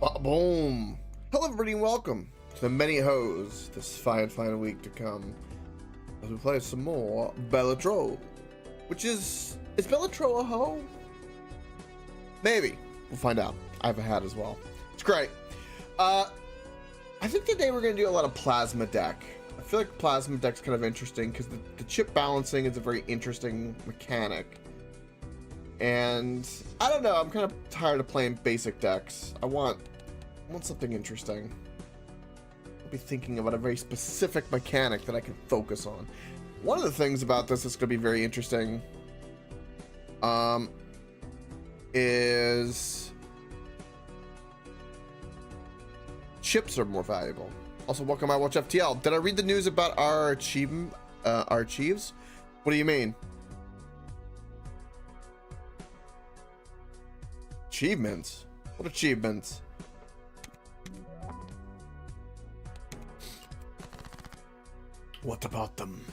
Boom! Hello everybody and welcome to the many hoes this fine week to come as we play some more Balatro, which is Balatro a hoe? Maybe. We'll find out. I have a hat as well. It's great. I think today we're going to do a lot of plasma deck. I feel like plasma deck's kind of interesting because the chip balancing is a very interesting mechanic. And I don't know, I'm kind of tired of playing basic decks. I want something interesting. I'll be thinking about a very specific mechanic that I can focus on. One of the things about this that's going to be very interesting is chips are more valuable. Also, welcome, I watch FTL. Did I read the news about our achievement, our achieves? What do you mean? Achievements? What achievements? What about them?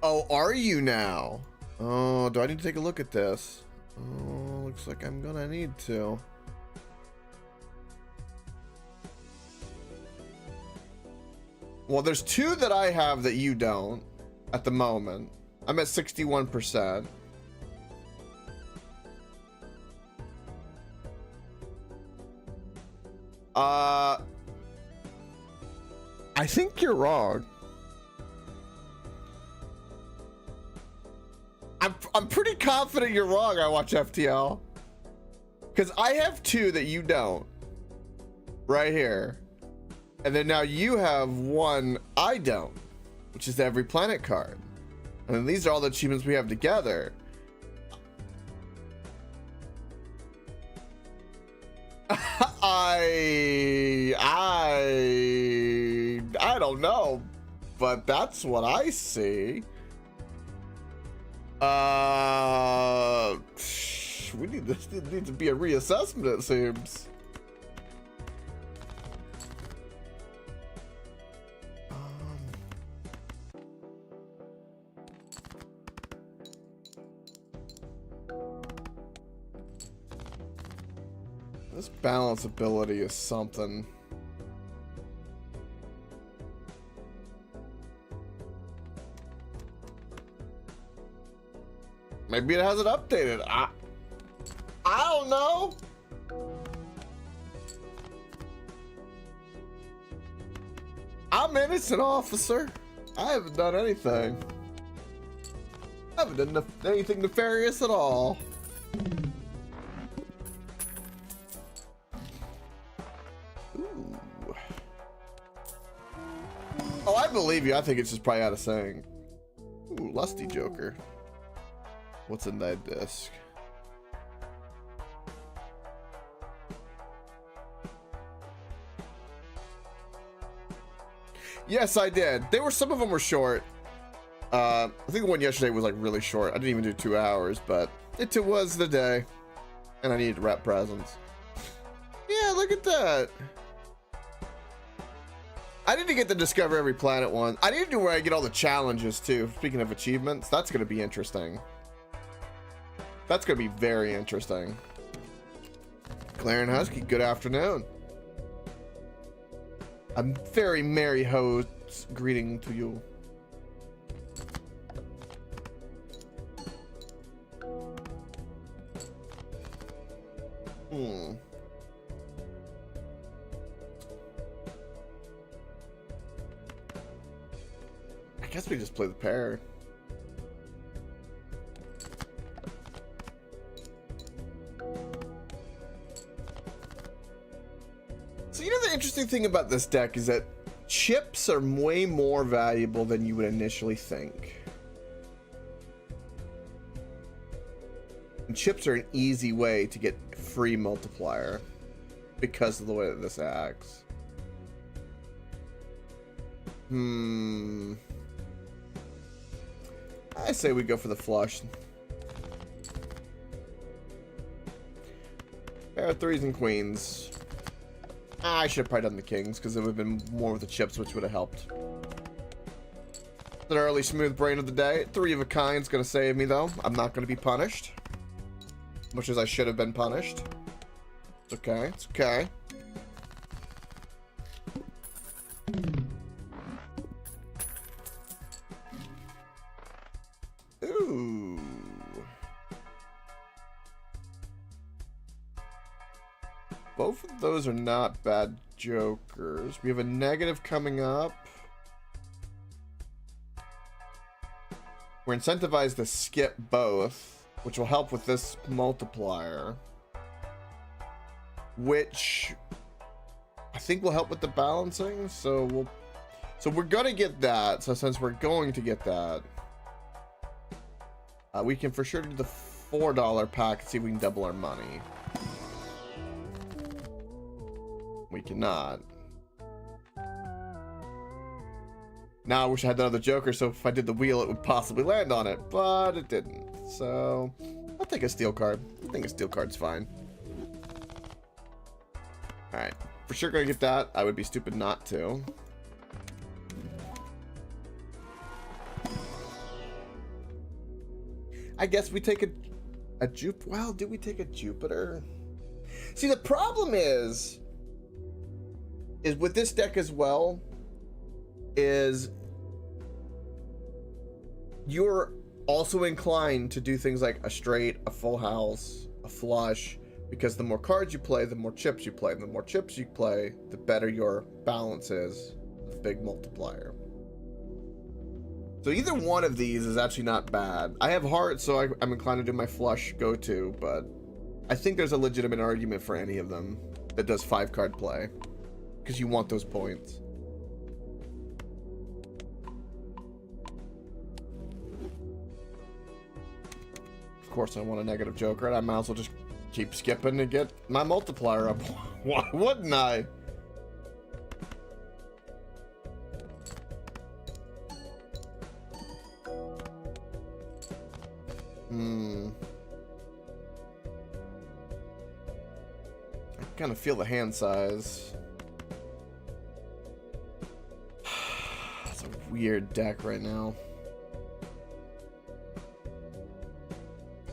Oh, are you now? Oh, do I need to take a look at this? Oh, looks like I'm gonna need to. Well, there's two that I have that you don't. At the moment, I'm at 61%. I think you're wrong. I'm pretty confident you're wrong. I watch FTL because I have two that you don't right here, and then now you have one I don't, which is the every planet card. And then these are all the achievements we have together. I don't know, but that's what I see. We need this needs to be a reassessment, it seems. This balance ability is something. Maybe it hasn't updated. I don't know. I'm innocent, officer. I haven't done anything. I haven't done anything nefarious at all. Oh, I believe you. I think it's just probably out of saying. Ooh, lusty Joker. What's in that disc? Yes, I did. Some of them were short. I think the one yesterday was like really short. I didn't even do 2 hours, but it was the day. And I needed to wrap presents. Yeah, look at that. I need to get the Discover Every Planet one. I need to do where I get all the challenges too. Speaking of achievements, that's going to be interesting. That's going to be very interesting. Claren Husky, good afternoon. A very merry host greeting to you. I guess we just play the pair. So you know the interesting thing about this deck is that chips are way more valuable than you would initially think. And chips are an easy way to get free multiplier because of the way that this acts. I say we go for the flush. Pair of threes and queens. I should have probably done the kings because it would have been more with the chips, which would have helped. An early smooth brain of the day. 3 of a kind's gonna save me though. I'm not gonna be punished. Much as I should have been punished. It's okay. It's okay. Ooh. Both of those are not bad jokers. We have a negative coming up. We're incentivized to skip both, which will help with this multiplier. Which I think will help with the balancing. So we're gonna get that. So since we're going to get that, we can for sure do the $4 pack and see if we can double our money. We cannot. Now I wish I had that other joker, so if I did the wheel, it would possibly land on it, but it didn't. So I'll take a steel card. I think a steel card's fine. All right, for sure gonna get that. I would be stupid not to. I guess we take a Jupiter. Well, do we take a Jupiter? See, the problem is with this deck as well, is you're also inclined to do things like a straight, a full house, a flush, because the more cards you play, the more chips you play. The more chips you play, the better your balance is. A big multiplier. So either one of these is actually not bad. I have hearts, so I'm inclined to do my flush go-to, but I think there's a legitimate argument for any of them that does 5-card play, because you want those points. Of course I want a negative joker, and I might as well just keep skipping to get my multiplier up. Why wouldn't I? I kind of feel the hand size. It's a weird deck right now.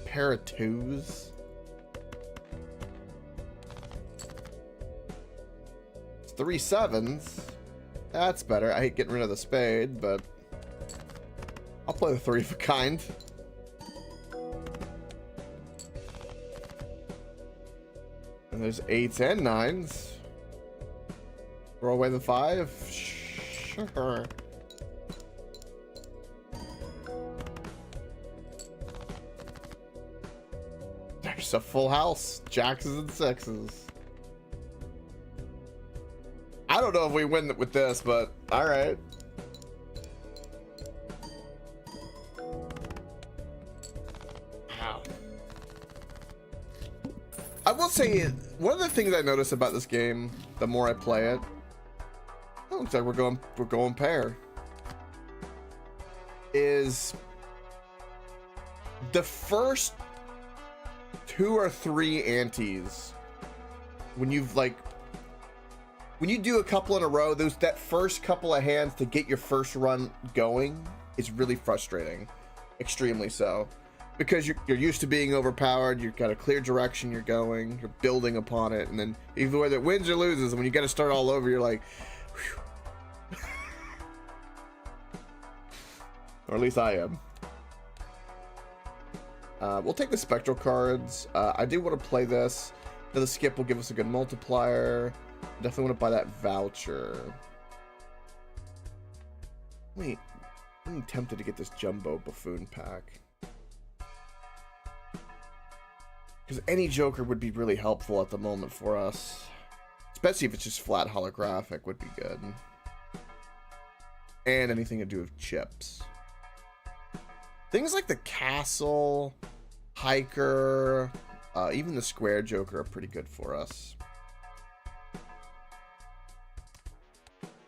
Pair of 2s. It's 3 7s. That's better. I hate getting rid of the spade, but I'll play the 3 of a kind. And there's 8s and 9s. Throw away the 5. Sure. There's a full house. Jacks and 6s. I don't know if we win with this, but all right. Ow. I will say, one of the things I notice about this game, the more I play it, it looks like we're going pair, is the first 2 or 3 antes, when you do a couple in a row, that first couple of hands to get your first run going is really frustrating, extremely so, because you're used to being overpowered. You've got a clear direction you're going, you're building upon it, and then either whether it wins or loses, and when you got to start all over, you're like, whew. Or at least I am. We'll take the spectral cards. I do want to play this. The skip will give us a good multiplier. Definitely want to buy that voucher. Wait, I'm tempted to get this jumbo buffoon pack, because any joker would be really helpful at the moment for us, especially if it's just flat holographic would be good, and anything to do with chips. Things like the castle, hiker, even the square joker are pretty good for us.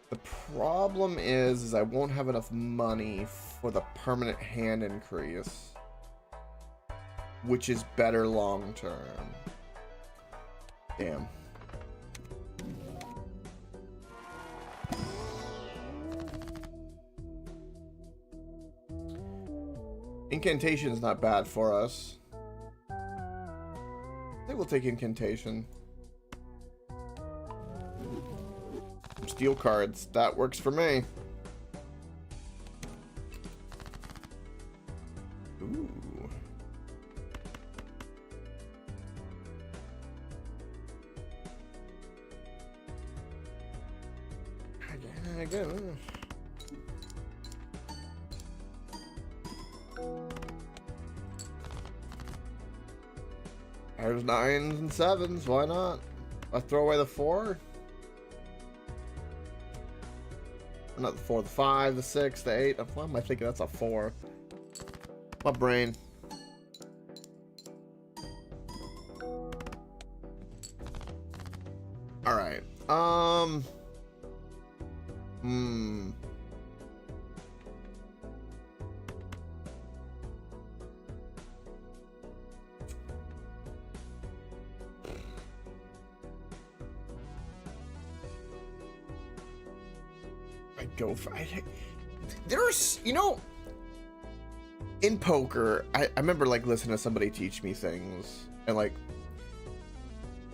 The problem is I won't have enough money for the permanent hand increase, which is better long term. Damn. Incantation's not bad for us. I think we'll take incantation. Steel cards. That works for me. Ooh. Again. There's 9s and 7s. Why not? I throw away the 4. Not the 4, the 5, the 6, the 8. Why am I thinking that's a 4? My brain. All right. I go for there's, you know, in poker, I remember like listening to somebody teach me things, and like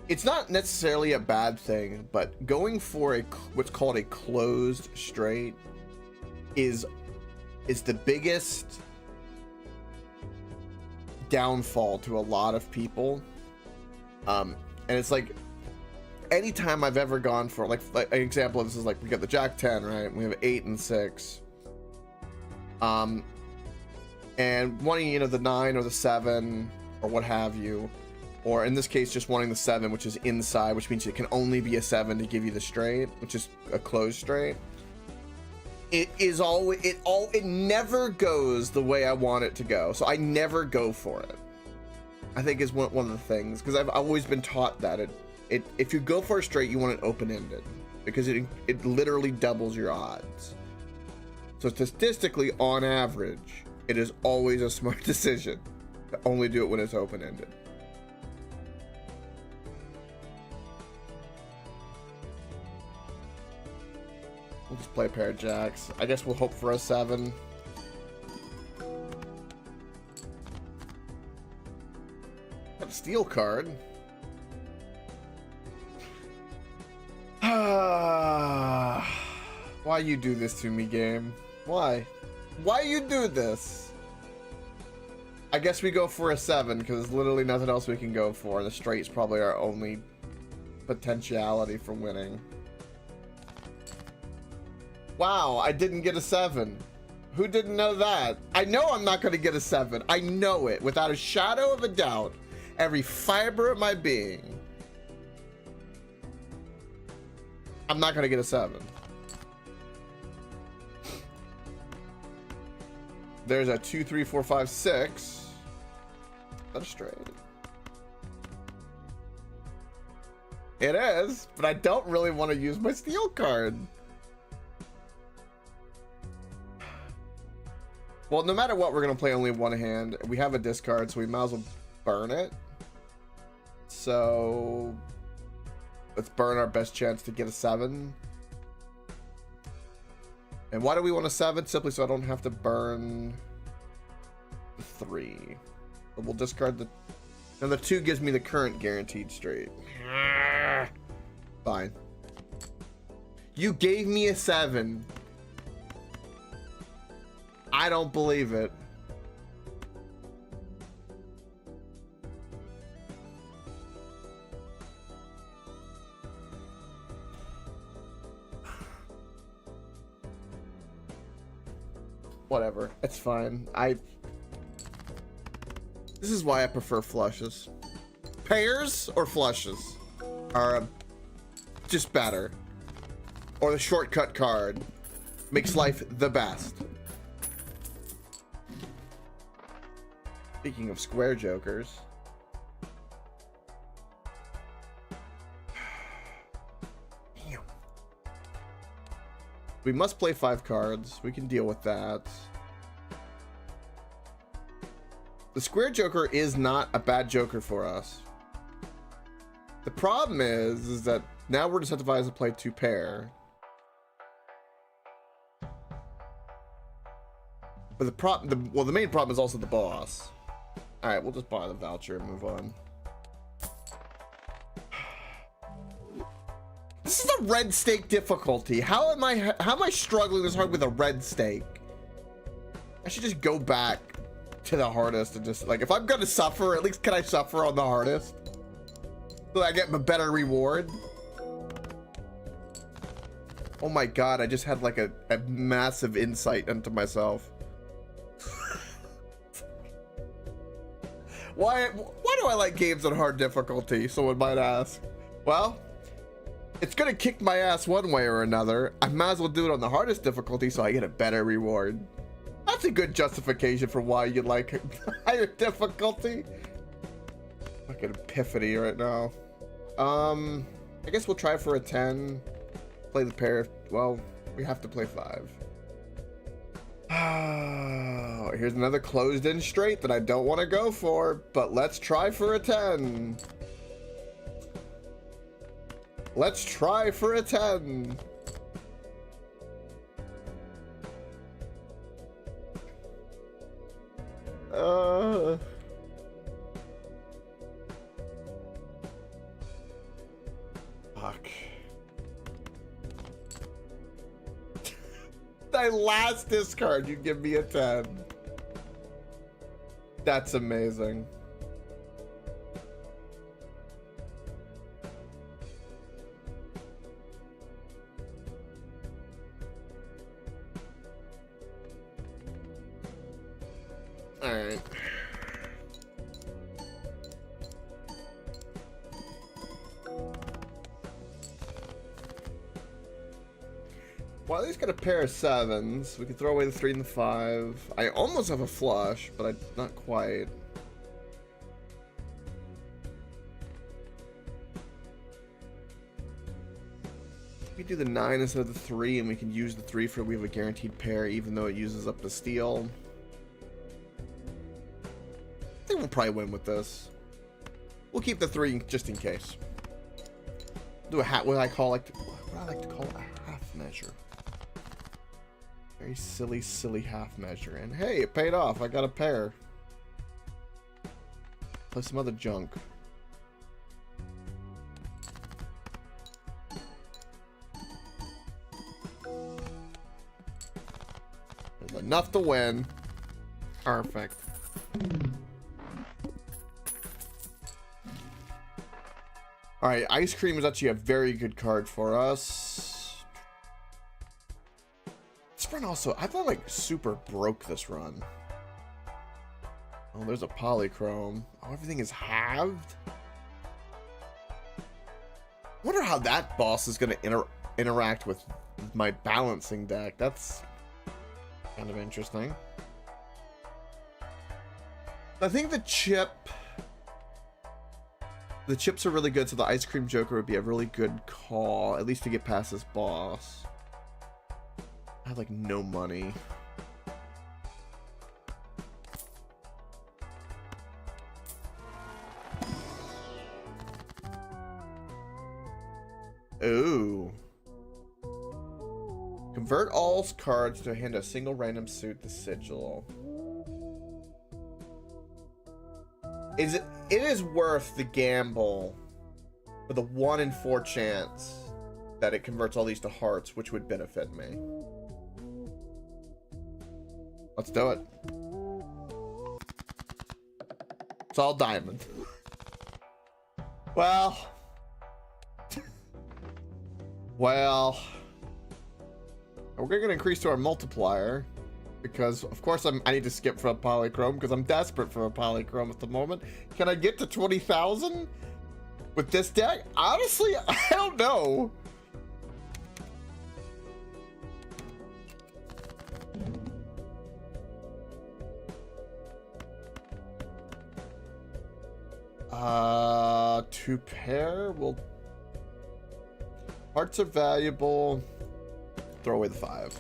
it's not necessarily a bad thing, but going for a what's called a closed straight is the biggest downfall to a lot of people. And it's like anytime I've ever gone for like an example of this is like we got the Jack 10, right? We have 8 and 6. And wanting, you know, the 9 or the 7 or what have you, or in this case just wanting the 7, which is inside, which means it can only be a 7 to give you the straight, which is a closed straight. It never goes the way I want it to go, so I never go for it. I think is one of the things, because I've always been taught that if you go for a straight, you want it open-ended, because it literally doubles your odds. So statistically, on average, it is always a smart decision to only do it when it's open-ended. We'll just play a pair of jacks. I guess we'll hope for a 7. Got a steel card. Why you do this to me, game? Why? Why you do this? I guess we go for a 7 because there's literally nothing else we can go for. The straight's probably our only potentiality for winning. Wow, I didn't get a 7. Who didn't know that? I know I'm not going to get a 7. I know it without a shadow of a doubt. Every fiber of my being. I'm not going to get a 7. There's a 2, 3, 4, 5, 6. That's straight. It is, but I don't really want to use my steel card. Well, no matter what, we're going to play only one hand. We have a discard, so we might as well burn it. So let's burn our best chance to get a 7. And why do we want a 7? Simply so I don't have to burn the 3. But we'll discard the... And the 2 gives me the current guaranteed straight. Fine. You gave me a 7. I don't believe it. Whatever, it's fine. This is why I prefer flushes. Pairs or flushes are just better. Or the shortcut card makes life the best. Speaking of square jokers. Damn. We must play 5 cards. We can deal with that. The square joker is not a bad joker for us. The problem is that now we're incentivized to play 2 pair. But the main problem is also the boss. All right, we'll just buy the voucher and move on. This is a red steak difficulty. How am I struggling this hard with a red steak? I should just go back to the hardest and just, like, if I'm gonna suffer, at least can I suffer on the hardest so I get a better reward? Oh my god, I just had like a massive insight into myself. Why do I like games on hard difficulty, someone might ask? Well, it's gonna kick my ass one way or another. I might as well do it on the hardest difficulty so I get a better reward. That's a good justification for why you like higher difficulty. Fucking epiphany right now. I guess we'll try for a 10. Play the pair. Well, we have to play 5. Here's another closed-in straight that I don't want to go for, but let's try for a 10. Let's try for a 10. Fuck. My last discard, you give me a 10. That's amazing. All right. Well, at least got a pair of 7s. We can throw away the 3 and the 5. I almost have a flush, but not quite. We do the 9 instead of the 3, and we can use the 3 for we have a guaranteed pair, even though it uses up the steal. I think we'll probably win with this. We'll keep the 3 just in case. Do a hat. What I like to call a half measure. Very silly half measure. And hey, it paid off. I got a pair. Play some other junk. There's enough to win. Perfect. Alright, Ice Cream is actually a very good card for us. This run also, I thought like super broke this run. Oh, there's a polychrome. Oh, everything is halved? Wonder how that boss is going to interact with my balancing deck. That's kind of interesting. I think the chips are really good, so the Ice Cream Joker would be a really good call, at least to get past this boss. I have like no money. Ooh. Convert all cards to hand a single random suit to sigil. It is worth the gamble for the 1 in 4 chance that it converts all these to hearts, which would benefit me. Let's do it. It's all diamond. Well, we're gonna increase to our multiplier. Because, of course, I need to skip for a polychrome because I'm desperate for a polychrome at the moment. Can I get to 20,000 with this deck? Honestly, I don't know. To pair, hearts are valuable. Throw away the 5.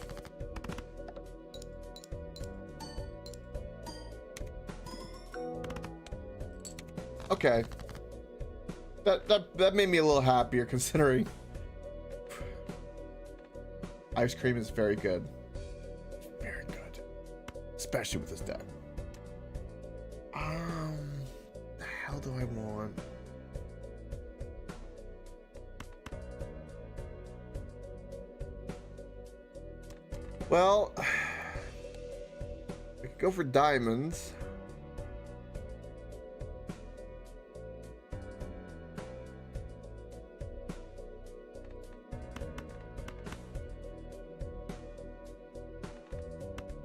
Okay. That made me a little happier considering Ice Cream is very good. Very good. especially with this deck. The hell do I want? Well, we could go for diamonds.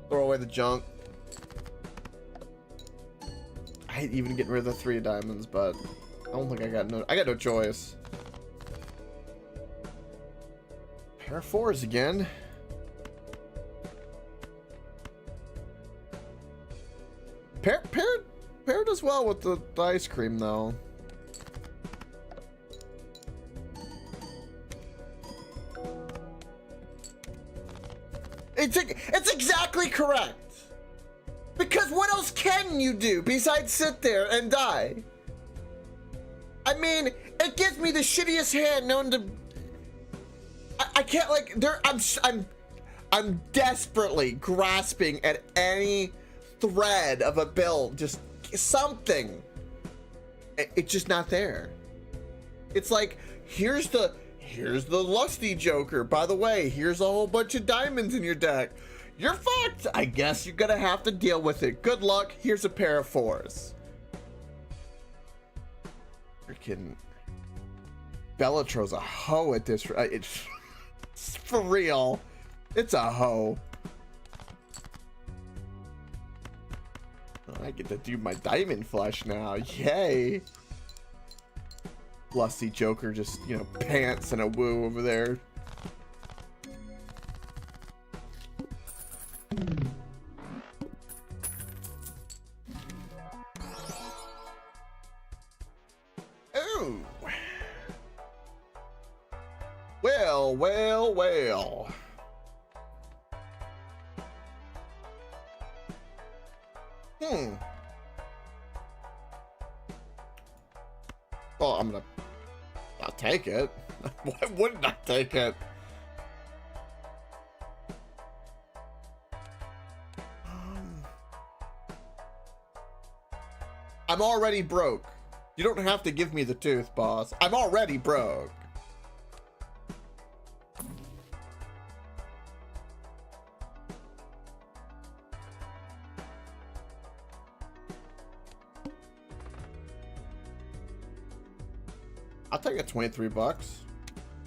Throw away the junk. I hate even getting rid of the 3 diamonds, but I don't think I got no choice. Pair of 4s again. Pair does well with the ice cream though. It's exactly correct. Because what else can you do besides sit there and die? I mean, it gives me the shittiest hand known to. I can't like there. I'm desperately grasping at any thread of a build, just something. It's just not there. It's like here's the lusty joker. By the way, here's a whole bunch of diamonds in your deck. You're fucked. I guess you're gonna have to deal with it. Good luck. Here's a pair of 4s. Freaking Balatro's a hoe at this. It's for real. It's a hoe. I get to do my diamond flush now. Yay. Lusty joker just, you know, pants and a woo over there. Oh. Well. Well, I'll take it. Why wouldn't I take it? I'm already broke. You don't have to give me the tooth, boss. I'm already broke. I'll take it 23 bucks.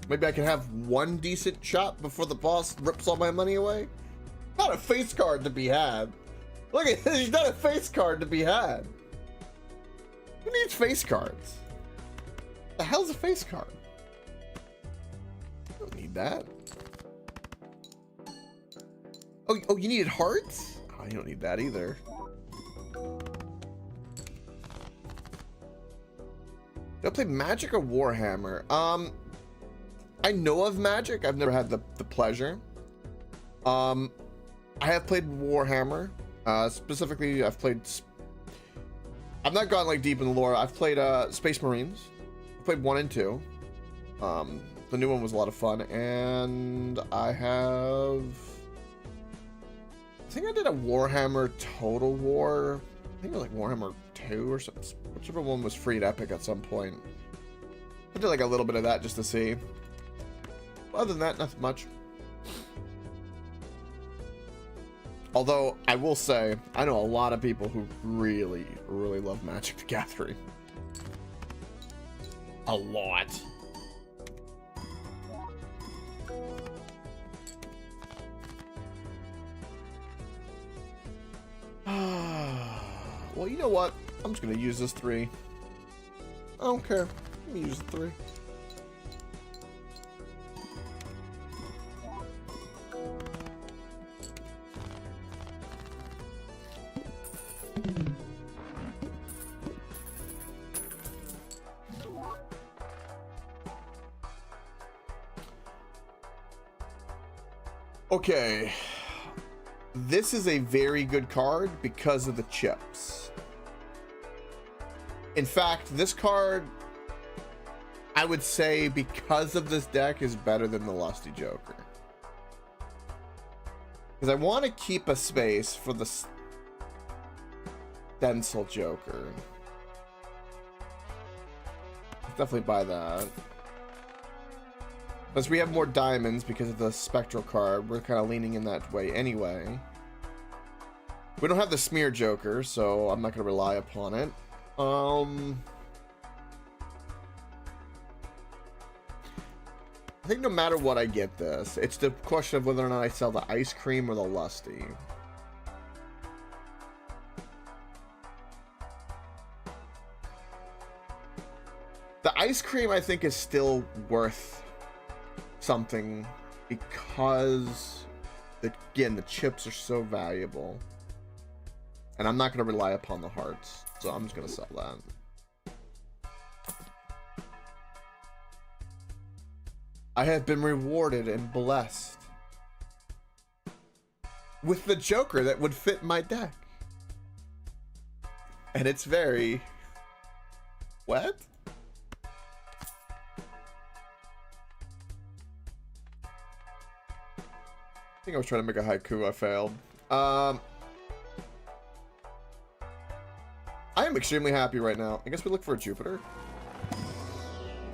Maybe I can have one decent shot before the boss rips all my money away. Not a face card to be had. Look at this, not a face card to be had. Who needs face cards? The hell's a face card? I don't need that. Oh, you needed hearts? Oh, you don't need that either. Do I play Magic or Warhammer? I know of Magic. I've never had the pleasure. I have played Warhammer. Specifically, I've not gone like deep in the lore. I've played Space Marines. I played 1 and 2. The new one was a lot of fun, and I think I did a Warhammer Total War. I think it was like Warhammer 2 or something. Whichever one was free at Epic at some point. I did like a little bit of that just to see. Other than that, nothing much. Although, I will say, I know a lot of people who really, really love Magic the Gathering. A lot. Well, you know what? I'm just gonna use this 3. I don't care. Let me use the 3. Okay. This is a very good card because of the chips. In fact, this card, I would say, because of this deck, is better than the Lusty Joker. Because I want to keep a space for the stencil Joker. Definitely buy that. As we have more diamonds because of the spectral card, we're kind of leaning in that way anyway. We don't have the smear Joker, so I'm not going to rely upon it. I think no matter what I get this, it's the question of whether or not I sell the ice cream or the lusty. The ice cream, I think, is still worth something because, again, the chips are so valuable. And I'm not going to rely upon the hearts, so I'm just going to sell that. I have been rewarded and blessed with the Joker that would fit my deck. And it's very... What? I think I was trying to make a haiku. I failed. I am extremely happy right now. I guess we look for a Jupiter.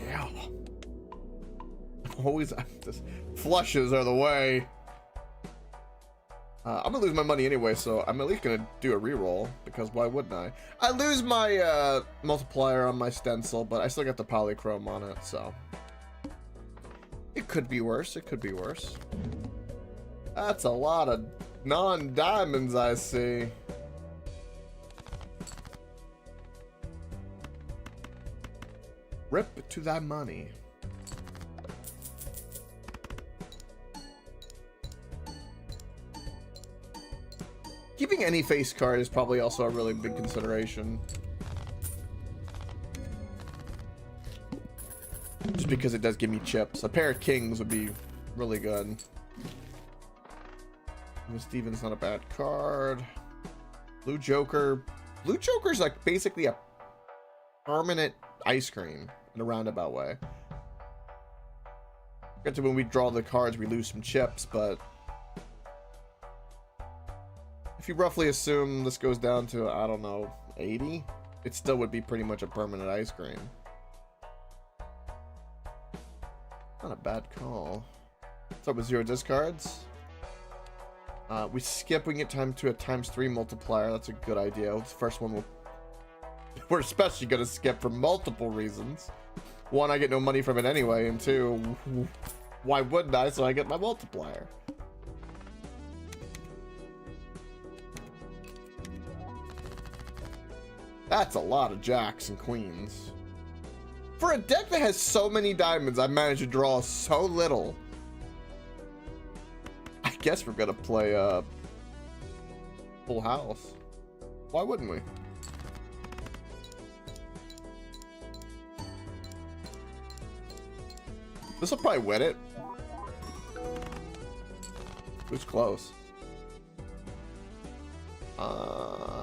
Yeah. Always, just flushes are the way. I'm gonna lose my money anyway, so I'm at least gonna do a reroll because why wouldn't I? I lose my multiplier on my stencil, but I still got the polychrome on it, so it could be worse. It could be worse. That's a lot of non-diamonds I see. Rip to thy money. Keeping any face card is probably also a really big consideration. Just because it does give me chips. A pair of kings would be really good. Steven's not a bad card. Blue Joker. Blue Joker's like basically a permanent ice cream in a roundabout way. Get to when we draw the cards, we lose some chips, but if you roughly assume this goes down to, I don't know, 80, it still would be pretty much a permanent ice cream. Not a bad call. What's up with 0 discards? We skip, we can get time to a ×3 multiplier. That's a good idea. The first one we're especially going to skip for multiple reasons. One, I get no money from it anyway, and two, why wouldn't I? So I get my multiplier. That's a lot of jacks and queens. For a deck that has so many diamonds, I managed to draw so little. I guess we're gonna play full house. Why wouldn't we? This will probably win it. Who's close?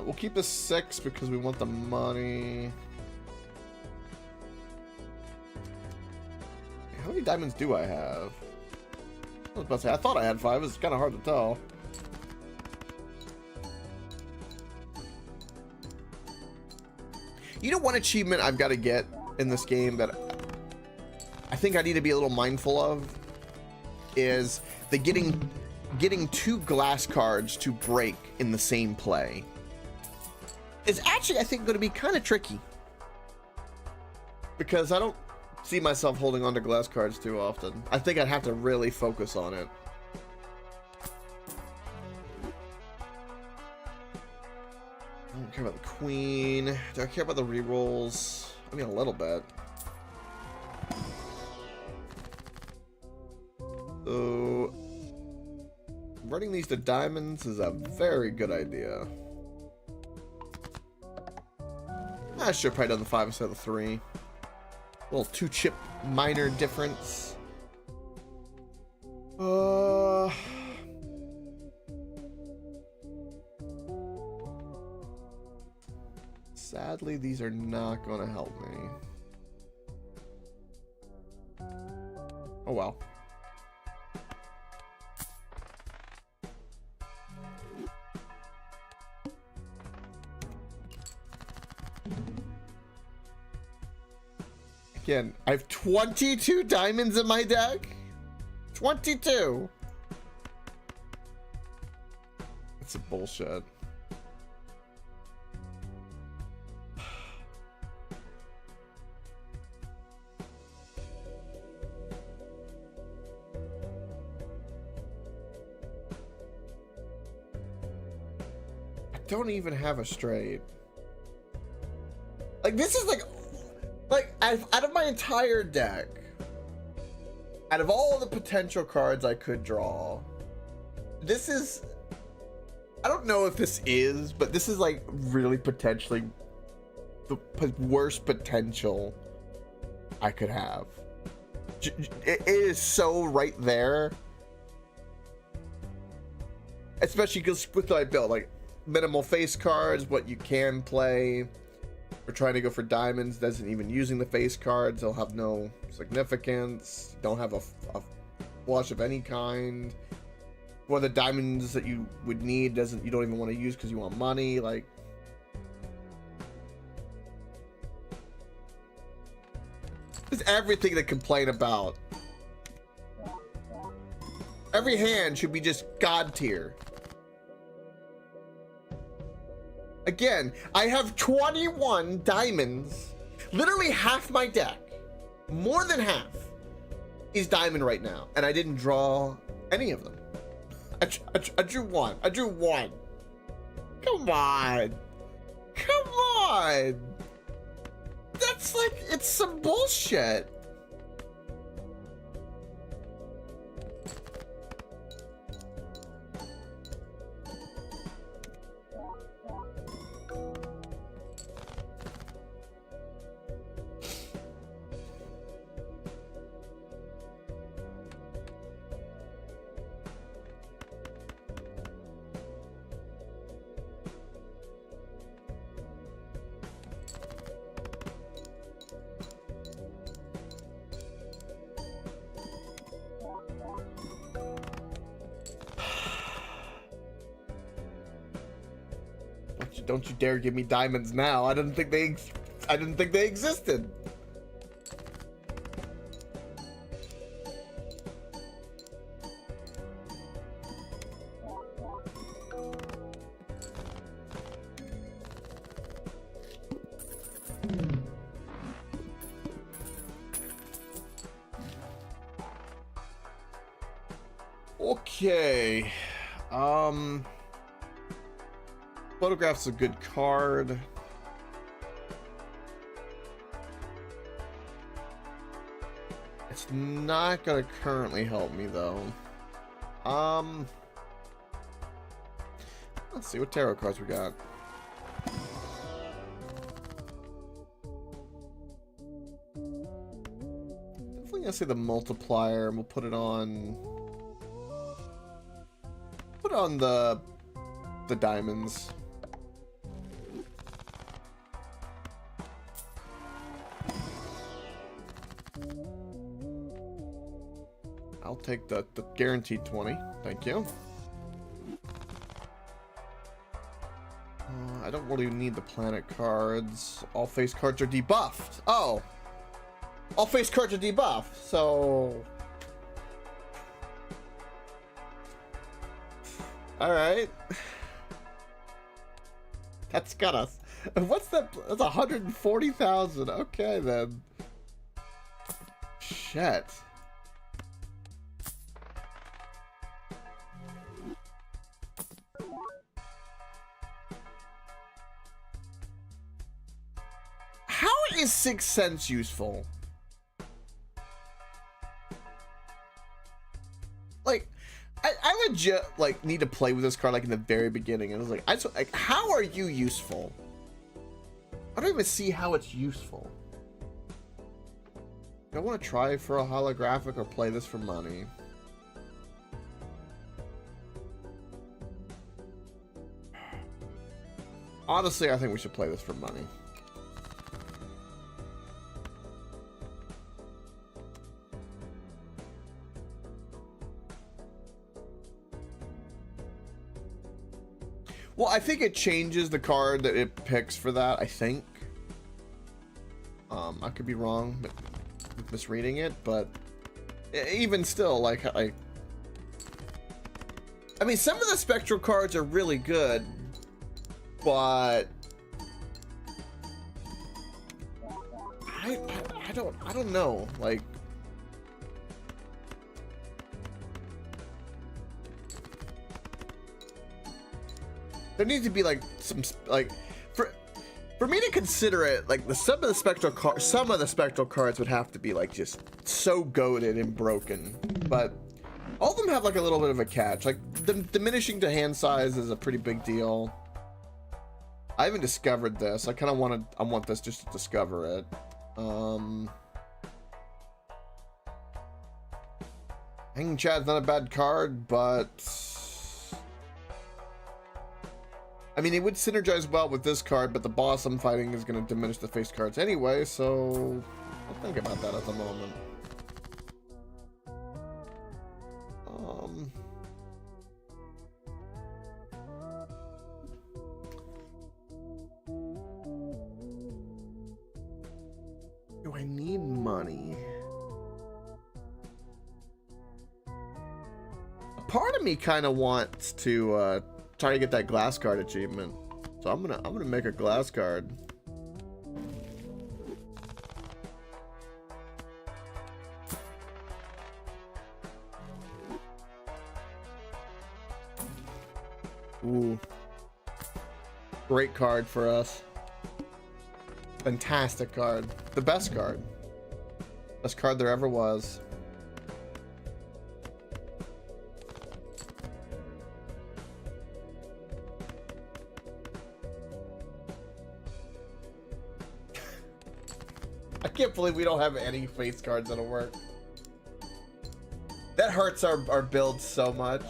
We'll keep the 6 because we want the money. How many diamonds do I have? I was about to say, I thought I had 5. It's kind of hard to tell. You know, one achievement I've got to get in this game that I think I need to be a little mindful of is the getting 2 glass cards to break in the same play. It's actually, I think, going to be kind of tricky because I don't see myself holding on to glass cards too often. I think I'd have to really focus on it. I don't care about the queen. Do I care about the rerolls? I mean, a little bit. So running these to diamonds is a very good idea. I should have probably done the 5 instead of the 3. A little 2 chip minor difference. Sadly, these are not going to help me. Oh well. Again, I have 22 diamonds in my deck. 22. That's a bullshit. I don't even have a straight. Like, this is like out of my entire deck, out of all the potential cards I could draw, this is, I don't know if this is, but this is like really potentially the worst potential I could have. It is so right there, especially because with my build, like minimal face cards, what you can play. We're trying to go for diamonds, doesn't even using the face cards, they'll have no significance. Don't have a flush of any kind. One of the diamonds that you would need you don't even want to use because you want money. Like, there's everything to complain about. Every hand should be just God tier. Again, I have 21 diamonds. Literally half my deck, more than half, is diamond right now. And I didn't draw any of them. I drew one. I drew one. Come on. Come on. That's like, it's some bullshit. Don't you dare give me diamonds now. I didn't think they existed. Okay. Photograph's a good card. It's not gonna currently help me though. Let's see what tarot cards we got. Definitely gonna say the multiplier, and we'll put it on the diamonds. I'll take the guaranteed 20. Thank you. I don't really need the planet cards. All face cards are debuffed. Oh. All face cards are debuffed, so... Alright. That's got us. What's that? That's 140,000. Okay, then. Shit. How is 6 cents useful? Like, I legit like need to play with this card like in the very beginning, and I was like, how are you useful? I don't even see how it's useful. Do I want to try for a holographic or play this for money? Honestly, I think we should play this for money. Well, I think it changes the card that it picks for that, I think. I could be wrong, misreading it, but even still, like, I mean, some of the spectral cards are really good, but I don't know, like, there needs to be like some like for me to consider it, like some of the spectral cards would have to be like just so goated and broken, but all of them have like a little bit of a catch. Like the diminishing to hand size is a pretty big deal. I haven't discovered this. I want this just to discover it. Hanging Chad's not a bad card, but I mean, it would synergize well with this card, but the boss I'm fighting is going to diminish the face cards anyway, so I'll think about that at the moment. Do I need money? A part of me kind of wants to try to get that glass card achievement, so I'm gonna make a glass card. Ooh, great card for us. Fantastic card. The best card. Best card there ever was. I can't believe we don't have any face cards that'll work. That hurts our build so much.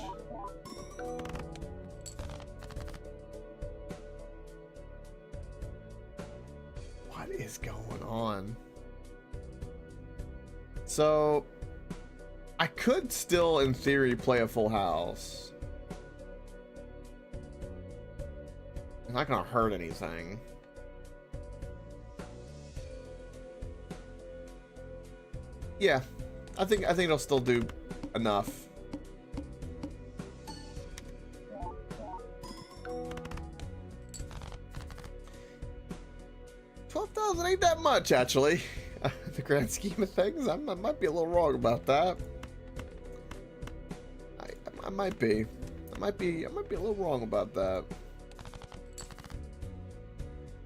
What is going on? So, I could still, in theory, play a full house. It's not gonna hurt anything. Yeah, I think it'll still do enough. $12,000 ain't that much, actually. The grand scheme of things, I might be a little wrong about that. I might be. I might be a little wrong about that.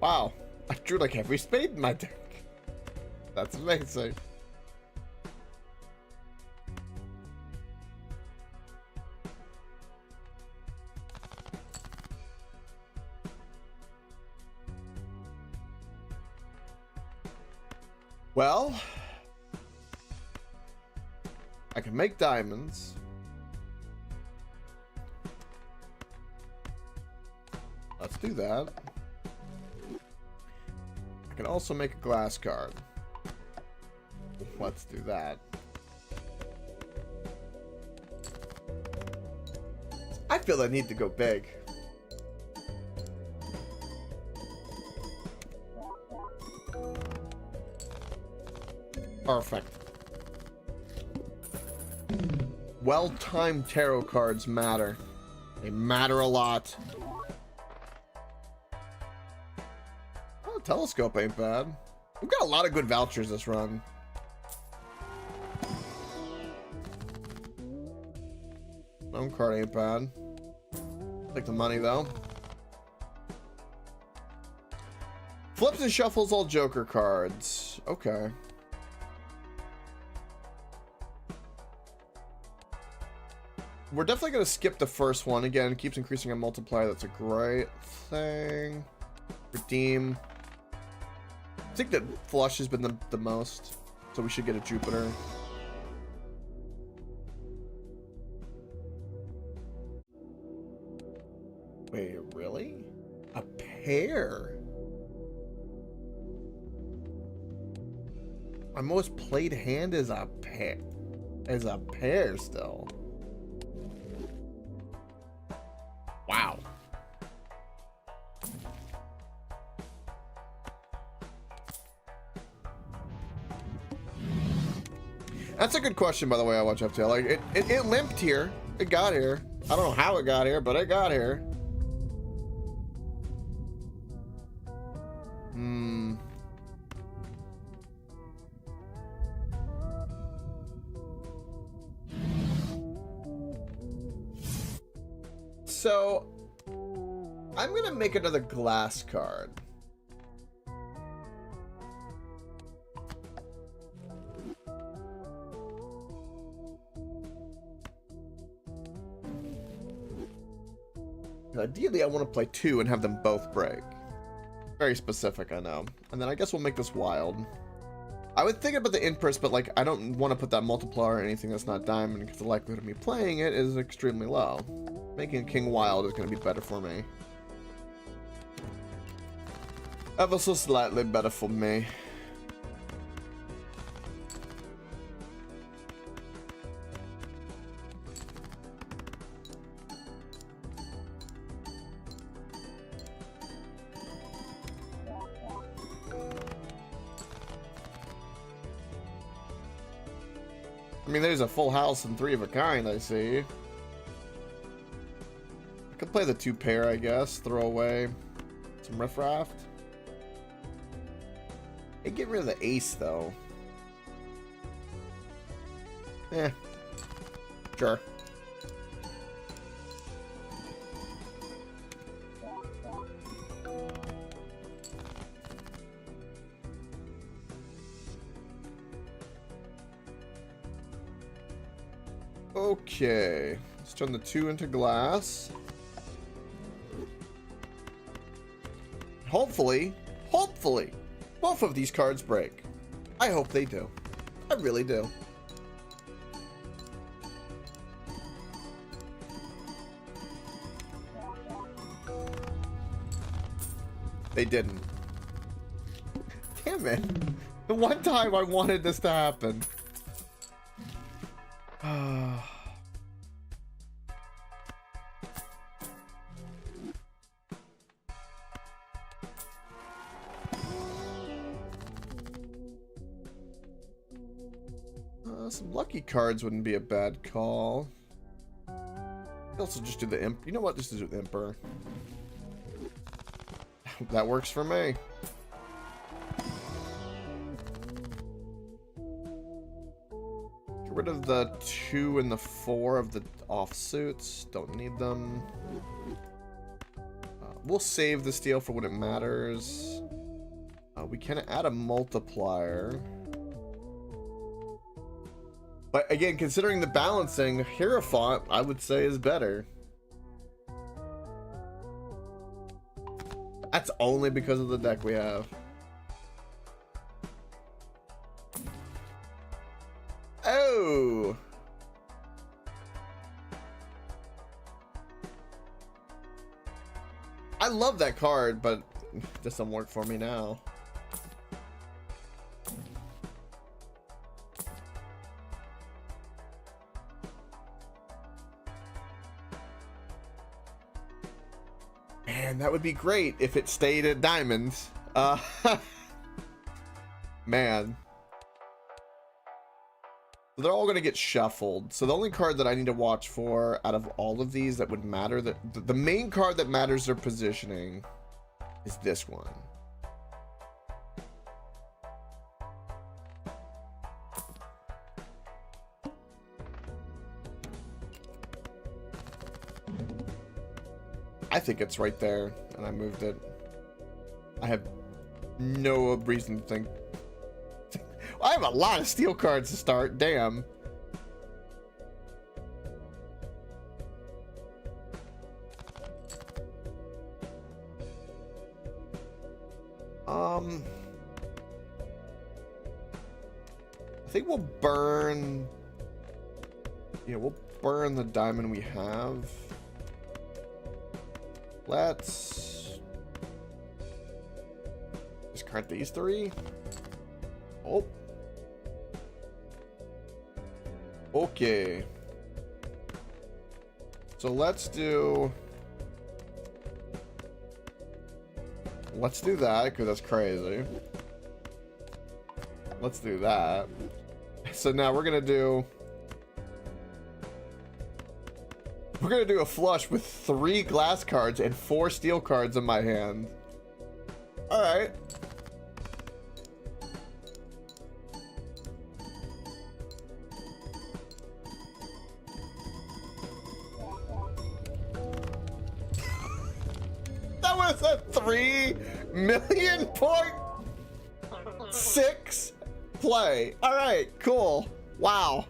Wow, I drew like every spade in my deck. That's amazing. Well, I can make diamonds. Let's do that. I can also make a glass card. Let's do that. I feel I need to go big. Perfect. Well-timed tarot cards matter. They matter a lot. Oh, telescope ain't bad. We've got a lot of good vouchers this run. Loan card ain't bad. Take the money though. Flips and shuffles all Joker cards. Okay. We're definitely going to skip the first one. Again, it keeps increasing our multiplier. That's a great thing. Redeem. I think that flush has been the most. So we should get a Jupiter. Wait, really? A pair? My most played hand is a pair. Is a pair still. Wow. That's a good question, by the way, I watch up to. Like, it limped here. It got here. I don't know how it got here, but it got here. So, I'm gonna make another glass card. Ideally, I want to play 2 and have them both break. Very specific, I know. And then I guess we'll make this wild. I would think about the inpurse, but like, I don't want to put that multiplier or anything that's not diamond because the likelihood of me playing it is extremely low. Making a king wild is going to be better for me. Ever so slightly better for me. I mean, there's a full house and 3 of a kind, I see. I could play the 2 pair, I guess. Throw away some riffraff. Hey, get rid of the ace, though. Eh. Sure. Okay, let's turn the 2 into glass. Hopefully, both of these cards break. I hope they do. I really do. They didn't. Damn it. The one time I wanted this to happen. Some lucky cards wouldn't be a bad call. I'd also just do the imp. You know what? Just do the emperor. That works for me. Get rid of the 2 and the 4 of the offsuits. Don't need them. We'll save the steel for when it matters. We can add a multiplier. But again, considering the balancing, Hierophant, I would say, is better. That's only because of the deck we have. Oh! I love that card, but it doesn't work for me now. Man, that would be great if it stayed at diamonds. Man. They're all going to get shuffled. So the only card that I need to watch for out of all of these that would matter, the main card that matters their positioning is this one. I think it's right there, and I moved it. I have no reason to think. I have a lot of steel cards to start. Damn. I think we'll burn. Yeah, we'll burn the diamond we have. Let's discard these 3. Oh. Okay. So let's do that, because that's crazy. Let's do that. So now we're gonna do a flush with 3 glass cards and 4 steel cards in my hand. All right. That was a 3,000,000.6 play. All right, cool. Wow.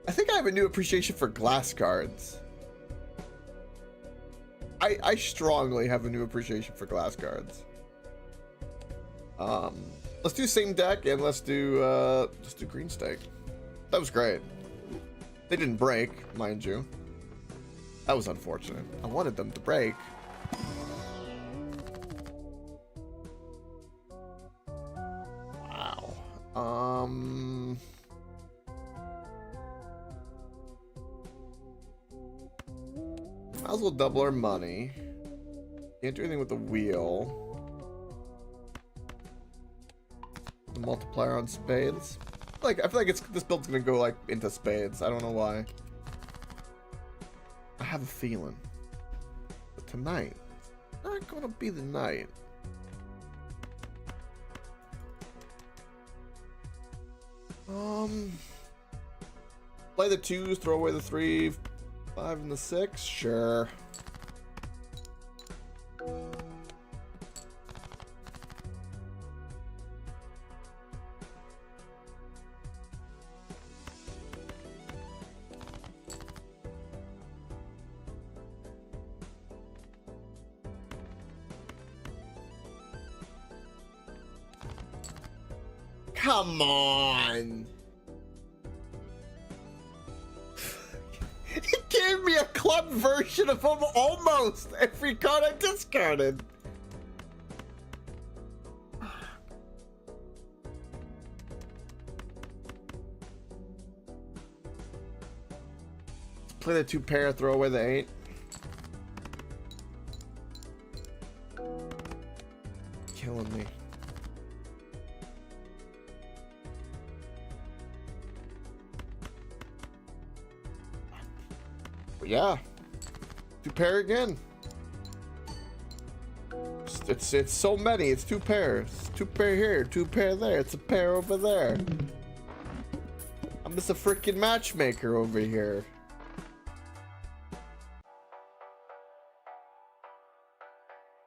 I think I have a new appreciation for glass cards. I strongly have a new appreciation for glass cards. Let's do same deck and let's do green stake. That was great. They didn't break, mind you. That was unfortunate. I wanted them to break. Wow. Might as well double our money. Can't do anything with the wheel. The multiplier on spades. I feel like this build's gonna go like into spades. I don't know why. I have a feeling. But tonight, it's not gonna be the night. Play the 2s, throw away the 3, 5 and the 6, sure. Come on. He gave me a club version of almost every card I discarded. Play the 2 pair, throw away the 8. Killing me. Yeah, 2 pair again. It's so many. It's 2 pairs. 2 pair here, 2 pair there. It's a pair over there. I'm just a freaking matchmaker over here.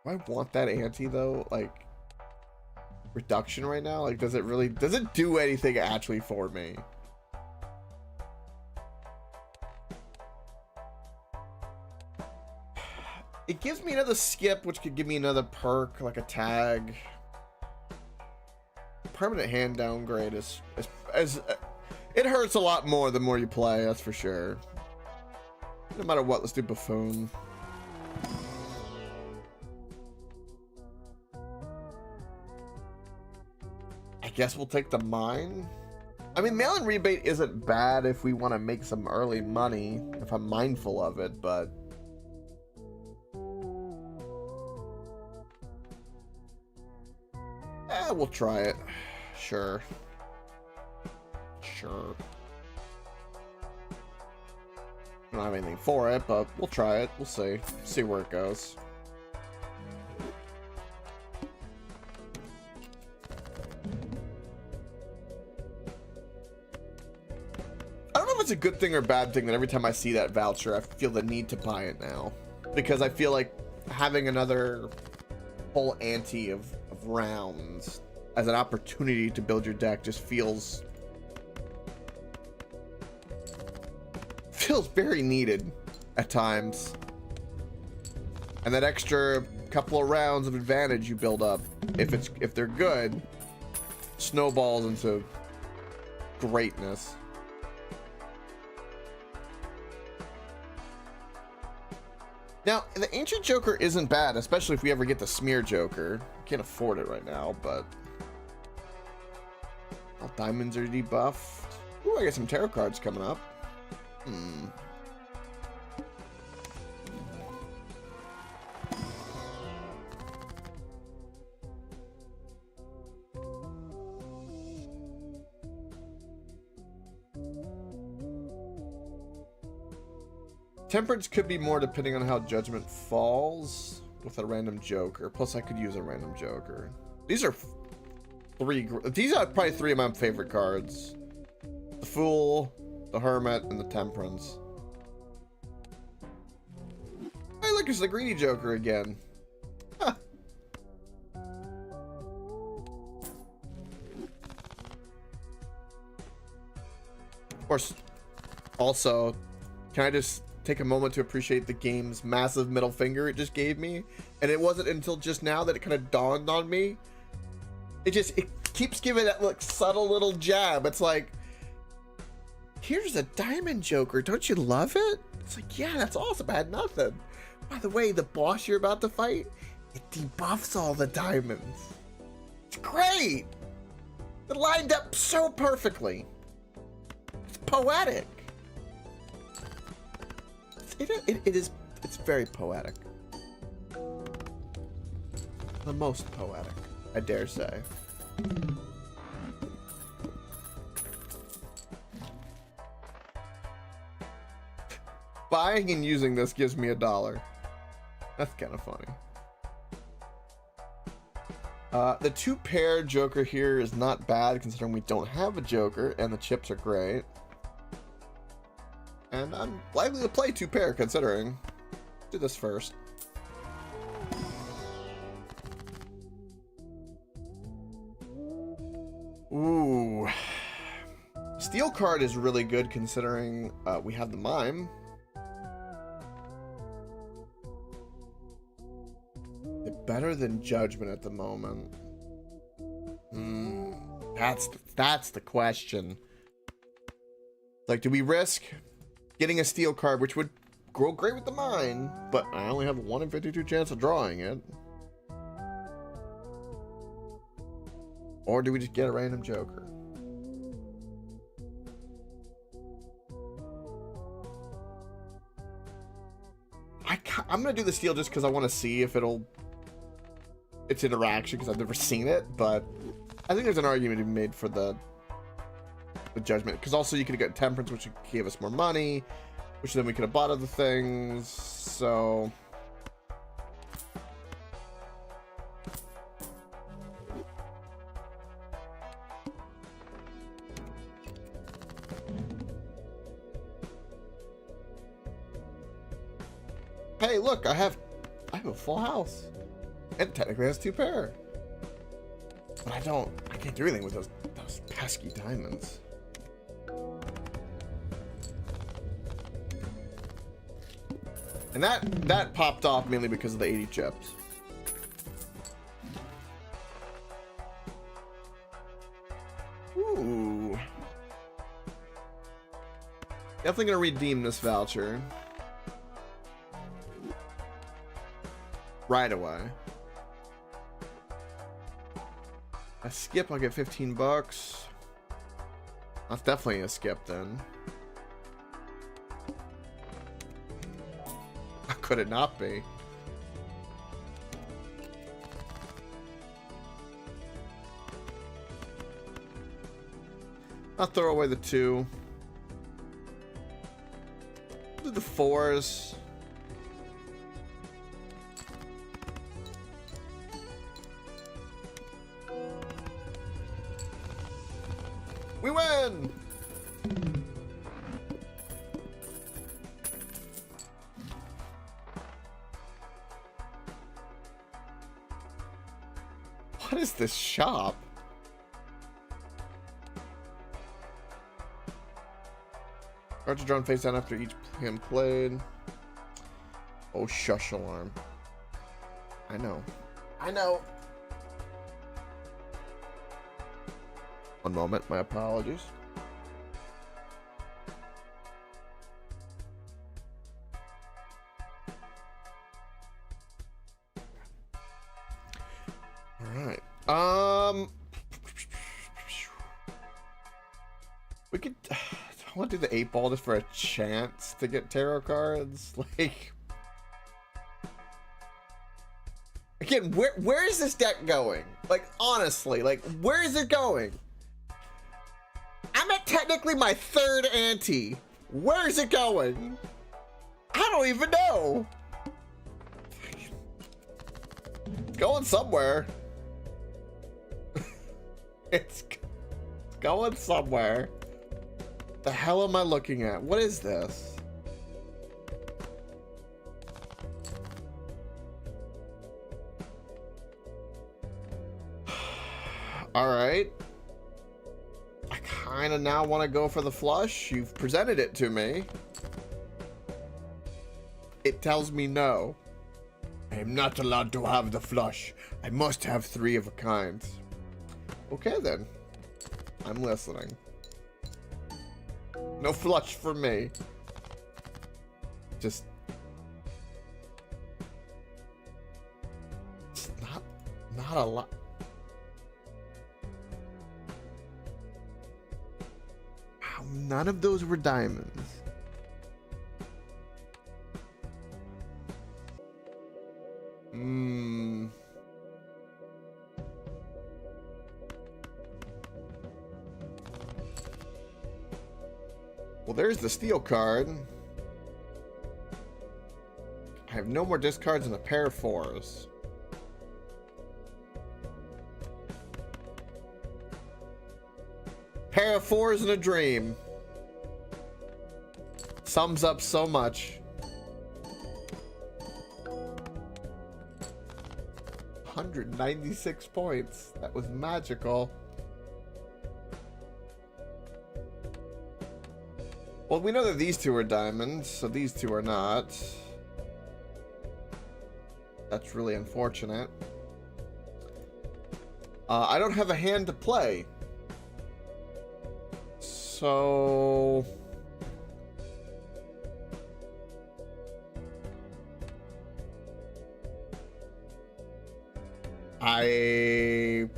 Do I want that ante though? Like reduction right now? Like does it do anything actually for me? It gives me another skip, which could give me another perk, like a tag. Permanent hand downgrade is it hurts a lot more the more you play, that's for sure. No matter what, let's do buffoon. I guess we'll take the mine. I mean, mail-in rebate isn't bad if we want to make some early money, if I'm mindful of it, but we'll try it. Sure. Sure. I don't have anything for it, but we'll try it. We'll see. See where it goes. I don't know if it's a good thing or bad thing that every time I see that voucher, I feel the need to buy it now. Because I feel like having another whole ante of rounds as an opportunity to build your deck just feels very needed at times. And that extra couple of rounds of advantage you build up, if they're good, snowballs into greatness. Now, the Ancient Joker isn't bad, especially if we ever get the Smear Joker. Can't afford it right now, but all diamonds are debuffed. Ooh, I got some tarot cards coming up. Temperance could be more depending on how Judgment falls with a random Joker. Plus, I could use a random Joker. These are these are probably three of my favorite cards: the Fool, the Hermit, and the Temperance. Hey, look, it's the Greedy Joker again. Huh. Of course, also, can I just take a moment to appreciate the game's massive middle finger it just gave me? And it wasn't until just now that it kind of dawned on me. It keeps giving that look subtle little jab. It's like, here's a diamond Joker. Don't you love it? It's like, yeah, that's awesome. I had nothing. By the way, the boss you're about to fight, it debuffs all the diamonds. It's great. It lined up so perfectly. It's poetic. It's very poetic. The most poetic, I dare say. Buying and using this gives me $1. That's kind of funny. The 2-pair Joker here is not bad considering we don't have a Joker, and the chips are great. And I'm likely to play 2-pair considering. Do this first. Ooh. Steel card is really good considering we have the Mime. It's better than Judgment at the moment. That's the question. Like, do we risk getting a steel card, which would grow great with the Mine, but I only have a 1 in 52 chance of drawing it? Or do we just get a random Joker? I'm gonna do the steel just because I want to see if its interaction, because I've never seen it, but I think there's an argument to be made for the Judgment, because also you could get Temperance, which gave us more money, which then we could have bought other things. So hey, look, I have a full house, and it technically has 2-pair, but I can't do anything with those pesky diamonds. And that popped off mainly because of the 80 chips. Ooh. Definitely gonna redeem this voucher right away. I skip, I'll get $15. That's definitely a skip then. How could it not be? I'll throw away the 2. Do the 4s. We win! What is this shop? Cards are drawn face down after each hand played. Oh, shush alarm. I know. I know. One moment, my apologies. All right. We could. I want to do the 8-ball just for a chance to get tarot cards. Like, again, where is this deck going? Like, honestly, like, where is it going? I'm at technically my 3rd ante. Where is it going? I don't even know. It's going somewhere. It's going somewhere. The hell am I looking at? What is this? All right. I kind of now want to go for the flush. You've presented it to me. It tells me no. I am not allowed to have the flush. I must have 3 of a kind. Okay then. I'm listening. No flush for me. Just... It's not a lot. Wow, none of those were diamonds. Well, there's the steel card. I have no more discards in a pair of 4s. Pair of 4s and a dream. Sums up so much. 196 points. That was magical. Well, we know that these 2 are diamonds, so these 2 are not. That's really unfortunate. I don't have a hand to play. So... I...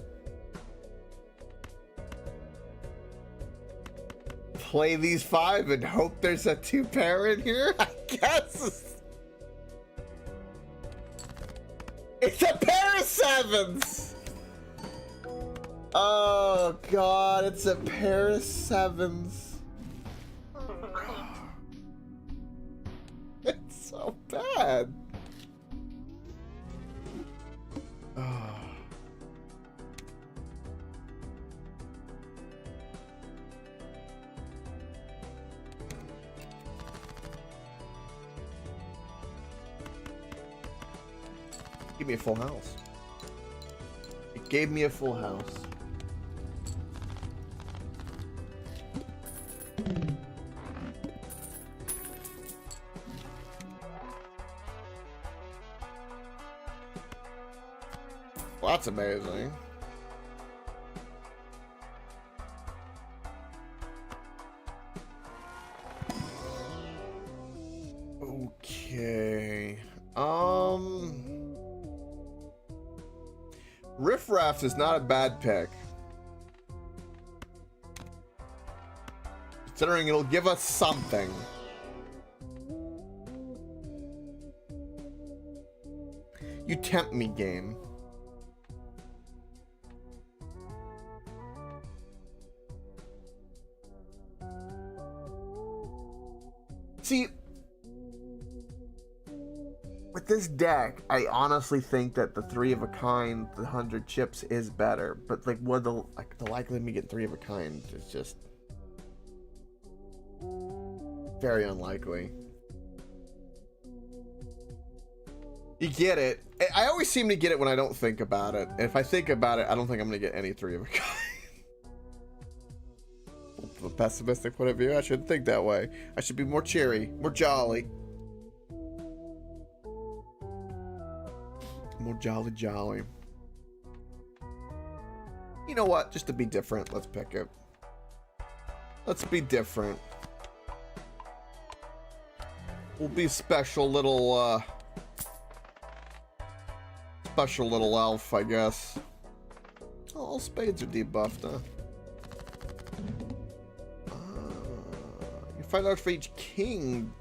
play these 5 and hope there's a 2 pair in here? I guess. It's a pair of 7s! Oh god, it's a pair of 7s. It's so bad. Oh. Give me a full house. It gave me a full house. Well, that's amazing. Okay. Riff Raft is not a bad pick. Considering it'll give us something. You tempt me, game. See, with this deck, I honestly think that the 3 of a kind, the 100 chips, is better. But like, what the likelihood of me getting 3 of a kind is just very unlikely. You get it. I always seem to get it when I don't think about it. And if I think about it, I don't think I'm gonna get any 3 of a kind. From a pessimistic point of view, I shouldn't think that way. I should be more cheery, more jolly. More jolly. You know what? Just to be different, let's pick it. Let's be different. We'll be special little elf, I guess. Oh, all spades are debuffed, huh? You find out for each king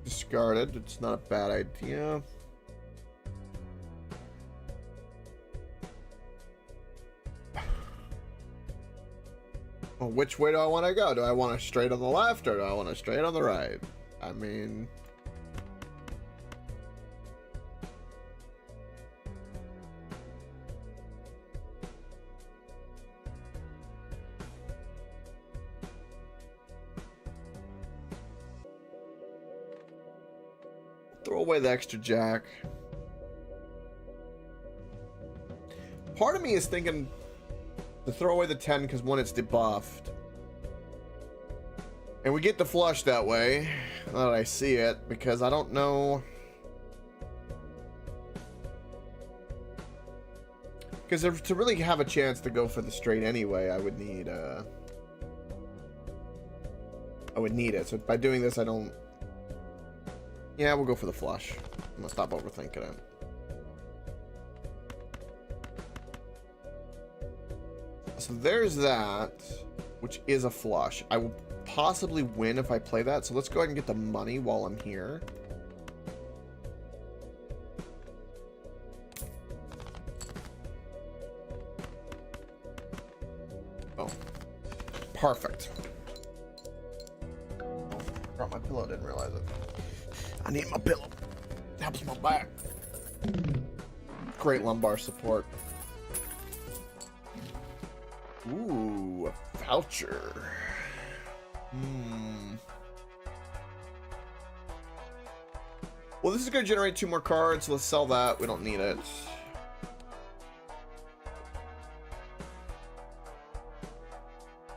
discarded. It's not a bad idea. Well, which way do I want to go? Do I want to straight on the left or do I want to straight on the right? I I mean... Throw away the extra jack. Part of me is thinking to throw away the 10 because one, it's debuffed. And we get the flush that way, now that I see it, because I don't know. Because to really have a chance to go for the straight anyway, I would need it. So by doing this, I don't... Yeah, we'll go for the flush. I'm gonna stop overthinking it. So there's that, which is a flush. I will possibly win if I play that. So let's go ahead and get the money while I'm here. Oh, perfect. Oh, dropped my pillow, didn't realize it. I need my pillow. It helps my back. Great lumbar support. Ooh, a voucher. Well, this is going to generate 2 more cards. Let's sell that. We don't need it.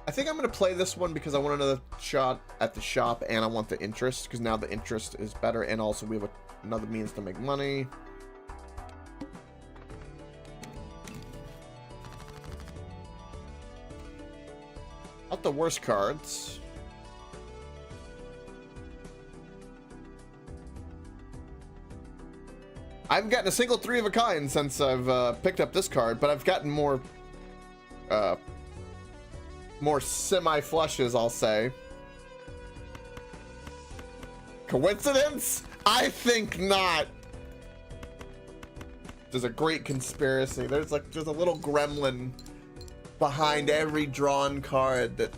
I think I'm going to play this one because I want another shot at the shop and I want the interest because now the interest is better and also we have another means to make money. Not the worst cards. I haven't gotten a single 3 of a kind since I've picked up this card, but I've gotten more semi-flushes, I'll say. Coincidence? I think not. There's a great conspiracy. There's a little gremlin behind every drawn card that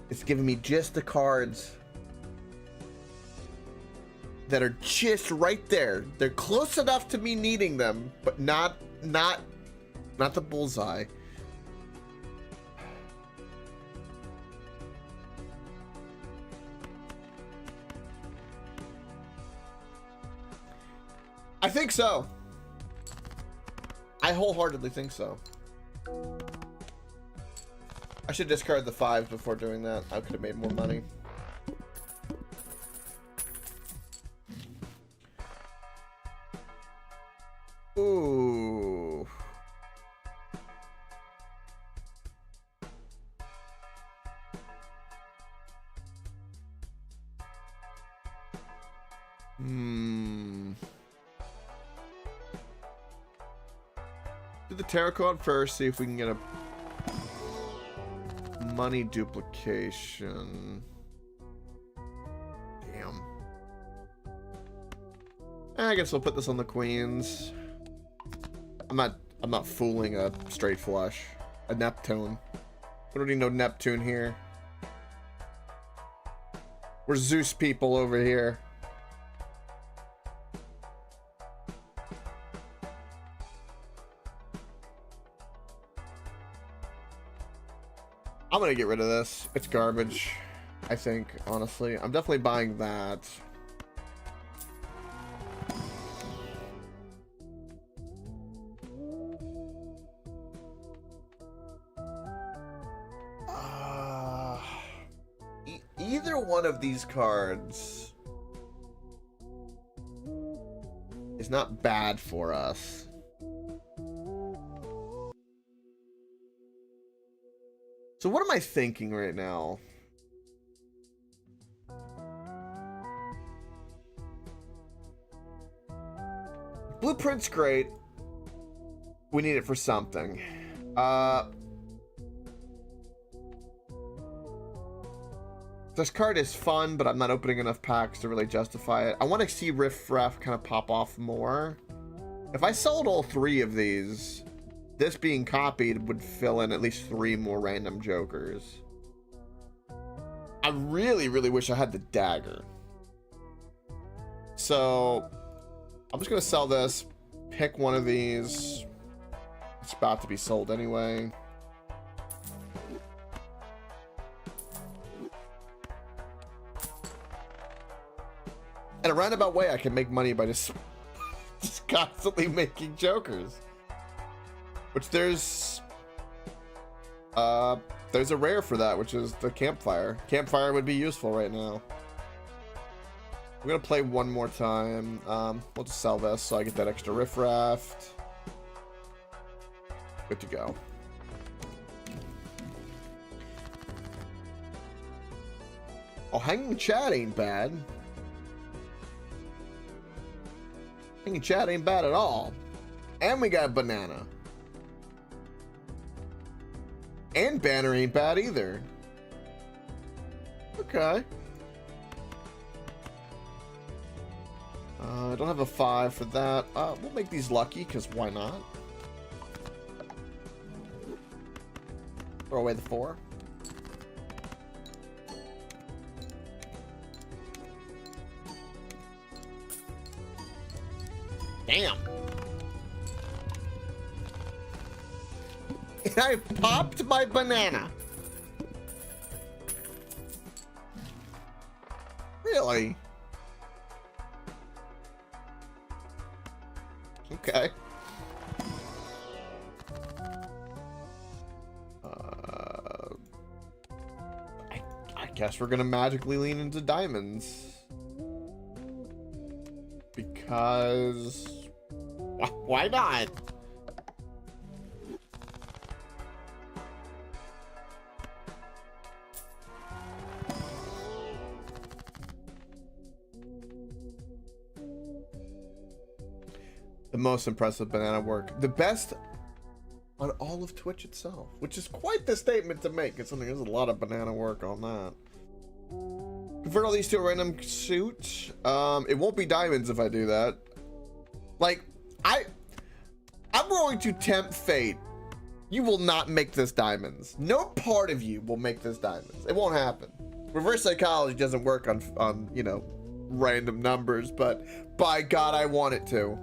is giving me just the cards that are just right there. They're close enough to me needing them, but not the bullseye. I think so. I wholeheartedly think so. I should discard the 5s before doing that. I could have made more money. Ooh. Do the tarot card first, see if we can get a money duplication. Damn. I guess we'll put this on the queens. I'm not fooling a straight flush. A Neptune. We don't need no Neptune here. We're Zeus people over here. I'm gonna get rid of this. It's garbage, I think, honestly. I'm definitely buying that. Either one of these cards is not bad for us. So what am I thinking right now? Blueprint's great. We need it for something. This card is fun, but I'm not opening enough packs to really justify it. I want to see Riff Raff kind of pop off more. If I sold all 3 of these, this being copied would fill in at least 3 more random jokers. I really, really wish I had the dagger. So I'm just gonna sell this, pick one of these. It's about to be sold anyway. In a roundabout way, I can make money by just constantly making jokers. Which there's a rare for that, which is the campfire. Campfire would be useful right now. I'm gonna play one more time. We'll just sell this so I get that extra riffraff. Good to go. Oh, hanging chat ain't bad. Hanging chat ain't bad at all. And we got banana. And banner ain't bad either. Okay. I don't have a 5 for that. We'll make these lucky, because why not? Throw away the 4. Damn. And I popped my banana. Really? Okay. I guess we're gonna magically lean into diamonds. Because why not? The most impressive banana work. The best on all of Twitch itself, which is quite the statement to make. It's something, there's a lot of banana work on that. Convert all these to a random suit. It won't be diamonds if I do that. Like, I'm going to tempt fate. You will not make this diamonds. No part of you will make this diamonds. It won't happen. Reverse psychology doesn't work on you know, random numbers, but by God, I want it to.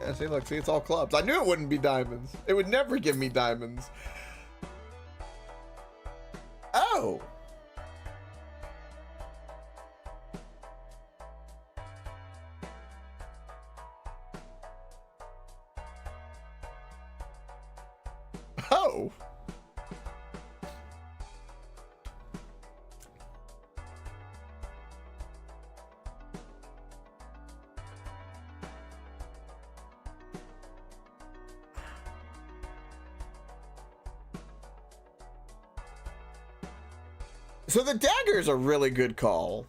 Yeah, see, look, see, it's all clubs. I knew it wouldn't be diamonds. It would never give me diamonds. Oh. Oh. So the dagger is a really good call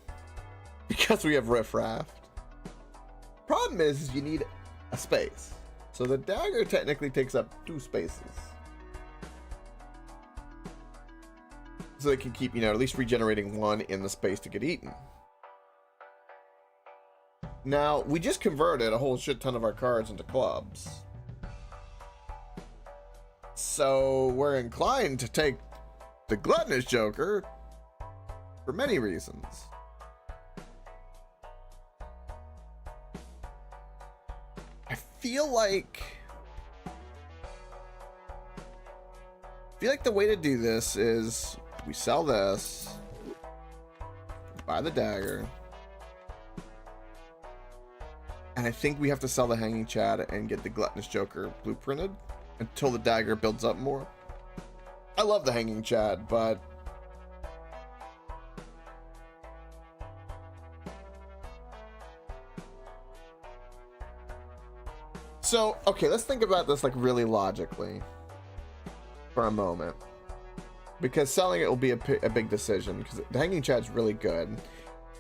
because we have riffraff. Problem is you need a space. So the dagger technically takes up 2 spaces. So they can keep, you know, at least regenerating 1 in the space to get eaten. Now, we just converted a whole shit ton of our cards into clubs. So we're inclined to take the gluttonous joker for many reasons. I feel like the way to do this is we sell this, buy the dagger, and I think we have to sell the hanging chad and get the gluttonous joker blueprinted until the dagger builds up more. I love the hanging chad, but so, okay, let's think about this like really logically for a moment, because selling it will be a big decision, because the hanging chat's really good.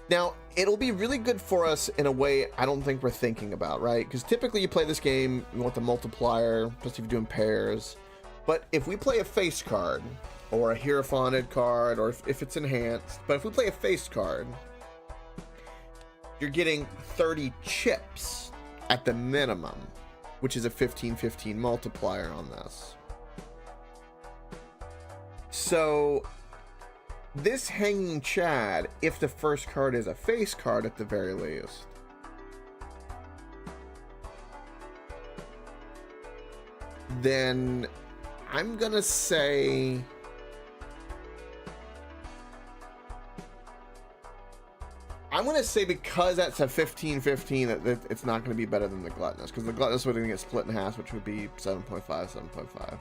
Now, it'll be really good for us in a way I don't think we're thinking about, right? Because typically you play this game, you want the multiplier, especially if you're doing pairs. But if we play a face card, or a hierophanted card, or if it's enhanced, but if we play a face card, you're getting 30 chips at the minimum, which is a 15-15 multiplier on this. So this Hanging Chad, if the first card is a face card at the very least, then I'm gonna say because that's a 15-15 that it's not going to be better than the Gluttonous, because the Gluttonous would get split in half, which would be 7.5, 7.5.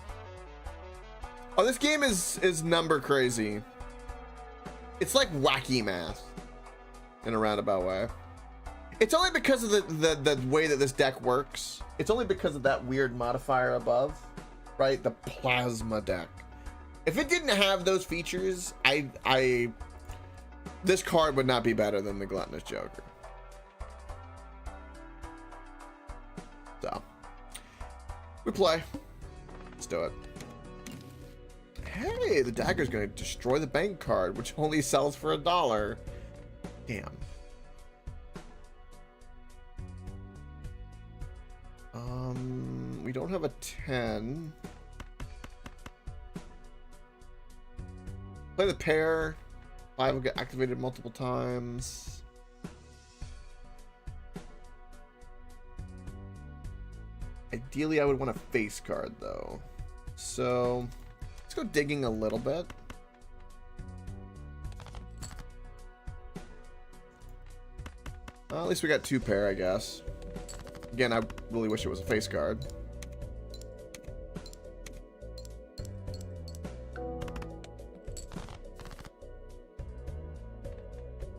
Oh, this game is number crazy. It's like wacky math in a roundabout way. It's only because of the way that this deck works. It's only because of that weird modifier above, right? The plasma deck. If it didn't have those features, this card would not be better than the Gluttonous Joker. So, we play. Let's do it. Hey, the dagger's gonna destroy the bank card, which only sells for $1. Damn. We don't have a 10. Play the pair. 5 will get activated multiple times. Ideally, I would want a face card, though. So, let's go digging a little bit. At least we got 2 pair, I guess. Again, I really wish it was a face card.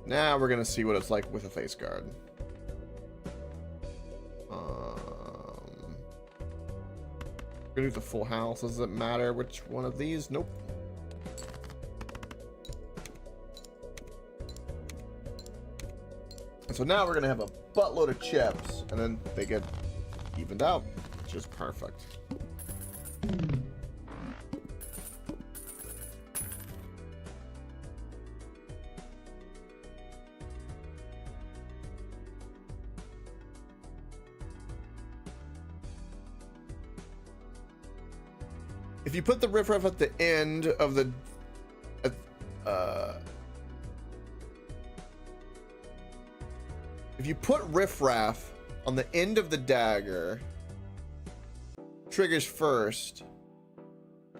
Now we're gonna see what it's like with a face card. We're gonna do the full house. Does it matter which one of these? Nope. And so now we're gonna have a buttload of chips, and then they get evened out, which is perfect. If you put the riffraff at the end of the if you put riffraff on the end of the dagger, triggers first.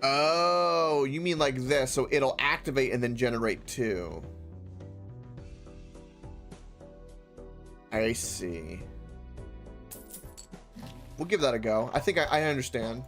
Oh, you mean like this, so it'll activate and then generate 2. I see. We'll give that a go. I think I understand.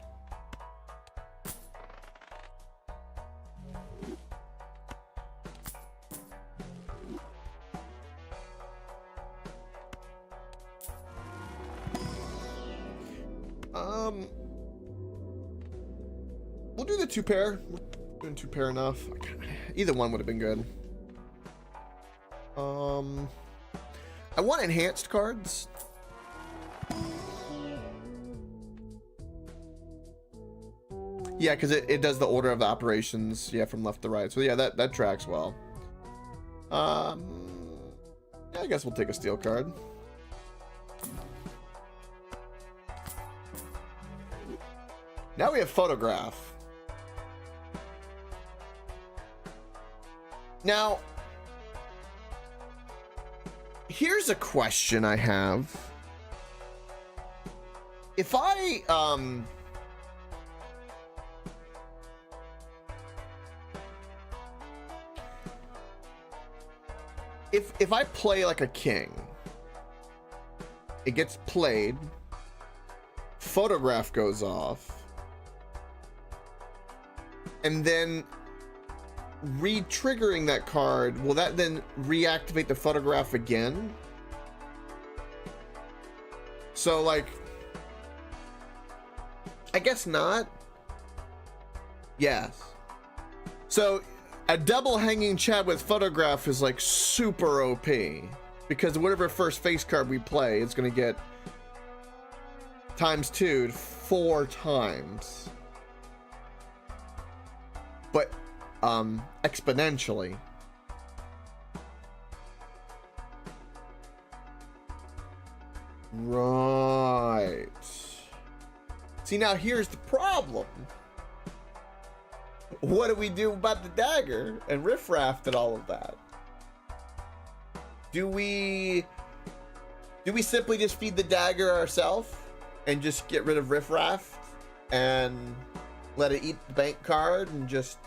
We'll do the 2 pair. We're doing 2 pair enough. Either one would have been good. I want enhanced cards. Yeah, because it does the order of the operations, yeah, from left to right. So yeah, that tracks well. Yeah, I guess we'll take a steel card. Now we have photograph. Now, here's a question I have. If I if I play like a king, it gets played, photograph goes off, and then re-triggering that card, will that then reactivate the photograph again? So like, I guess not. Yes. So a double Hanging Chad with photograph is like super OP, because whatever first face card we play, it's gonna get times 2 4 times, but exponentially. Right. See, now here's the problem. what do we do about the dagger and riffraff and all of that? Do we simply just feed the dagger ourselves and just get rid of riffraff and let it eat the bank card and just...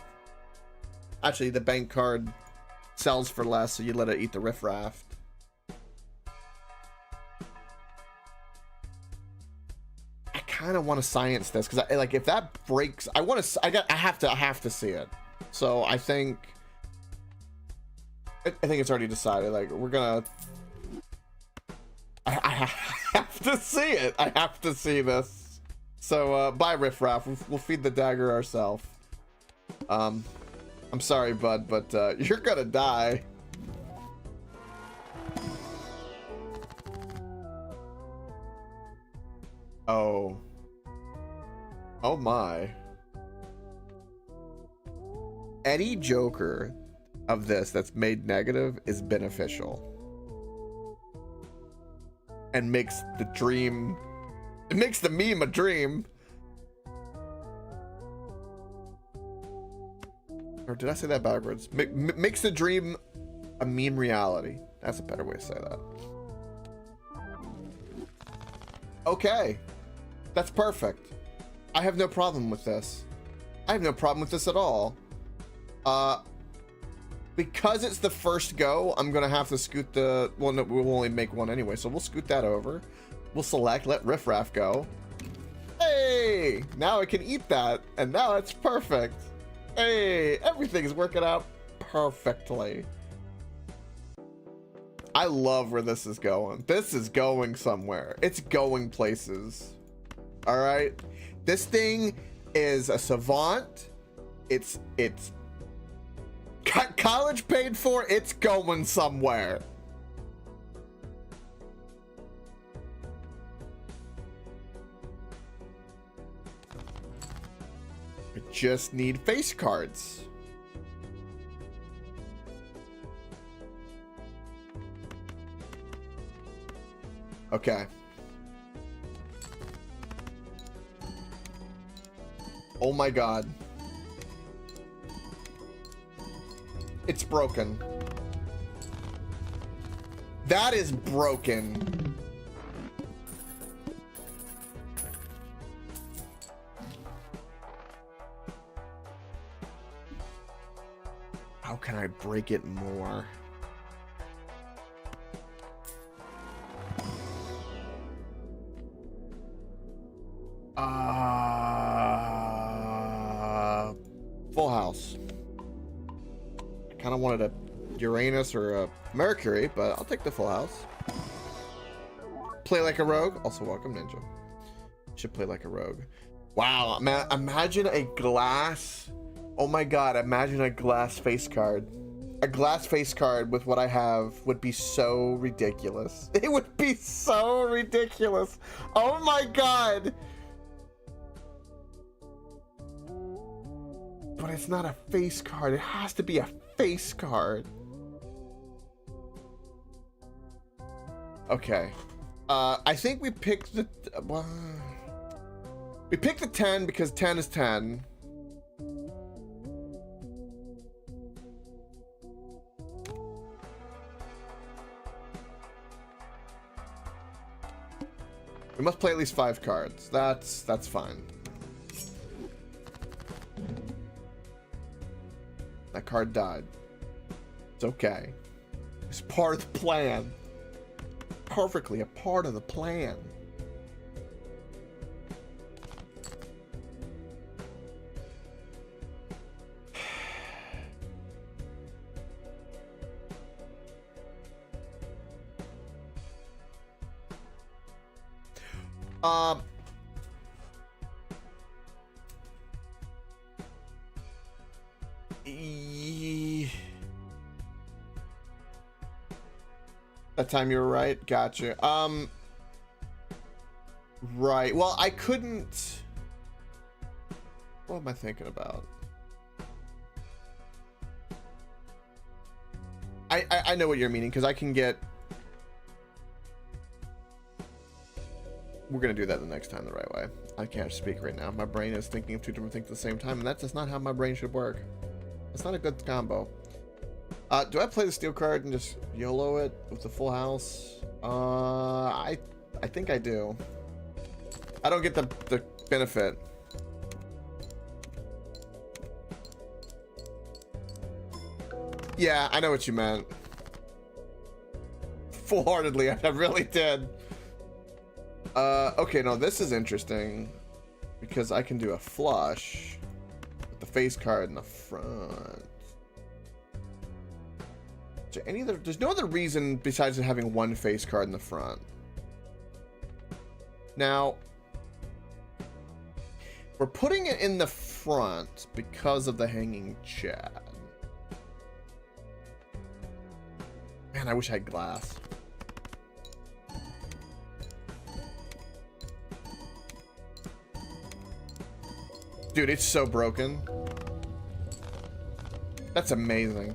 Actually, the bank card sells for less, so you let it eat the riffraff. I kind of want to science this because like if that breaks, I have to see it. So I think it's already decided. Like we're gonna. I have to see it. I have to see this. So bye riffraff. We'll feed the dagger ourselves. I'm sorry, bud, but you're gonna die. Oh. Oh my. Any joker of this that's made negative is beneficial. And makes the dream... It makes the meme a dream. Or did I say that backwards? Makes the dream a meme reality. That's a better way to say that. Okay. That's perfect. I have no problem with this. I have no problem with this at all. Because it's the first go, I'm gonna have to scoot the... Well, no, we'll only make one anyway, so we'll scoot that over. We'll select, let riffraff go. Hey! Now I can eat that, and now it's perfect. Hey! Everything's working out perfectly. I love where this is going. This is going somewhere. It's going places. All right? This thing is a savant. It's college paid for. It's going somewhere. I just need face cards. Okay. Oh my god. It's broken. That is broken. How can I break it more? Full house. I kind of wanted a Uranus or a Mercury, but I'll take the full house. Play like a rogue. Also, welcome, Ninja. Should play like a rogue. Wow, man, imagine a glass. Oh my god, imagine a glass face card. A glass face card with what I have would be so ridiculous. It would be so ridiculous. Oh my god. But it's not a face card. It has to be a face card. Okay. I think we picked the... we picked the 10 because 10 is 10. We must play at least 5 cards. That's fine. That card died. It's okay. It's part of the plan. Perfectly a part of the plan. That time you were right. Gotcha. Right. Well, I couldn't. What am I thinking about? I know what you're meaning because I can get. we're gonna do that the next time the right way. I can't speak right now. My brain is thinking of two different things at the same time, and that's just not how my brain should work. It's not a good combo. Do I play the steel card and just YOLO it with the full house? I think I do. I don't get the benefit. Yeah, I know what you meant. Full-heartedly, I really did. Okay, now this is interesting because I can do a flush with the face card in the front. Is there any other? There's no other reason besides having one face card in the front. Now, we're putting it in the front because of the hanging Chad. Man, I wish I had glass. Dude, it's so broken. That's amazing.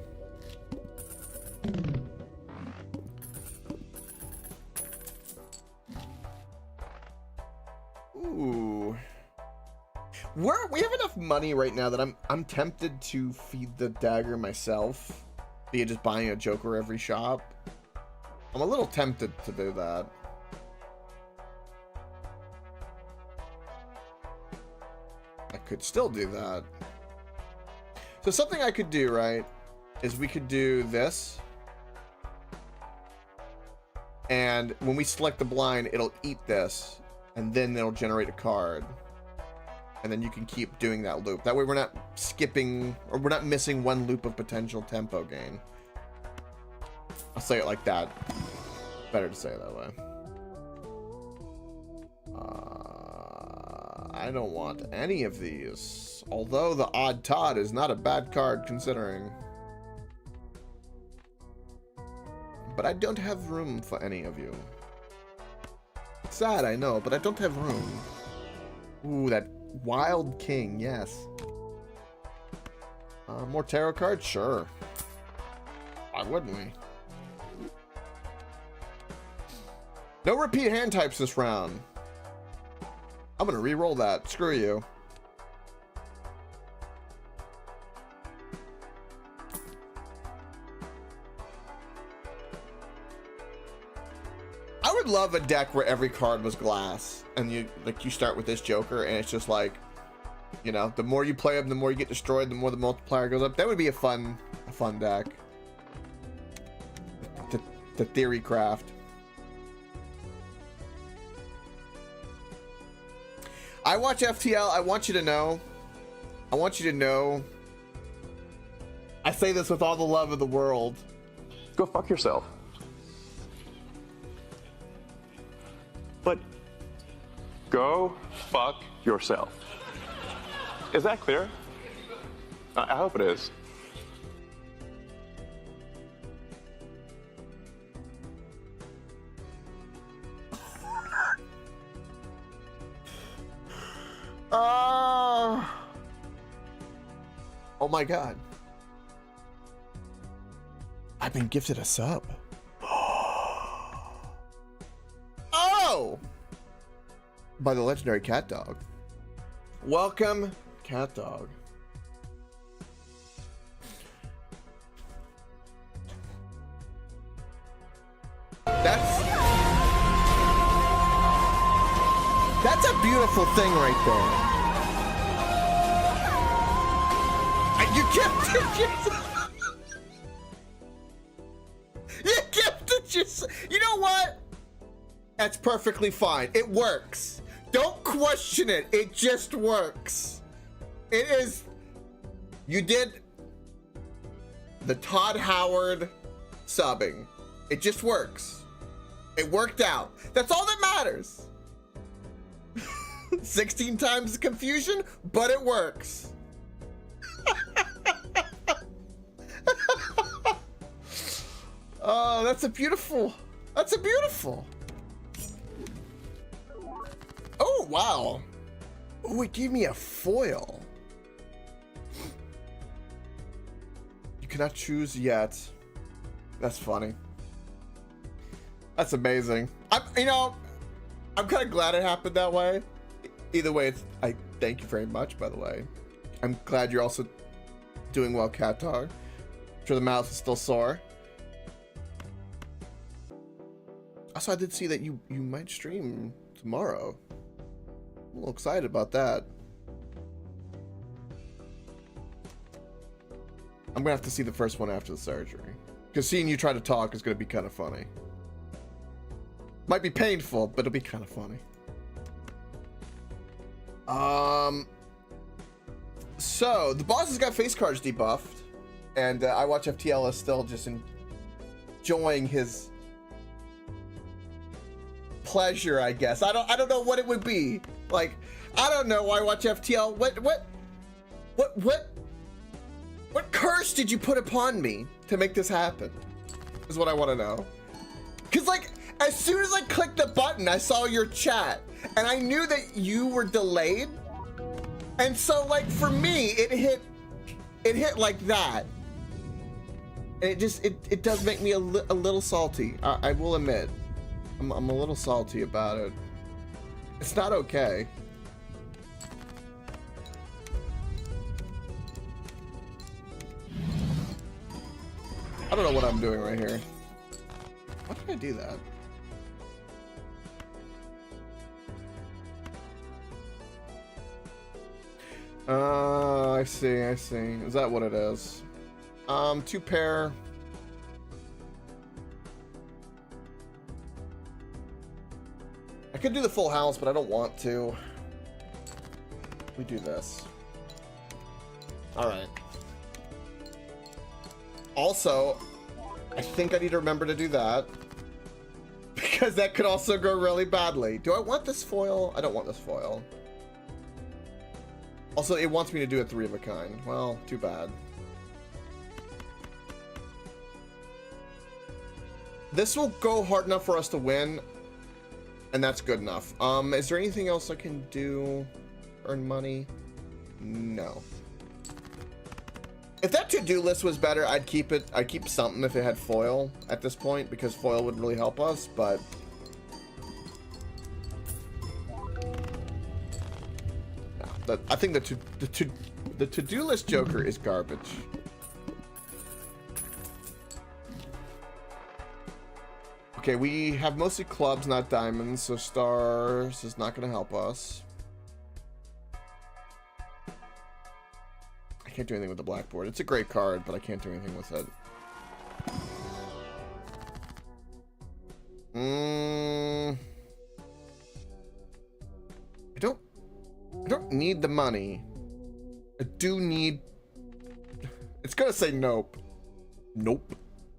Ooh. We have enough money right now that I'm tempted to feed the dagger myself via just buying a Joker every shop. I'm a little tempted to do that. I could still do that. So something I could do, right, is we could do this. And when we select the blind, it'll eat this. And then it'll generate a card. And then you can keep doing that loop. That way we're not skipping, or we're not missing one loop of potential tempo gain. I'll say it like that. Better to say it that way. I don't want any of these. Although the Odd Todd is not a bad card considering. But I don't have room for any of you. Sad, I know, but I don't have room. Ooh, that Wild King, yes. More tarot cards? Sure. Why wouldn't we? No repeat hand types this round. I'm gonna re-roll that. Screw you. I would love a deck where every card was glass, and you start with this Joker, and it's just like, you know, the more you play them, the more you get destroyed, the more the multiplier goes up. That would be a fun deck. The theory craft. I watch FTL. I want you to know. I say this with all the love of the world. Go fuck yourself. But go fuck yourself. Is that clear? I hope it is. Oh my god. I've been gifted a sub. Oh! By the legendary Cat Dog. Welcome, Cat Dog. That's a beautiful thing right there. You gifted yourself. You gifted yourself. You know what? That's perfectly fine. It works. Don't question it. It just works. It is. You did the Todd Howard subbing. It just works. It worked out. That's all that matters. 16 times confusion, but it works. Oh, that's a beautiful. Oh, wow. Oh, it gave me a foil. You cannot choose yet. That's funny. That's amazing. You know, I'm kind of glad it happened that way. Either way, I thank you very much, by the way. I'm glad you're also doing well, Cat Dog. I'm sure the mouth is still sore. Also, I did see that you might stream tomorrow. I'm a little excited about that. I'm gonna have to see the first one after the surgery, because seeing you try to talk is gonna be kind of funny. Might be painful, but it'll be kind of funny. So the boss has got face cards debuffed, and I watch FTL is still just enjoying his pleasure, I guess. I don't know what it would be. Like, I don't know why I watch FTL. What curse did you put upon me to make this happen? Is what I want to know. Cause like, as soon as I clicked the button, I saw your chat, and I knew that you were delayed. And so, like, for me, it hit like that. And it does make me a little salty. I will admit, I'm a little salty about it. It's not okay. I don't know what I'm doing right here. Why did I do that? I see. Is that what it is? 2 pair. I could do the full house, but I don't want to. We do this. All right. Also, I think I need to remember to do that, because that could also go really badly. Do I want this foil? I don't want this foil. Also, it wants me to do a 3 of a kind. Well, too bad. This will go hard enough for us to win, and that's good enough. Is there anything else I can do? Earn money? No. If that to-do list was better, I'd keep it. I'd keep something if it had foil at this point, because foil would really help us, but no, I think the to-do list Joker is garbage. Okay, we have mostly clubs, not diamonds, so stars is not going to help us. I can't do anything with the blackboard. It's a great card, but I can't do anything with it. I don't need the money. I do need... It's gonna say nope. Nope.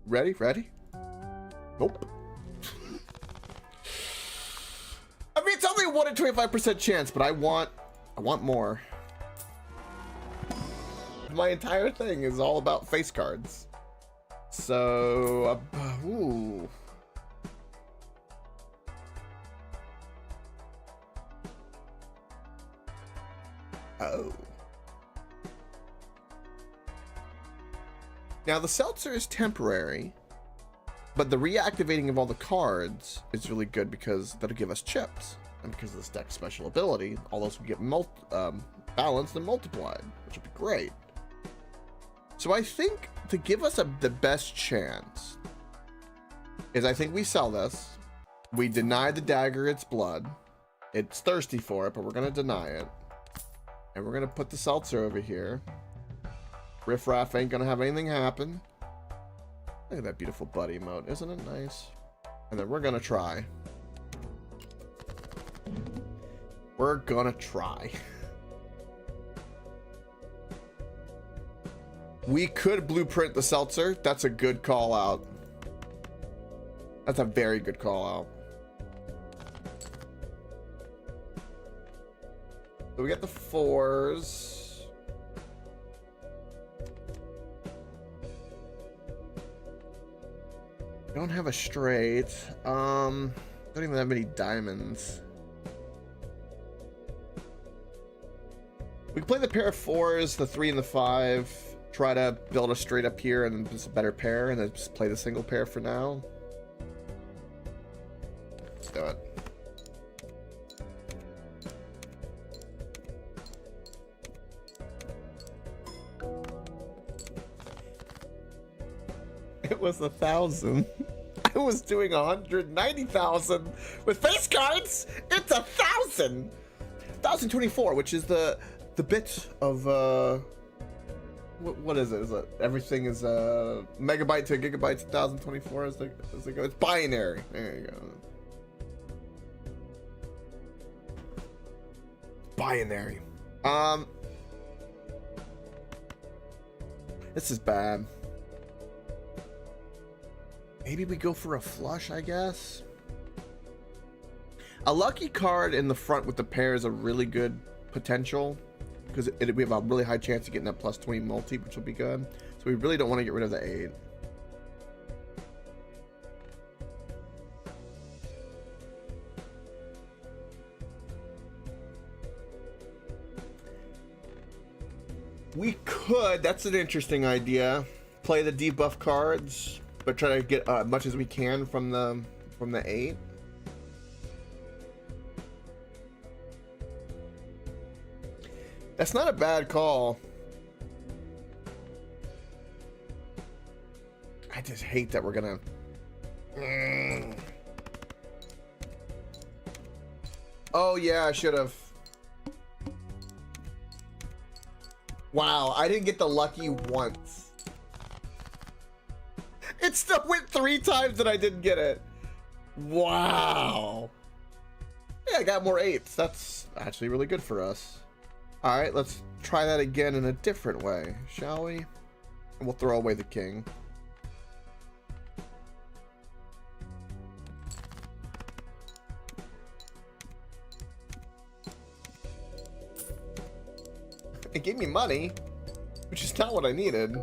Ready? Nope. I mean, it's only a 1 in 25% chance, but I want more. My entire thing is all about face cards. So, ooh. Oh. Now the seltzer is temporary, but the reactivating of all the cards is really good because that'll give us chips. And because of this deck special ability, all those will get balanced and multiplied, which would be great. So I think to give us the best chance is I think we sell this. We deny the dagger its blood. It's thirsty for it, but we're going to deny it. And we're going to put the seltzer over here. Riff Raff ain't going to have anything happen. Look at that beautiful buddy emote. Isn't it nice? And then we're going to try. We're going to try. We could blueprint the seltzer. That's a good call out. That's a very good call out. So we got the 4s. Don't have a straight. Don't even have any diamonds. We can play the pair of 4s, the 3 and the 5. Try to build a straight up here and then just a better pair, and then just play the single pair for now. Let's do it. was 1,000. I was doing 190,000 with face cards. It's 1,000. 1,024, which is the bit of what is it? Is it everything is megabyte to gigabyte to 1,024 as they go? It's binary. There you go. Binary. This is bad. Maybe we go for a flush, I guess. A lucky card in the front with the pair is a really good potential because we have a really high chance of getting that plus 20 multi, which will be good. So we really don't want to get rid of the 8. We could, that's an interesting idea, play the debuff cards, but try to get as much as we can from the 8. That's not a bad call. I just hate that we're gonna. Oh yeah, I should have. Wow, I didn't get the lucky once. It still went 3 times and I didn't get it. Wow. Yeah, I got more 8s. That's actually really good for us. All right, let's try that again in a different way, shall we? And we'll throw away the king. It gave me money, which is not what I needed.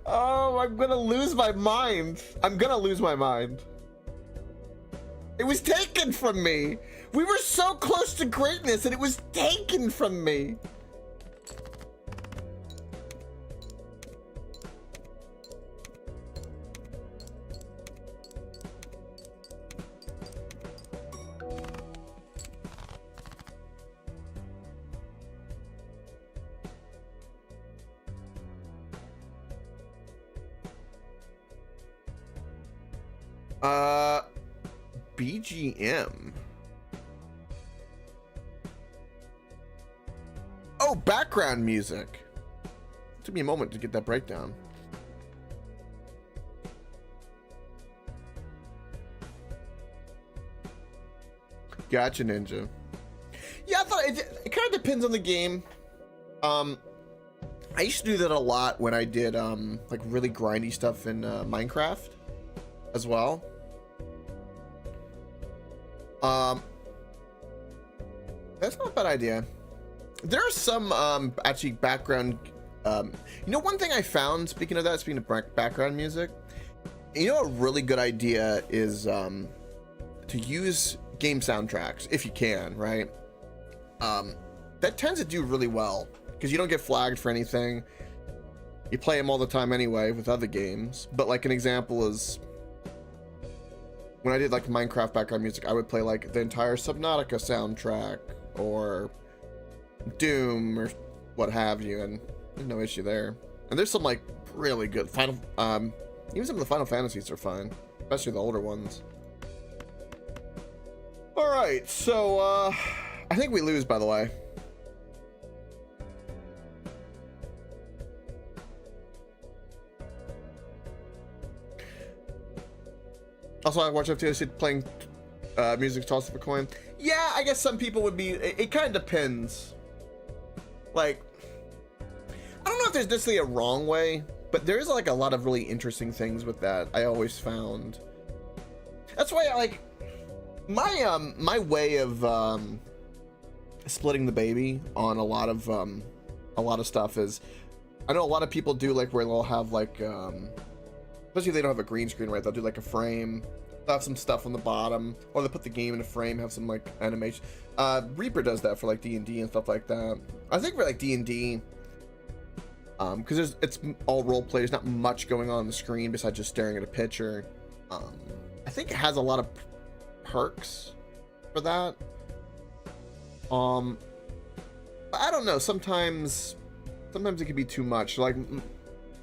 Oh, I'm gonna lose my mind. I'm gonna lose my mind. It was taken from me. We were so close to greatness and it was taken from me. BGM. Oh, background music. Took me a moment to get that breakdown. Gotcha, Ninja. Yeah, I thought it kind of depends on the game. I used to do that a lot when I did like really grindy stuff in Minecraft as well. That's not a bad idea. There are some actually background you know, one thing I found, speaking of background music, you know, a really good idea is to use game soundtracks if you can, right? That tends to do really well because you don't get flagged for anything. You play them all the time anyway with other games. But like an example is when I did like Minecraft background music, I would play like the entire Subnautica soundtrack or Doom or what have you, and there's no issue there. And there's some like really good even some of the Final Fantasies are fine, especially the older ones. All right, so I think we lose, by the way. Also, I watch FTC playing music toss up a coin. Yeah, I guess some people would be. It kind of depends. Like, I don't know if there's necessarily a wrong way, but there is like a lot of really interesting things with that. I always found. That's why I like my way of splitting the baby on a lot of stuff is. I know a lot of people do like where they'll have like especially if they don't have a green screen, right? They'll do like a frame, they'll have some stuff on the bottom, or they put the game in a frame, have some like animation. Reaper does that for like D&D and stuff like that. I think for like D&D, because it's all role play, there's not much going on the screen besides just staring at a picture. I think it has a lot of perks for that. I don't know, sometimes sometimes it can be too much. Like,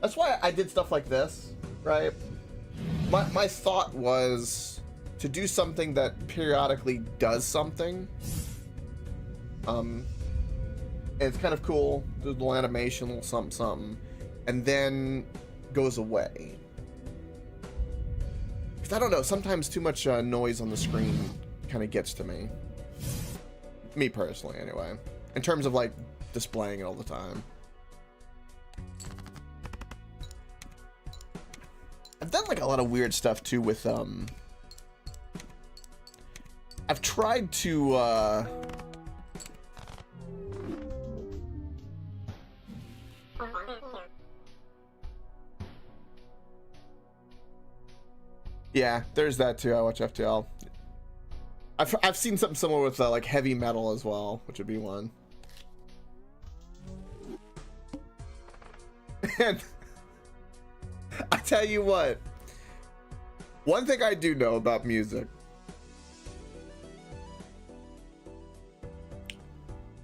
that's why I did stuff like this, right? My thought was to do something that periodically does something. And it's kind of cool, do a little animation, a little something, something, and then goes away. Because I don't know, sometimes too much noise on the screen kind of gets to me. Me personally, anyway. In terms of, like, displaying it all the time. I've done, like, a lot of weird stuff, too, with, I've tried to, yeah, there's that too. I watch FTL. I've seen something similar with like heavy metal as well, which would be one. And I tell you what, one thing I do know about music.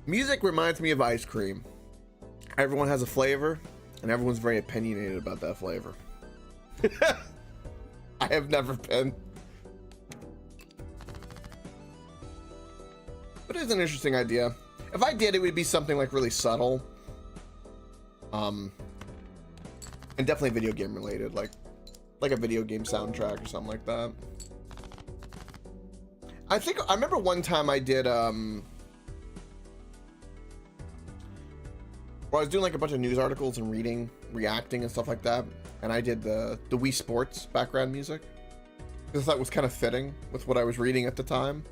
Music reminds me of ice cream. Everyone has a flavor, and everyone's very opinionated about that flavor. I have never been. But it's an interesting idea. If I did, it would be something like really subtle. And definitely video game related, like a video game soundtrack or something like that. I remember one time I did where I was doing like a bunch of news articles and reacting and stuff like that. And I did the Wii Sports background music because I thought it was kind of fitting with what I was reading at the time.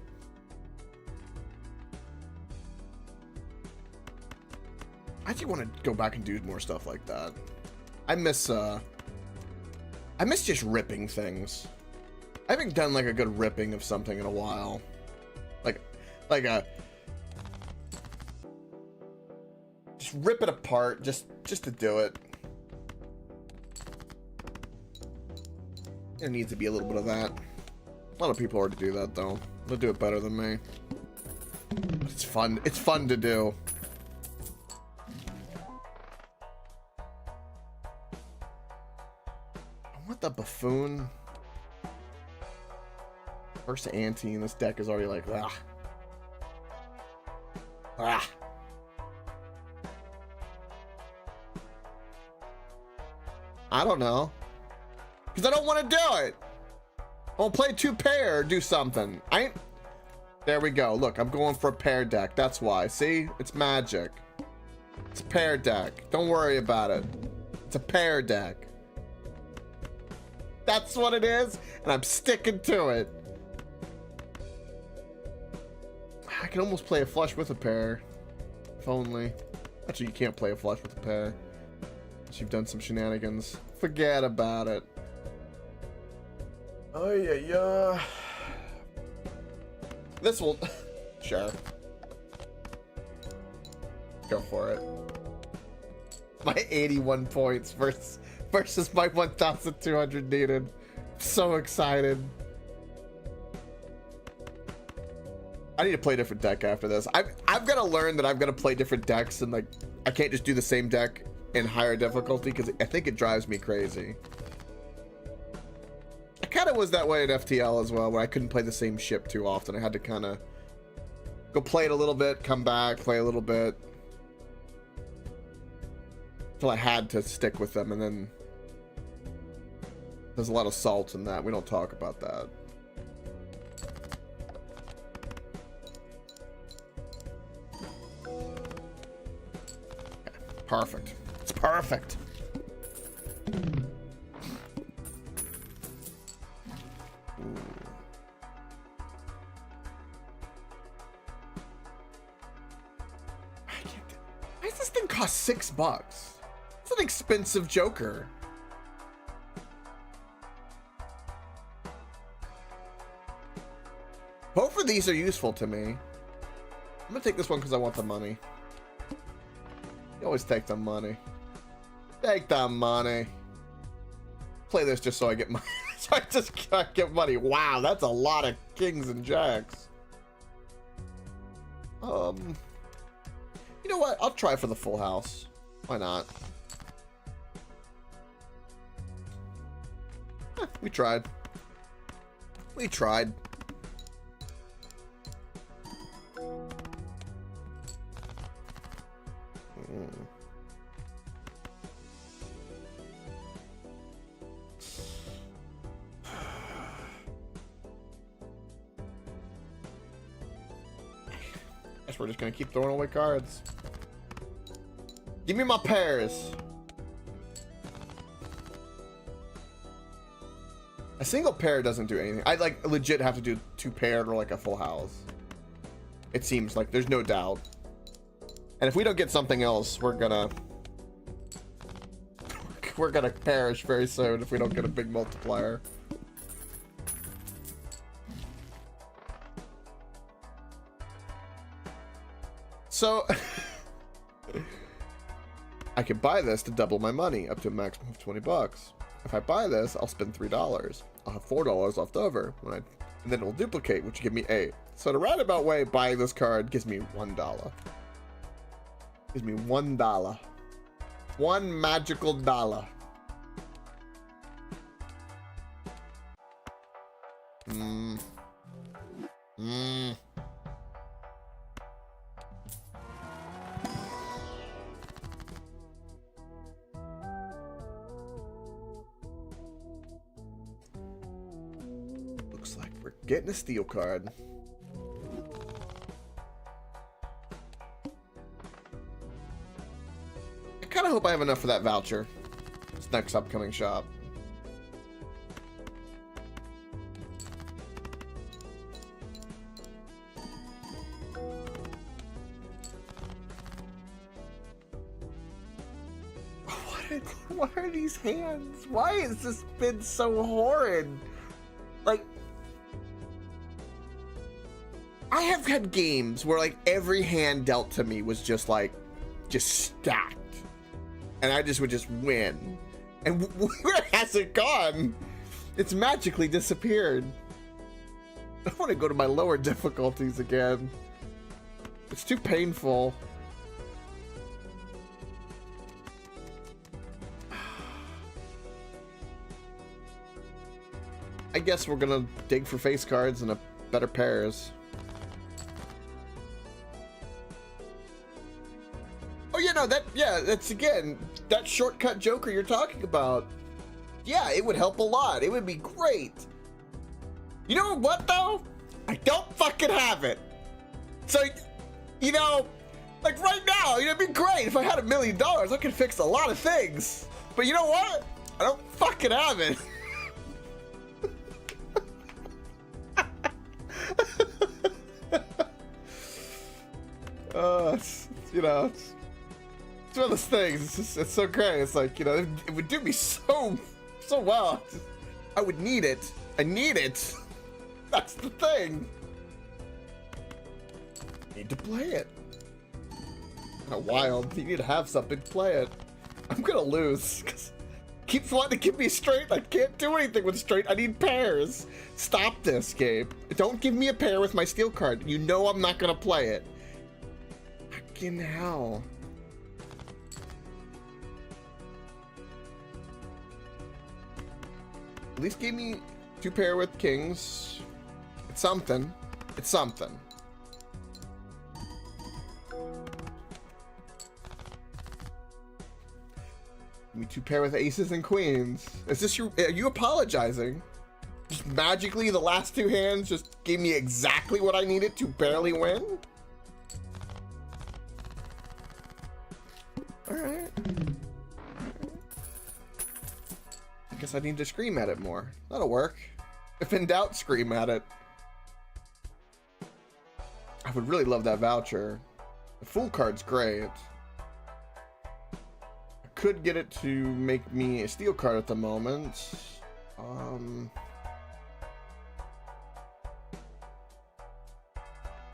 I do want to go back and do more stuff like that. I miss just ripping things. I haven't done like a good ripping of something in a while. Like just rip it apart just to do it. There needs to be a little bit of that. A lot of people already do that though. They'll do it better than me. But it's fun. It's fun to do. I want the buffoon. First ante in this deck is already like, ah. Ah. I don't know. Because I don't want to do it. I'll play 2 pair or do something. There we go. Look, I'm going for a pair deck. That's why. See? It's magic. It's a pair deck. Don't worry about it. It's a pair deck. That's what it is, and I'm sticking to it. I can almost play a flush with a pair. If only. Actually, you can't play a flush with a pair. Unless you've done some shenanigans. Forget about it. Oh yeah. This will sure. Go for it. My 81 points versus my 1,200 needed. So excited. I need to play a different deck after this. I've got to learn that I've got to play different decks, and like I can't just do the same deck in higher difficulty because I think it drives me crazy. I kind of was that way at FTL as well, where I couldn't play the same ship too often. I had to kind of go play it a little bit, come back, play a little bit. Until I had to stick with them, and then there's a lot of salt in that. We don't talk about that. Okay, perfect. It's perfect. Why does this thing cost $6? It's an expensive Joker. Both of these are useful to me. I'm gonna take this one because I want the money. You always take the money. Take the money. Play this just so I get money. So I just can't get money. Wow, that's a lot of kings and jacks. You know what? I'll try for the full house. Why not? We tried. We tried. Guess we're just gonna keep throwing away cards. Give me my pairs. A single pair doesn't do anything. I like legit have to do 2 paired or like a full house. It seems like there's no doubt. And if we don't get something else, we're gonna perish very soon if we don't get a big multiplier. So I could buy this to double my money up to a maximum of 20 bucks. If I buy this, I'll spend $3. I'll have $4 left over and then it'll duplicate, which will give me 8. So the roundabout way, buying this card gives me $1. Gives me $1. One magical dollar. Looks like we're getting a steel card. I kind of hope I have enough for that voucher. This next upcoming shop. What are these hands? Why has this been so horrid? Like, I have had games where like every hand dealt to me was just like, just stacked. And I just would just win. And where has it gone? It's magically disappeared. I want to go to my lower difficulties again. It's too painful. I guess we're gonna dig for face cards and a better pairs. Oh, you know, that's again, that shortcut Joker you're talking about. Yeah, it would help a lot. It would be great. You know what, though? I don't fucking have it. So, you know, like right now, it'd be great if I had $1 million. I could fix a lot of things. But you know what? I don't fucking have it. You know, it's one of those things. It's so great. It's like, you know, it would do me so well. I would need it. I need it. That's the thing. I need to play it. Kind of wild. You need to have something to play it. I'm gonna lose because keeps wanting to keep me straight. I can't do anything with straight. I need pairs. Stop this, Gabe. Don't give me a pair with my steel card. You know I'm not gonna play it. Fucking hell. At least give me 2 pair with kings. It's something. It's something. Give me 2 pair with aces and queens. Is this your? Are you apologizing? Just magically, the last 2 hands just gave me exactly what I needed to barely win. All right. I guess I need to scream at it more. That'll work. If in doubt, scream at it. I would really love that voucher. The Fool card's great. I could get it to make me a steel card at the moment.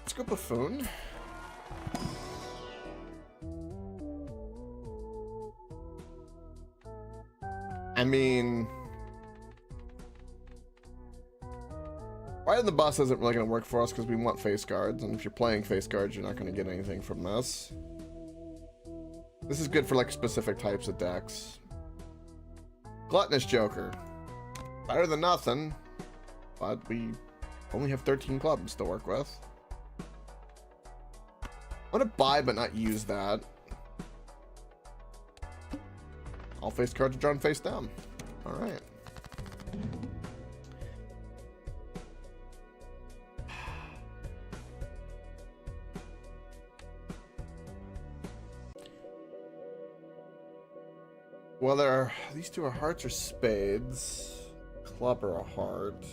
Let's go Buffoon. I mean, riding the bus isn't really going to work for us because we want face cards, and if you're playing face cards, you're not going to get anything from this. This is good for like specific types of decks. Gluttonous Joker. Better than nothing, but we only have 13 clubs to work with. I'm gonna buy but not use that. All face cards are drawn face down. Alright. Well, there are, these two are hearts or spades. Club or a heart.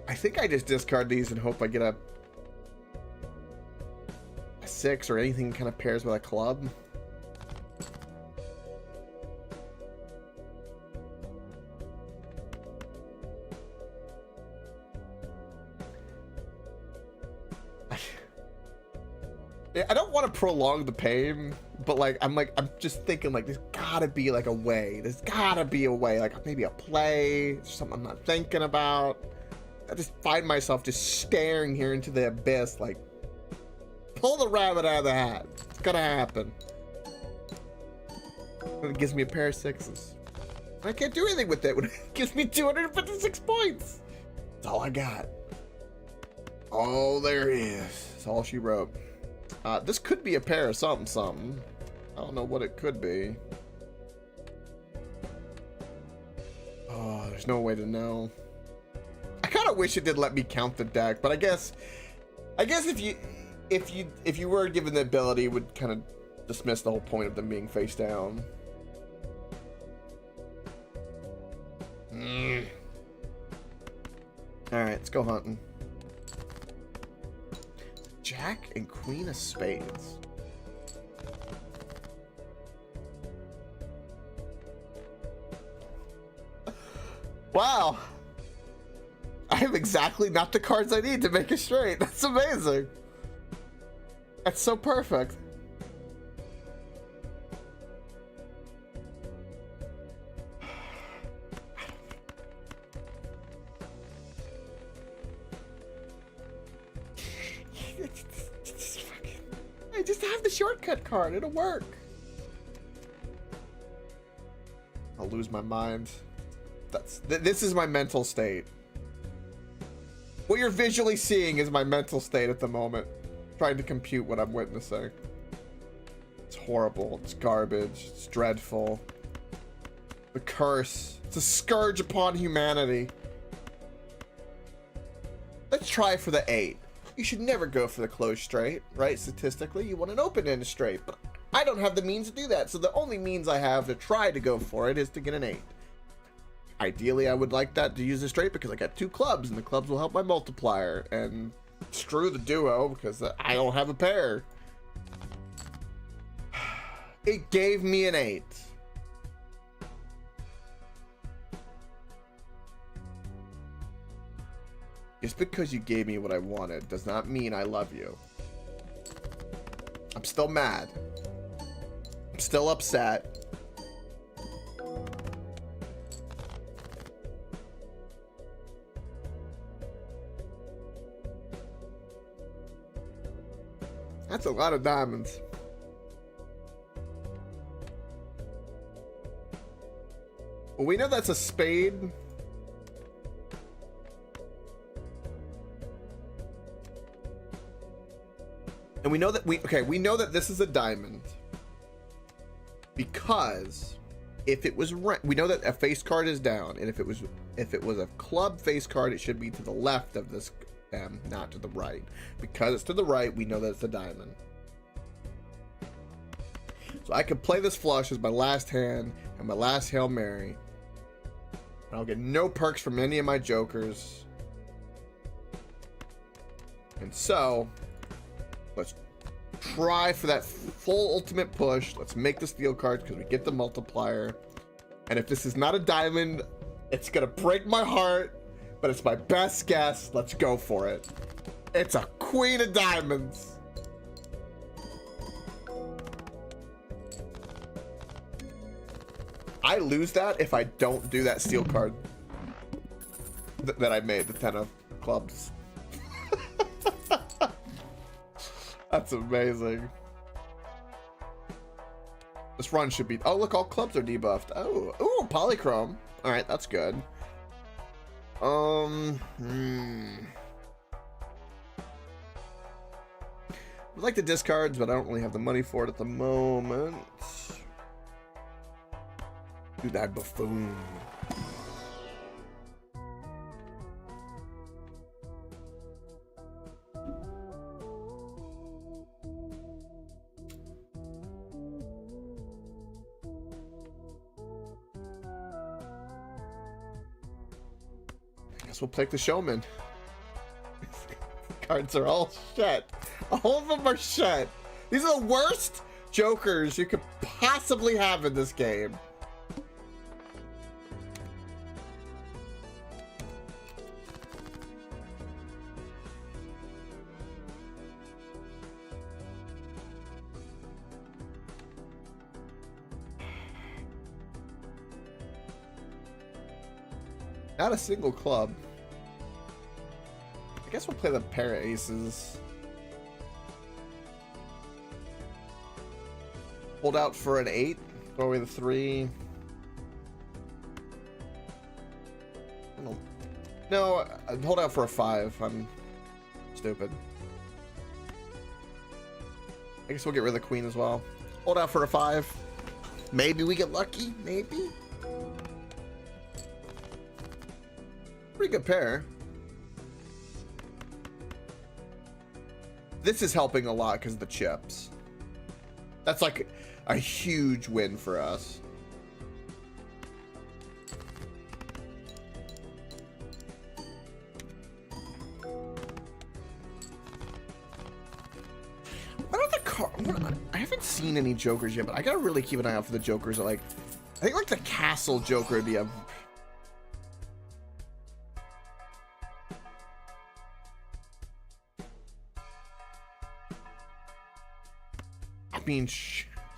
I think I just discard these and hope I get a 6 or anything kind of pairs with a club. I don't want to prolong the pain, but like I'm just thinking like there's gotta be like a way. There's gotta be a way, like maybe a play, something I'm not thinking about. I just find myself just staring here into the abyss, like pull the rabbit out of the hat. It's gonna happen. And it gives me a pair of 6s. I can't do anything with it when it gives me 256 points. That's all I got. Oh, there he is. That's all she wrote. This could be a pair of something. I don't know what it could be. Oh, there's no way to know. I kind of wish it did let me count the deck, but I guess if you were given the ability, it would kind of dismiss the whole point of them being face down. All right, let's go hunting. Jack and Queen of Spades. Wow. I have exactly not the cards I need to make it straight. That's amazing. That's so perfect. I just have the shortcut card. It'll work. I'll lose my mind. This is my mental state. What you're visually seeing is my mental state at the moment. Trying to compute what I'm witnessing. It's horrible. It's garbage. It's dreadful. The curse. It's a scourge upon humanity. Let's try for the 8. You should never go for the closed straight, right? Statistically, you want an open-ended straight, but I don't have the means to do that, so the only means I have to try to go for it is to get an 8. Ideally, I would like that to use a straight because I got 2 clubs, and the clubs will help my multiplier, and screw the duo because I don't have a pair. It gave me an 8. Just because you gave me what I wanted does not mean I love you. I'm still mad. I'm still upset. That's a lot of diamonds. Well, we know that's a spade. And we know that we know that this is a diamond. Because if it was we know that a face card is down, and if it was a club face card, it should be to the left of this M, not to the right. Because it's to the right, we know that it's a diamond. So I could play this flush as my last hand and my last Hail Mary. And I'll get no perks from any of my jokers. And so let's try for that full ultimate push. Let's make the steel cards because we get the multiplier. And if this is not a diamond, it's gonna break my heart, but it's my best guess. Let's go for it. It's a queen of diamonds. I lose that if I don't do that steel card that I made, the 10 of clubs. That's amazing. This run should be... Oh, look, all clubs are debuffed. Oh, ooh, polychrome. All right, that's good. I'd like the discards, but I don't really have the money for it at the moment. Do that buffoon. We'll pick the showman. Cards are all shit. All of them are shit. These are the worst jokers you could possibly have in this game. Not a single club. I guess we'll play the pair of aces. Hold out for an 8. Throw away the 3. No, hold out for a 5. I'm stupid. I guess we'll get rid of the queen as well. Hold out for a 5. Maybe we get lucky. Maybe. Pretty good pair. This is helping a lot because of the chips. That's like a huge win for us. What are the cards? I haven't seen any jokers yet, but I gotta really keep an eye out for the jokers. Like, I think like the castle joker would be a... I mean,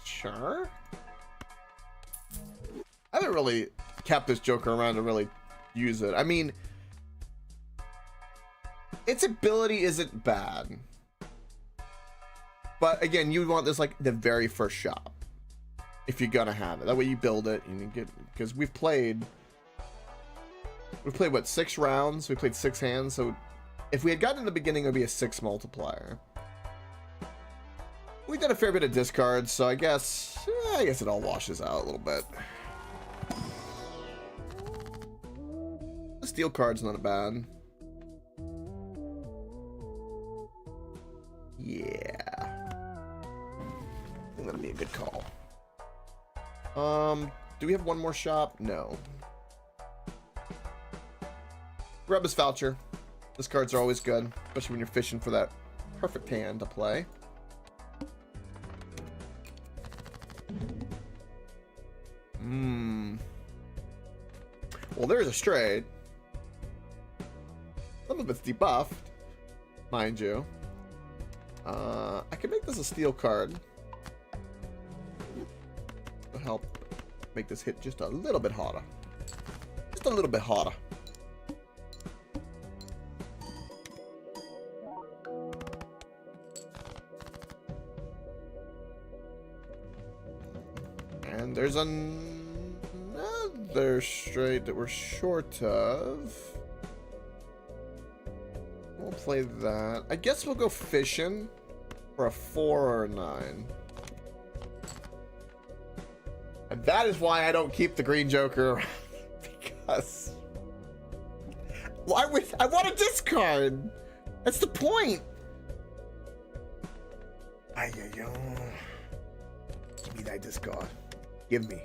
sure. I haven't really kept this joker around to really use it. I mean, its ability isn't bad, but again, you want this like the very first shot if you're gonna have it. That way you build it and you get, because we've played what, 6 rounds? We played 6 hands, so if we had gotten in the beginning, it would be a 6 multiplier. We did a fair bit of discards, so I guess it all washes out a little bit. The steel card's not bad. Yeah. I think that'll be a good call. Do we have one more shop? No. Grab his voucher. These cards are always good, especially when you're fishing for that perfect hand to play. Well, there's a straight. Some of it's debuffed, mind you. I can make this a steel card. It'll help make this hit just a little bit harder. Just a little bit harder. And there's another straight that we're short of. We'll play that. I guess we'll go fishing for a 4 or a 9. And that is why I don't keep the green joker around. Because why would I want a discard? That's the point. Give me that discard. Give me.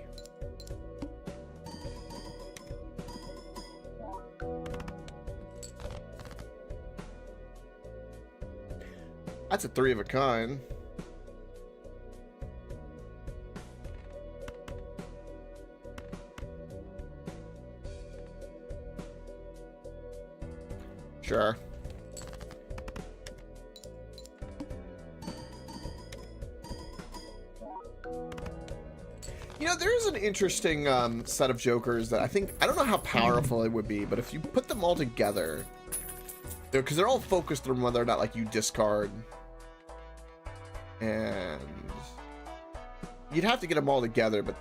That's a 3 of a kind. Sure. You know, there's an interesting set of jokers that I don't know how powerful it would be, but if you put them all together, because they're all focused on whether or not like you discard, and you'd have to get them all together, but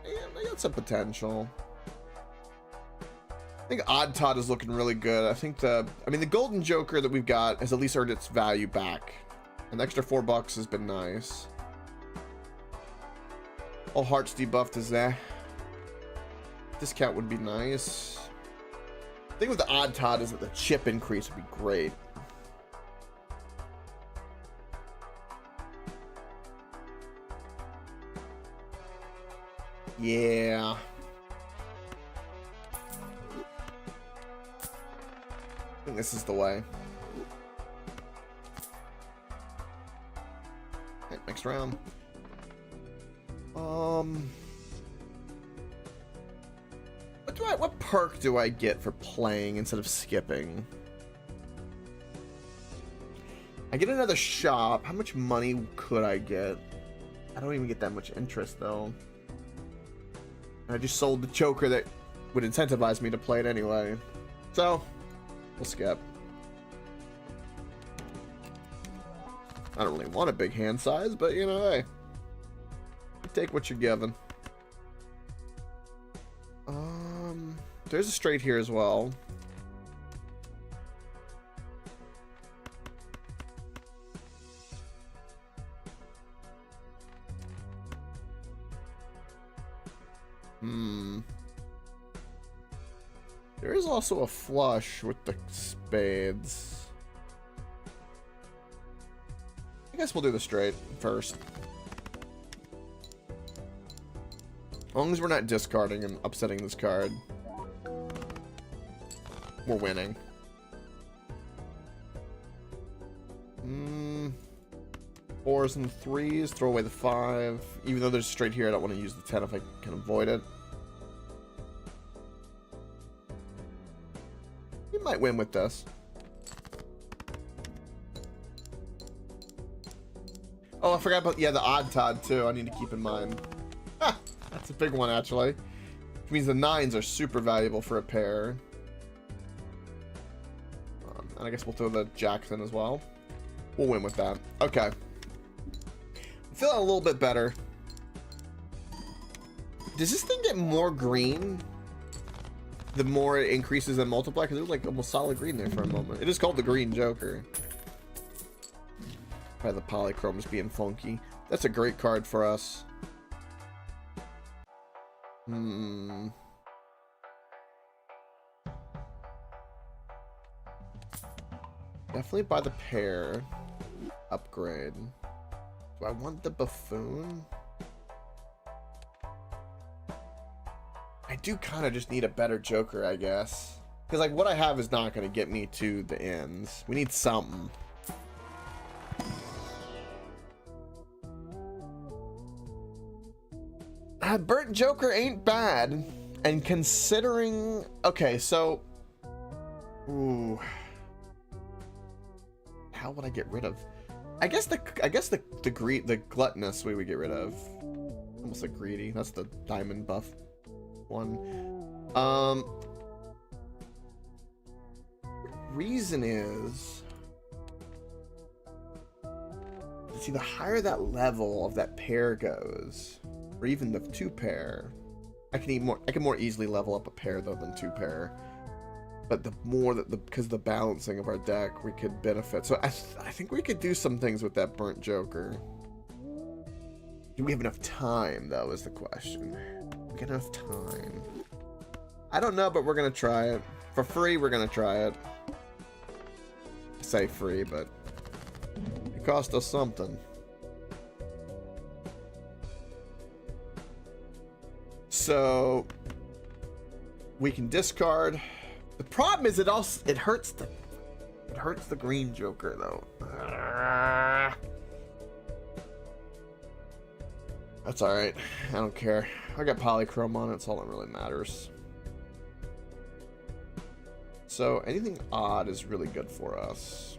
yeah, they got some potential. I think Odd Todd is looking really good. I think the Golden Joker that we've got has at least earned its value back. An extra $4 has been nice. All hearts debuffed is there. Discount would be nice. The thing with the Odd Todd is that the chip increase would be great. Yeah. I think this is the way. Okay, next round. What perk do I get for playing instead of skipping? I get another shop. How much money could I get? I don't even get that much interest though. I just sold the choker that would incentivize me to play it anyway. So, we'll skip. I don't really want a big hand size, but you know, hey. Take what you're given. There's a straight here as well. There is also a flush with the spades. I guess we'll do the straight first. As long as we're not discarding and upsetting this card, we're winning. Fours and threes, throw away the 5. Even though there's straight here, I don't want to use the 10 if I can avoid it. You might win with this. Oh, I forgot about, yeah, the Odd Todd too. I need to keep in mind. Ah, that's a big one actually. Which means the 9s are super valuable for a pair. And I guess we'll throw the jacks in as well. We'll win with that. Okay. I'm feeling a little bit better. Does this thing get more green the more it increases in multiply? Because it was like almost solid green there for a moment. It is called the Green Joker. Probably the polychrome is being funky. That's a great card for us. Definitely buy the pair. Upgrade. Do I want the buffoon? I do kind of just need a better Joker, I guess. Because like what I have is not going to get me to the ends. We need something. Burnt Joker ain't bad. And considering... Okay, so... Ooh... How would I get rid of? I guess the gluttonous we would get rid of. Almost like greedy. That's the diamond buff one. Reason is, see, the higher that level of that pair goes, or even the 2 pair, I can more easily level up a pair though than 2 pair. But the more that because of the balancing of our deck, we could benefit. So I think we could do some things with that Burnt Joker. Do we have enough time, though, is the question. We got enough time. I don't know, but we're going to try it. For free, we're going to try it. I say free, but it cost us something. So we can discard. The problem is it hurts the Green Joker though. That's all right. I don't care. I got polychrome on it. It's all that really matters. So anything odd is really good for us.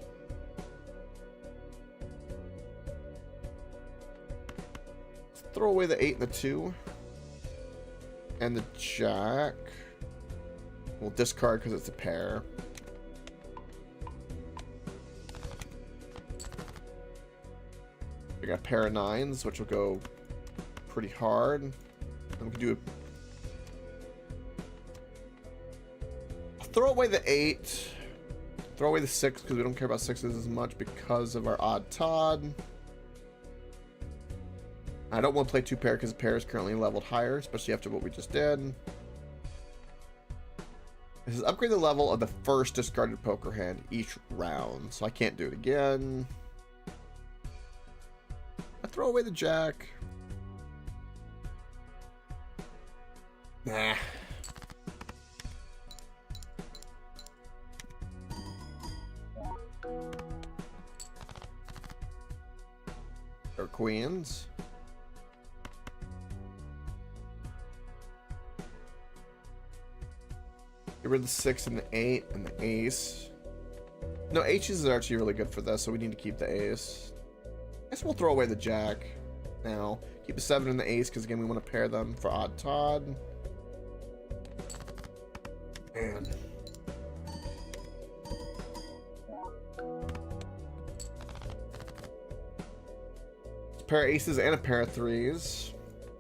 Let's throw away the 8 and the 2 and the jack. We'll discard because it's a pair. got a pair of 9s, which will go pretty hard. And we can do throw away the 8. Throw away the 6 because we don't care about 6s as much because of our odd Todd. I don't want to play 2 pair because pair is currently leveled higher, especially after what we just did. This is upgrade the level of the first discarded poker hand each round, so I can't do it again. I throw away the jack. Nah. Or queens. Get rid of the 6 and the 8 and the ace. No, H's are actually really good for this, so we need to keep the ace. I guess we'll throw away the jack now. Keep the 7 and the ace, because again, we want to pair them for odd Todd. And a pair of aces and a pair of 3s.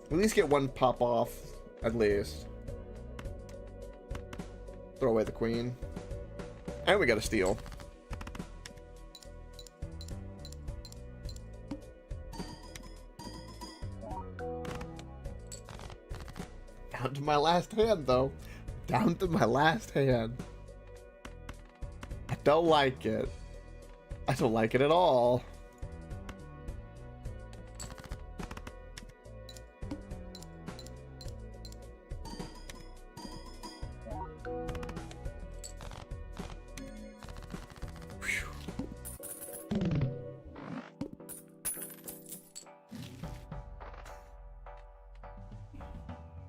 At least get one pop off, at least. Throw away the queen. And we got a steal. Down to my last hand, though. Down to my last hand. I don't like it. I don't like it at all.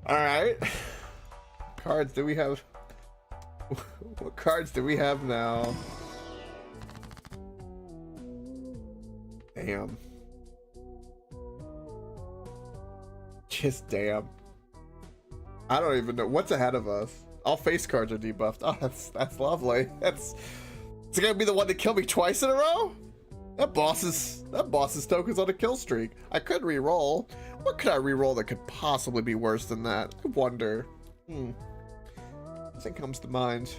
Alright. Cards do we have? What cards do we have now? Damn. Just damn. I don't even know what's ahead of us. All face cards are debuffed. Oh, that's lovely. It's gonna be the one to kill me twice in a row? That boss's token's on a kill streak. I could re-roll. What could I re-roll that could possibly be worse than that? I wonder. Nothing comes to mind.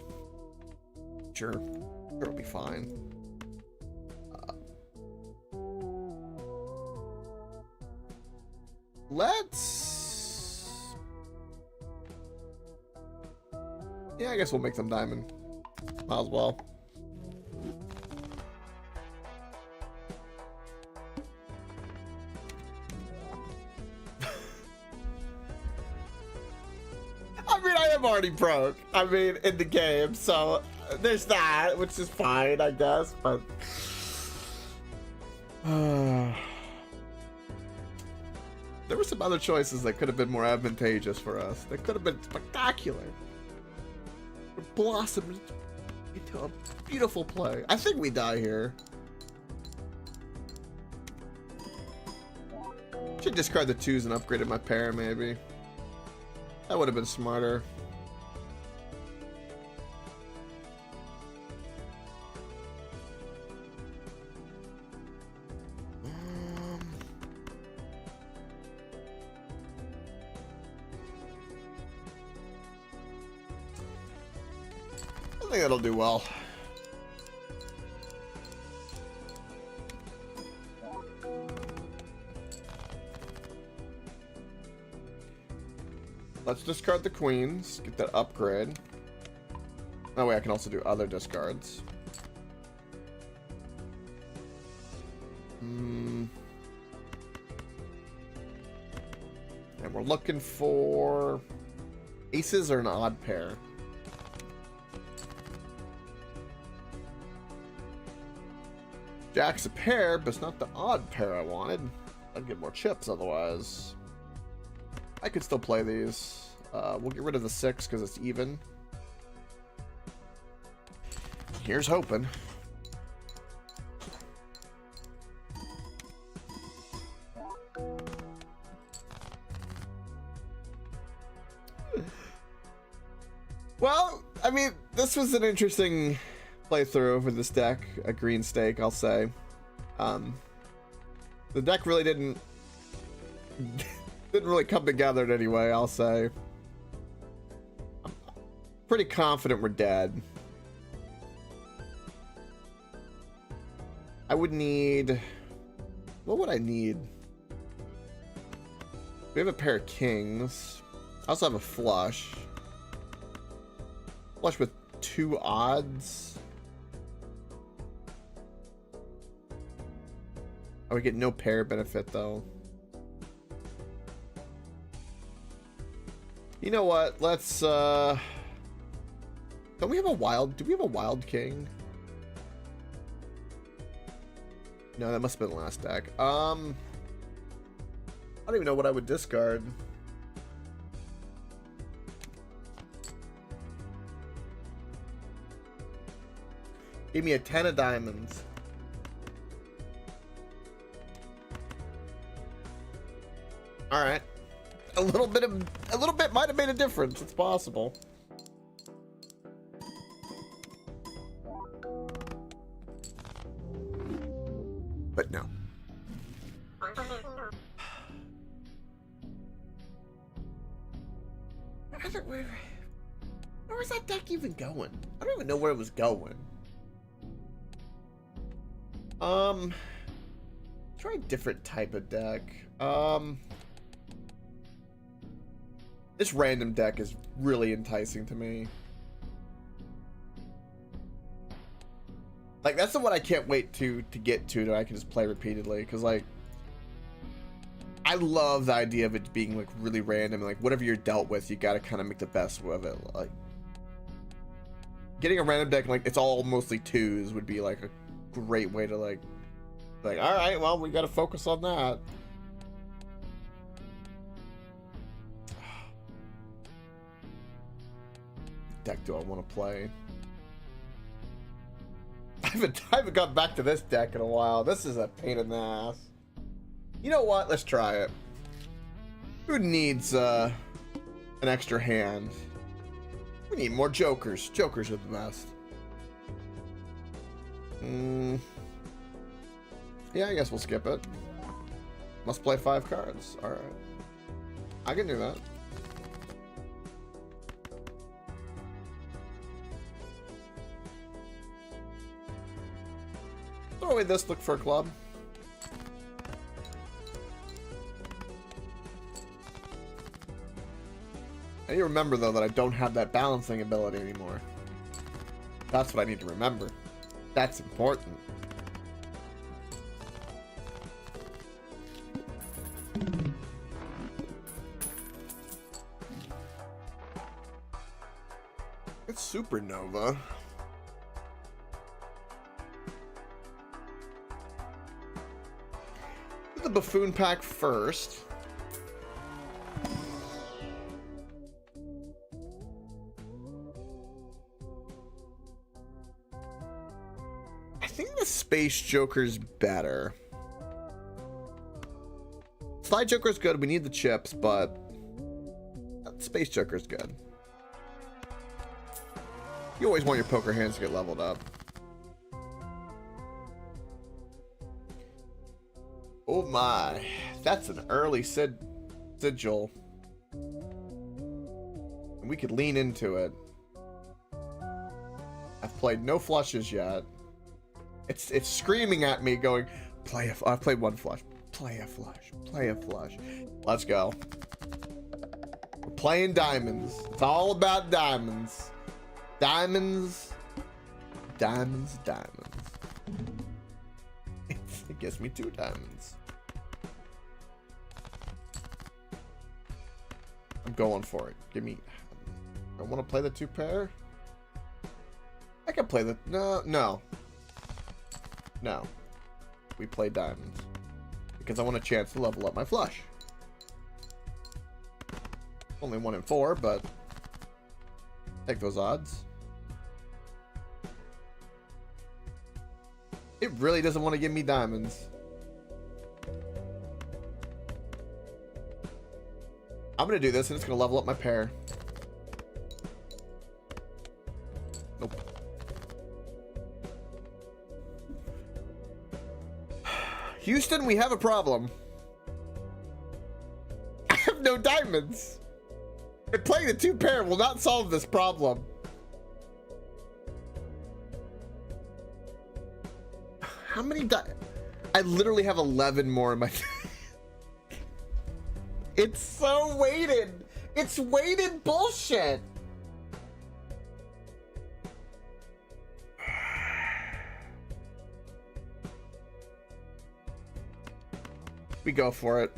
Sure. It'll be fine. Let's... Yeah, I guess we'll make them diamond. Might as well. I'm already broke. I mean, in the game, so there's that, which is fine, I guess, but... There were some other choices that could have been more advantageous for us. That could have been spectacular. It blossomed into a beautiful play. I think we die here. Should discard the 2s and upgraded my pair, maybe. That would have been smarter. I think that'll do well. Let's discard the queens, get that upgrade. That way I can also do other discards. And we're looking for aces or an odd pair. Jack's a pair, but it's not the odd pair I wanted. I'd get more chips otherwise. I could still play these. We'll get rid of the 6 because it's even. Here's hoping. Well, I mean, this was an interesting playthrough with this deck. A green stake, I'll say. The deck really didn't really come together in any way, I'll say. I'm pretty confident we're dead. I would need... What would I need? We have a pair of kings. I also have a flush. Flush with 2 odds. I would get no pair benefit though. You know what? Let's don't we have a wild? Do we have a wild king? No, that must have been the last deck. I don't even know what I would discard. Give me a 10 of diamonds. All right. A little bit might have made a difference. It's possible. But no. Where was that deck even going? I don't even know where it was going. Try a different type of deck. This random deck is really enticing to me. Like, that's the one I can't wait to get to that I can just play repeatedly, because, like, I love the idea of it being, like, really random, and, like, whatever you're dealt with, you gotta kind of make the best of it. Like, getting a random deck, like, it's all mostly 2s would be, like, a great way to, like, alright, well, we gotta focus on that. Deck do I want to play? I haven't got back to this deck in a while. This is a pain in the ass. You know what? Let's try it. Who needs an extra hand? We need more jokers. Jokers are the best. Yeah, I guess we'll skip it. Must play 5 cards. Alright. I can do that. Throw away this, look for a club. I need to remember, though, that I don't have that balancing ability anymore. That's what I need to remember. That's important. It's Supernova. The Buffoon pack first. I think the Space Joker's better. Slide Joker's good. We need the chips, but Space Joker's good. You always want your poker hands to get leveled up. Oh my, that's an early sigil. And we could lean into it. I've played no flushes yet. It's screaming at me going, I've played 1 flush. Play a flush. Play a flush. Let's go. We're playing diamonds. It's all about diamonds. Diamonds. Diamonds, diamonds. It gives me 2 diamonds. I'm going for it. Give me... I want to play the 2 pair. I can play the... No. We play diamonds. Because I want a chance to level up my flush. Only 1 in 4, but... take those odds. It really doesn't want to give me diamonds. I'm going to do this and it's going to level up my pair. Nope. Houston, we have a problem. I have no diamonds. And playing the 2-pair will not solve this problem. How many I literally have 11 more in my... It's so weighted. It's weighted bullshit. We go for it.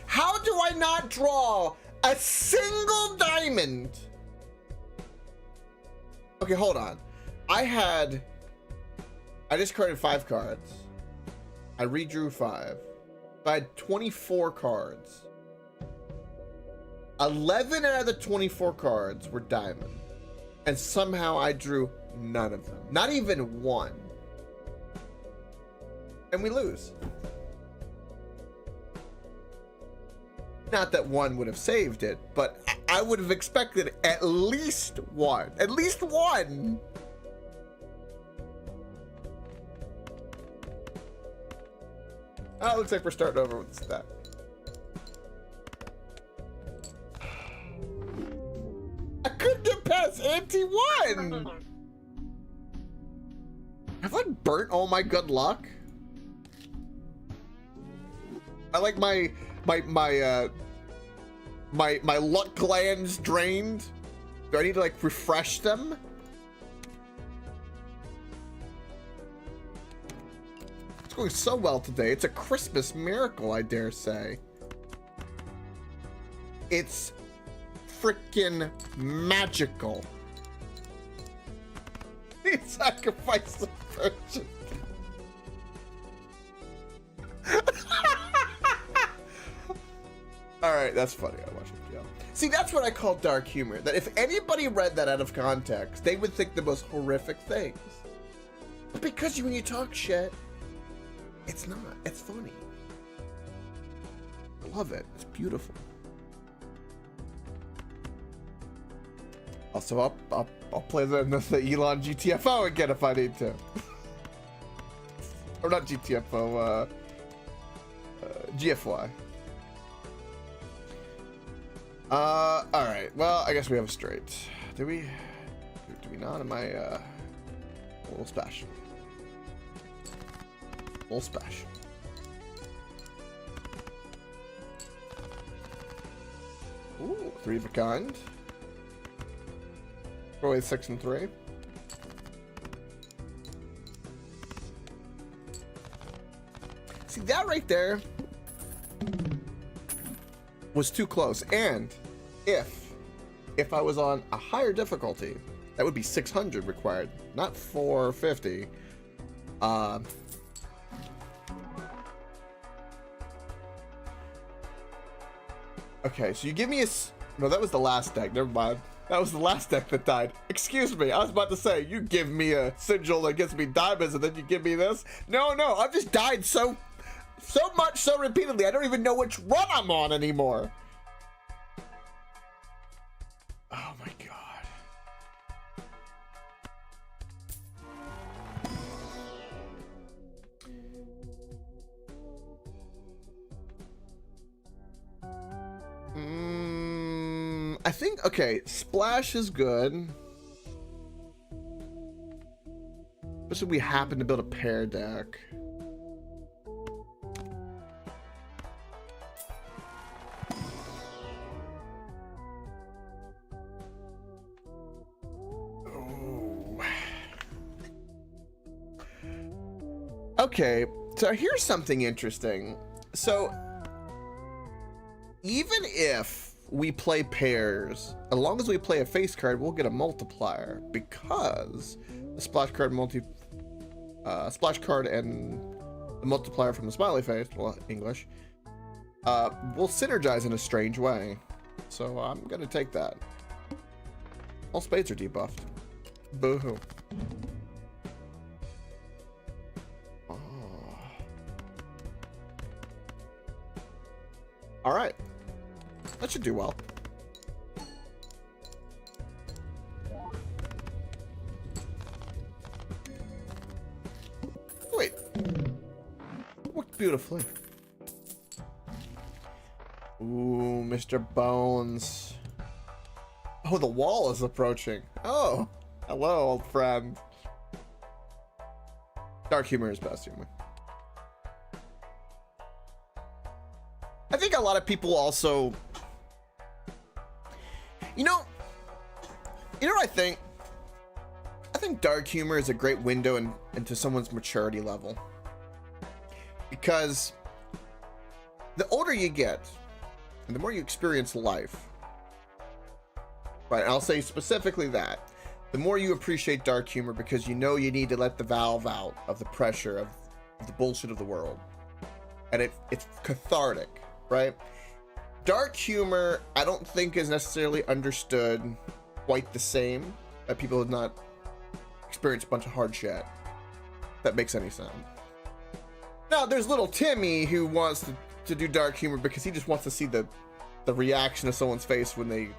How do I not draw a single diamond? Okay, hold on. I discarded 5 cards. I redrew 5. I had 24 cards. 11 out of the 24 cards were diamond. And somehow I drew none of them. Not even one. And we lose. Not that one would have saved it, but I would have expected at least one. At least one! Oh, it looks like we're starting over with the stat. I couldn't get past ante 1! Have I burnt all my good luck? I like my luck glands drained. Do I need to like refresh them? It's going so well today. It's a Christmas miracle, I dare say. It's freaking magical. He sacrificed the virgin. All right, that's funny. I watch it. Yeah. See, that's what I call dark humor. That if anybody read that out of context, they would think the most horrific things. But because when you talk shit, it's not. It's funny. I love it. It's beautiful. Also, I'll play the Elon GTFO again if I need to. Or not GTFO. GFY. All right. Well, I guess we have a straight. Do we? Do we not? Am I a little special? A little special. Ooh, 3 of a kind. Probably 6 and 3. See that right there was too close, and if I was on a higher difficulty, that would be 600 required, not 450. Okay, so you give me a no, that was the last deck. Never mind. That was the last deck that died. Excuse me. I was about to say, you give me a sigil that gets me diamonds and then you give me this. No, I've just died so much, so repeatedly. I don't even know which run I'm on anymore. Oh my god. I think, okay, Splash is good. Especially if we happen to build a pair deck. Okay, so here's something interesting. So, even if we play pairs, as long as we play a face card, we'll get a multiplier because the splash card splash card and the multiplier from the smiley face, well, English, will synergize in a strange way. So I'm gonna take that. All spades are debuffed. Boo-hoo. All right, that should do well. beautifully. Ooh, Mr. Bones. Oh, the wall is approaching. Oh, hello, old friend. Dark humor is best humor. I think a lot of people also, you know what I think? I think dark humor is a great window into someone's maturity level. Because the older you get, and the more you experience life, right? I'll say specifically that, the more you appreciate dark humor because you know you need to let the valve out of the pressure of the bullshit of the world. And it's cathartic, right? Dark humor, I don't think is necessarily understood quite the same by people who have not experienced a bunch of hard shit. If that makes any sense. Now, there's little Timmy who wants to do dark humor because he just wants to see the reaction of someone's face when they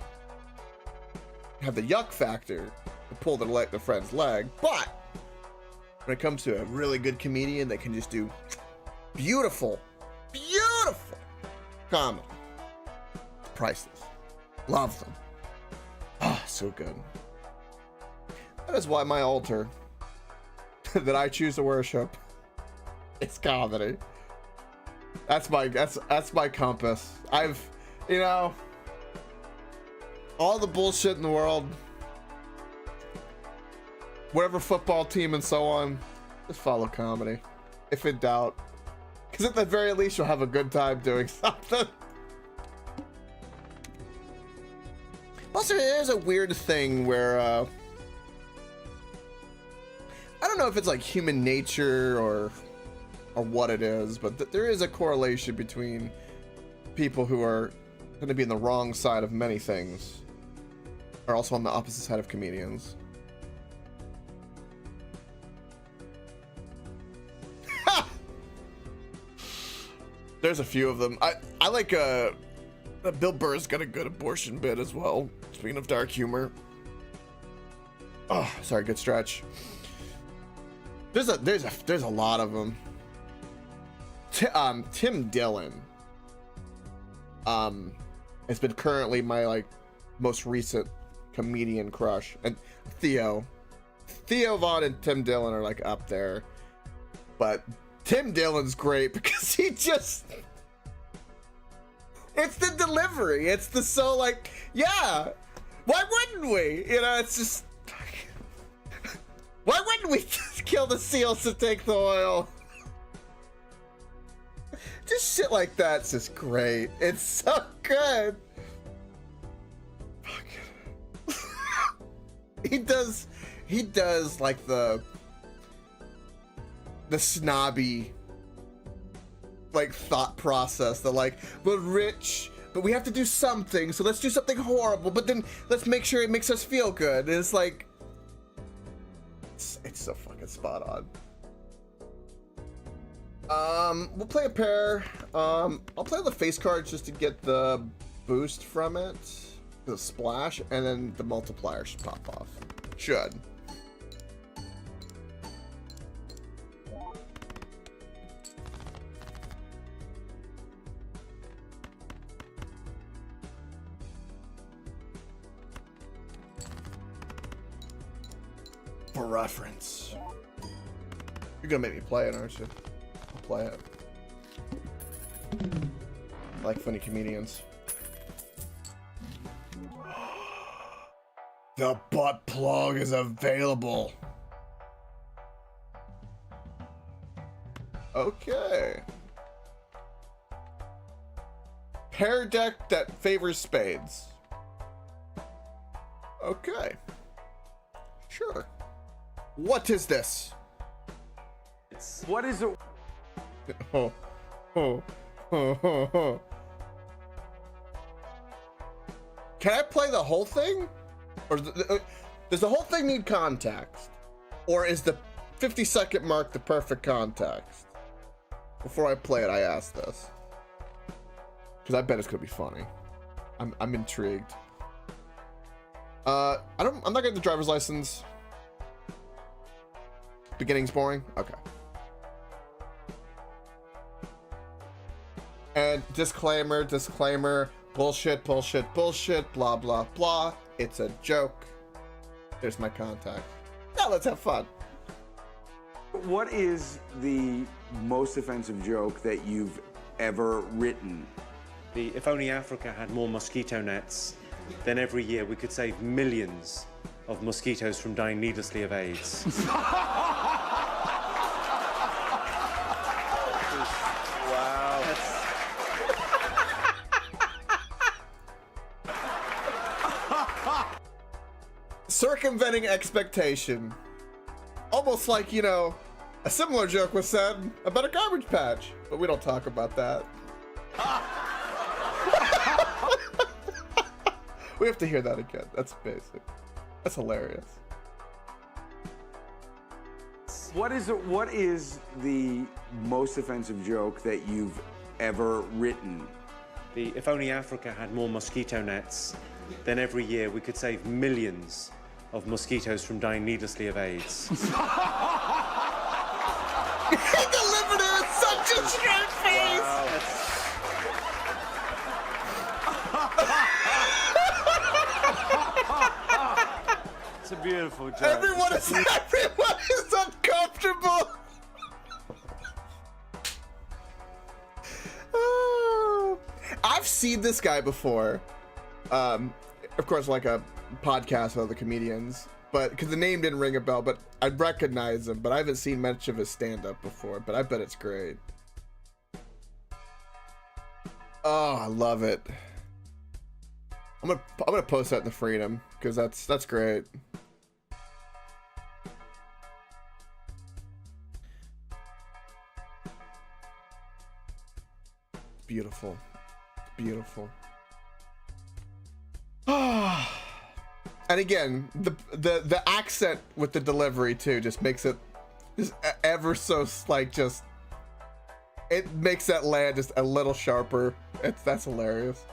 have the yuck factor to pull their friend's leg. But when it comes to a really good comedian that can just do beautiful comedy, priceless. Love them. Ah, so good. That is why my altar that I choose to worship, it's comedy. That's my compass. You know, all the bullshit in the world, whatever football team and so on, just follow comedy, if in doubt. Because at the very least, you'll have a good time doing something. Also, there's a weird thing where, I don't know if it's like human nature or what it is, but there is a correlation between people who are going to be on the wrong side of many things are also on the opposite side of comedians. There's a few of them. I like Bill Burr's got a good abortion bit as well. Speaking of dark humor. Oh, sorry, good stretch. There's a lot of them. Tim Dillon has been currently my most recent comedian crush, and Theo Vaughn and Tim Dillon are up there, but Tim Dillon's great because it's the delivery, it's the yeah, why wouldn't we, it's just why wouldn't we just kill the seals to take the oil? Just shit like that's just great. It's so good. Fuck. He does the snobby thought process. We're rich, but we have to do something, so let's do something horrible, but then let's make sure it makes us feel good. And it's so fucking spot on. We'll play a pair. I'll play the face cards just to get the boost from it, the splash, and then the multiplier should pop off. Should. For reference. You're gonna make me play it, aren't you? I'll play it. I like funny comedians. The butt plug is available. Okay. Pair deck that favors spades. Okay. Sure. What is this? What is it? Oh, oh, oh, oh, oh. Can I play the whole thing? Or does the whole thing need context? Or is the 50-second mark the perfect context? Before I play it, I ask this. Because I bet it's gonna be funny. I'm intrigued. I'm not getting the driver's license. Beginning's boring? Okay. And disclaimer, disclaimer, bullshit, bullshit, bullshit, blah, blah, blah. It's a joke. There's my contact. Now let's have fun. What is the most offensive joke that you've ever written? If only Africa had more mosquito nets, then every year we could save millions of mosquitoes from dying needlessly of AIDS. Wow. Circumventing expectation. Almost like, you know, a similar joke was said about a garbage patch, but we don't talk about that. We have to hear that again. That's basic. That's hilarious. What is the most offensive joke that you've ever written? If only Africa had more mosquito nets, then every year we could save millions of mosquitoes from dying needlessly of AIDS. He delivered it with such a straight face! Wow. It's a beautiful joke. Everyone is uncomfortable! I've seen this guy before. Of course, like a podcast with other comedians, but because the name didn't ring a bell, but I recognize him, but I haven't seen much of his stand-up before, but I bet it's great. Oh, I love it. I'm gonna post that in the Freedom because that's great. Beautiful, beautiful. And again, the accent with the delivery too just makes it just ever so like just it makes that land just a little sharper. That's hilarious.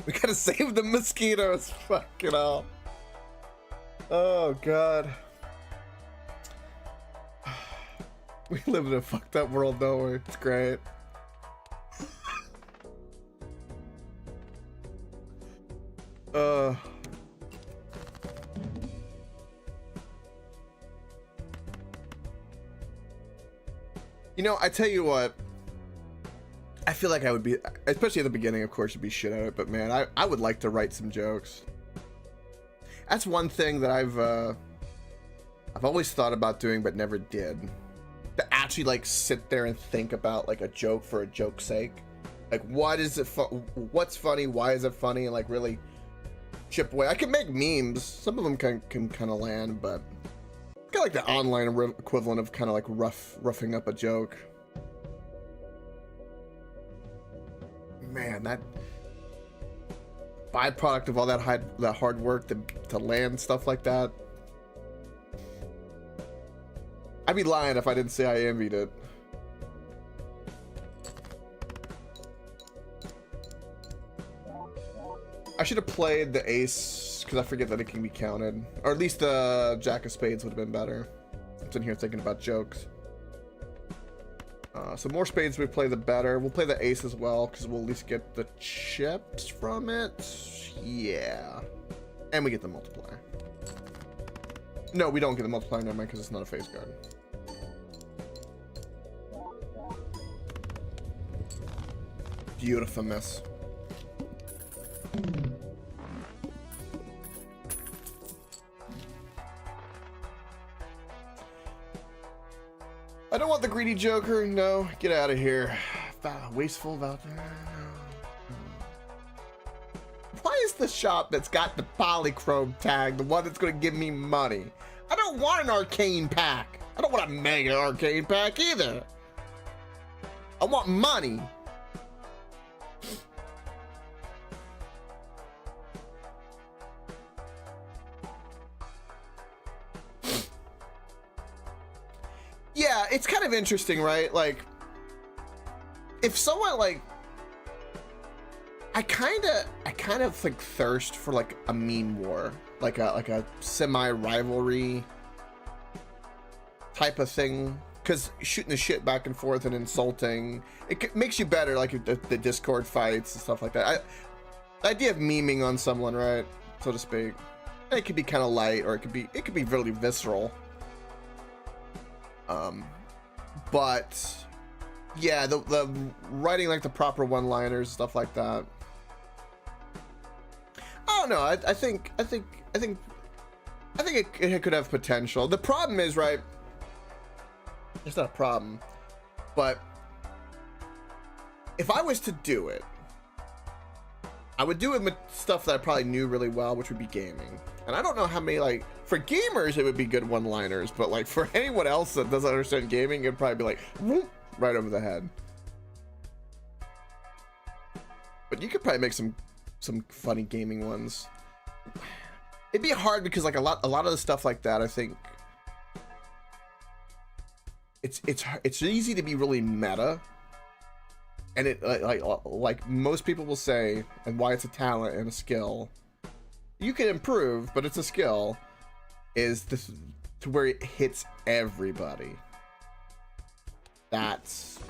We gotta save the mosquitoes. Fucking hell. Oh god. We live in a fucked up world, don't we? It's great. You know, I tell you what, I feel like I would be, especially at the beginning, of course, you'd be shit at it, but man, I would like to write some jokes. That's one thing that I've always thought about doing, but never did. To actually like sit there and think about like a joke for a joke's sake. Like, what is it? What's funny? Why is it funny? And like really chip away. I can make memes. Some of them can kind of land, but kind of like the online equivalent of kind of like roughing up a joke. Man, that byproduct of all that hard work to land stuff like that. I'd be lying if I didn't say I envied it. I should have played the ace because I forget that it can be counted, or at least the jack of spades would have been better. I'm sitting here thinking about jokes. So more spades we play, the better. We'll play the ace as well because we'll at least get the chips from it. Yeah, and we get the multiplier. No, we don't get the multiplier, never mind, because it's not a face card. Beautiful miss. I don't want the greedy joker. No, get out of here. Wasteful about that. Why is the shop that's got the polychrome tag the one that's going to give me money? I don't want an arcane pack. I don't want a mega arcane pack either. I want money. Yeah, it's kind of interesting, right? Like, if someone like, I kind of like thirst for like a meme war, like a semi rivalry type of thing because shooting the shit back and forth and insulting, makes you better, like the Discord fights and stuff like that. The idea of memeing on someone, right, so to speak, it could be kind of light, or it could be really visceral. But yeah, the writing like the proper one-liners, stuff like that. I don't know. I think it could have potential. The problem is, right, it's not a problem, but if I was to do it, I would do it with stuff that I probably knew really well, which would be gaming. And I don't know how many, like, for gamers it would be good one-liners, but like for anyone else that doesn't understand gaming, it'd probably be like whoop, right over the head. But you could probably make some funny gaming ones. It'd be hard because like a lot of the stuff like that, I think it's easy to be really meta, and it like most people will say, and why it's a talent and a skill. You can improve, but it's a skill. Is this to where it hits everybody? That's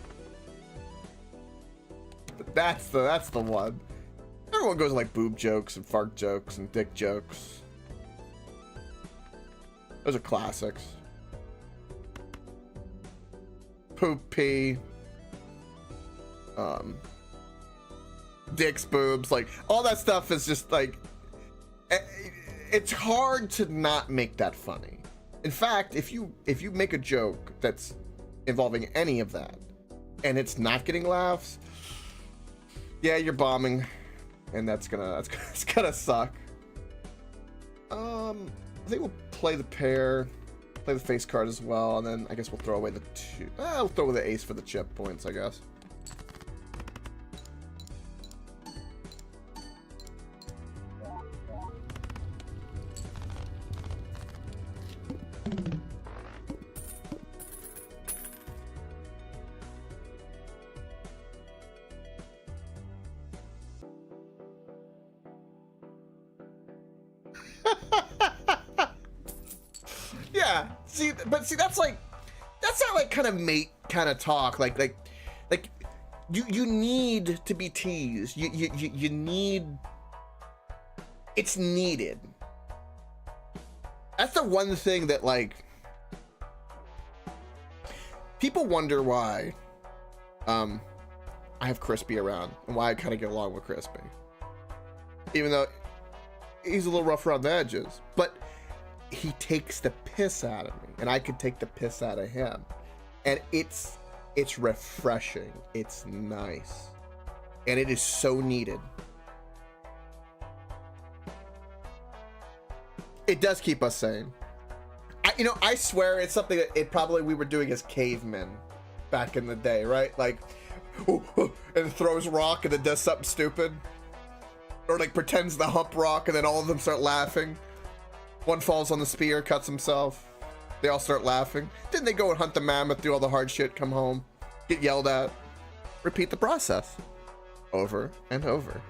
the one. Everyone goes like boob jokes and fart jokes and dick jokes. Those are classics. Poop pee. Dicks, boobs, like all that stuff is just like, it's hard to not make that funny. In fact, if you make a joke that's involving any of that and it's not getting laughs, yeah, you're bombing, and it's gonna suck. I think we'll play the pair, play the face card as well, and then I guess we'll throw away the two. We'll throw away the ace for the chip points, I guess. Yeah, see, that's not like kind of mate kind of talk. Like you need to be teased. You need, it's needed. That's the one thing that, like, people wonder why I have Crispy around and why I kind of get along with Crispy, even though he's a little rough around the edges, but he takes the piss out of me and I could take the piss out of him, and it's refreshing, it's nice, and it is so needed. It does keep us sane. I swear it's something that we were doing as cavemen back in the day, right? Like, and throws rock and then does something stupid, or like pretends to hump rock and then all of them start laughing. One falls on the spear, cuts himself. They all start laughing. Then they go and hunt the mammoth, do all the hard shit, come home, get yelled at. Repeat the process over and over.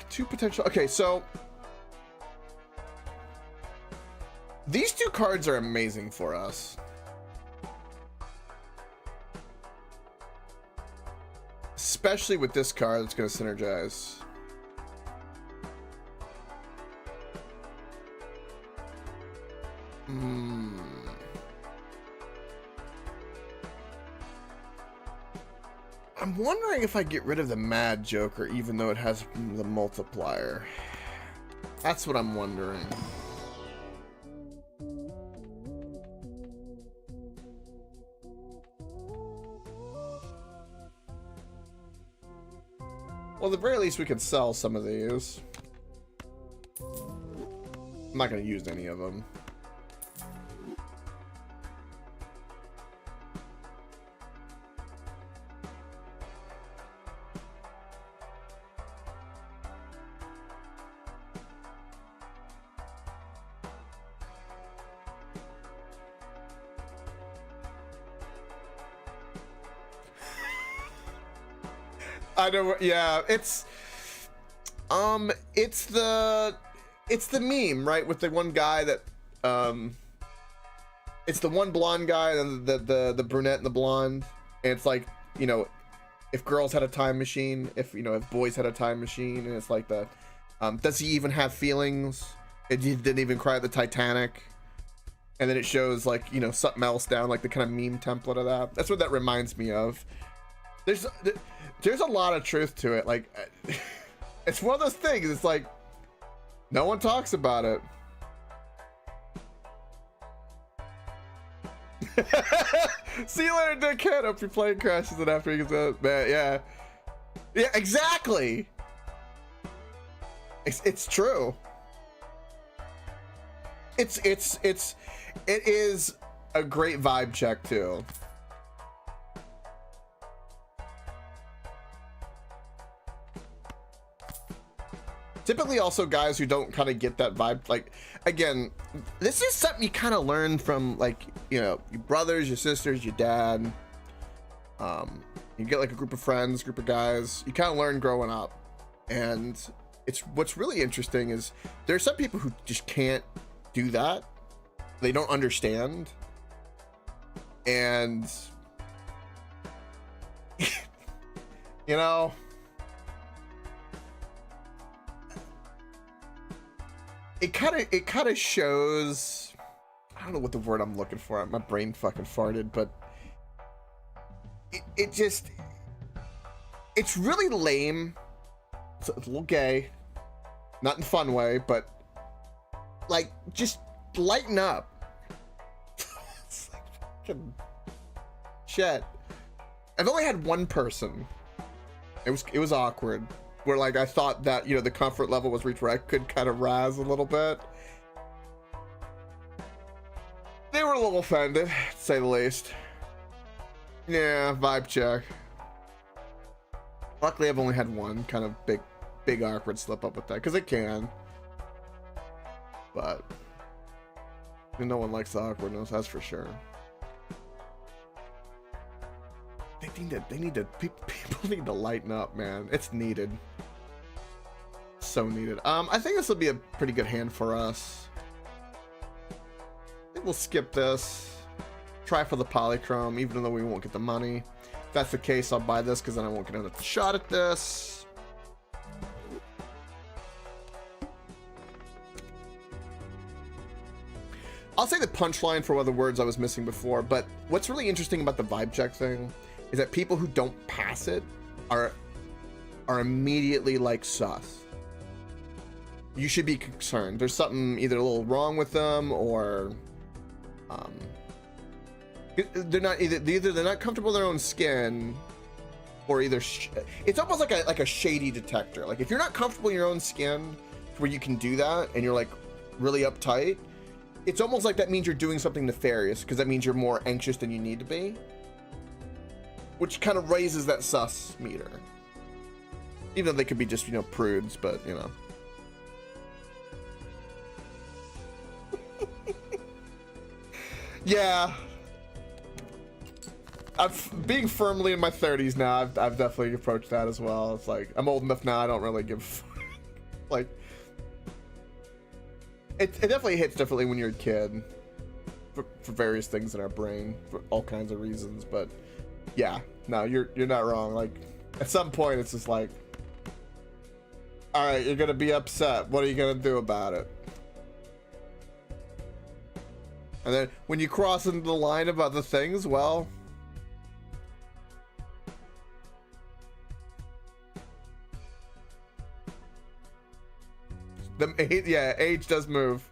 Two potential. Okay, so these two cards are amazing for us. Especially with this card that's going to synergize. I'm wondering if I get rid of the Mad Joker, even though it has the multiplier. That's what I'm wondering. Well, at the very least, we could sell some of these. I'm not going to use any of them. I know, yeah, it's the meme, right, with the one guy that it's the one blonde guy and the brunette and the blonde, and it's like, you know, if girls had a time machine, if boys had a time machine, and it's like the does he even have feelings? He didn't even cry at the Titanic. And then it shows, like, you know, something else down, like the kind of meme template of that. That's what that reminds me of. There's a lot of truth to it. Like, it's one of those things. It's like, no one talks about it. See you later, dickhead. Hope your plane crashes and after he gets out. Man, yeah. Yeah, exactly. It's true. It is a great vibe check too. Typically also guys who don't kind of get that vibe, like, again, this is something you kind of learn from, like, you know, your brothers, your sisters, your dad. You get like a group of friends, group of guys, you kind of learn growing up. And what's really interesting is there are some people who just can't do that. They don't understand. And you know, it kind of shows, I don't know what the word I'm looking for. My brain fucking farted, but it's really lame. It's a little gay, not in a fun way, but like, just lighten up. It's like fucking shit. I've only had one person. It was awkward. Where, like, I thought that, you know, the comfort level was reached where I could kind of razz a little bit. They were a little offended, to say the least. Yeah, vibe check. Luckily, I've only had one kind of big awkward slip up with that, because it can. But no one likes the awkwardness, that's for sure. People need to lighten up, man. It's needed. So needed. I think this will be a pretty good hand for us. I think we'll skip this. Try for the polychrome, even though we won't get the money. If that's the case, I'll buy this, because then I won't get another shot at this. I'll say the punchline for one of the words I was missing before, but what's really interesting about the vibe check thing is that people who don't pass it are immediately like sus. You should be concerned. There's something either a little wrong with them, or they're not either they're not comfortable in their own skin, or either it's almost like a shady detector. Like, if you're not comfortable in your own skin where you can do that and you're like really uptight, it's almost like that means you're doing something nefarious, because that means you're more anxious than you need to be, which kind of raises that sus meter. Even though they could be just, you know, prudes, but, you know. Yeah. Being firmly in my 30s now, I've definitely approached that as well. It's like, I'm old enough now, I don't really give a fuck. Like, it definitely hits differently when you're a kid. For various things in our brain, for all kinds of reasons, but yeah, no, you're not wrong. Like, at some point, it's just like, all right, you're gonna be upset. What are you gonna do about it? And then when you cross into the line of other things, well, yeah, age does move.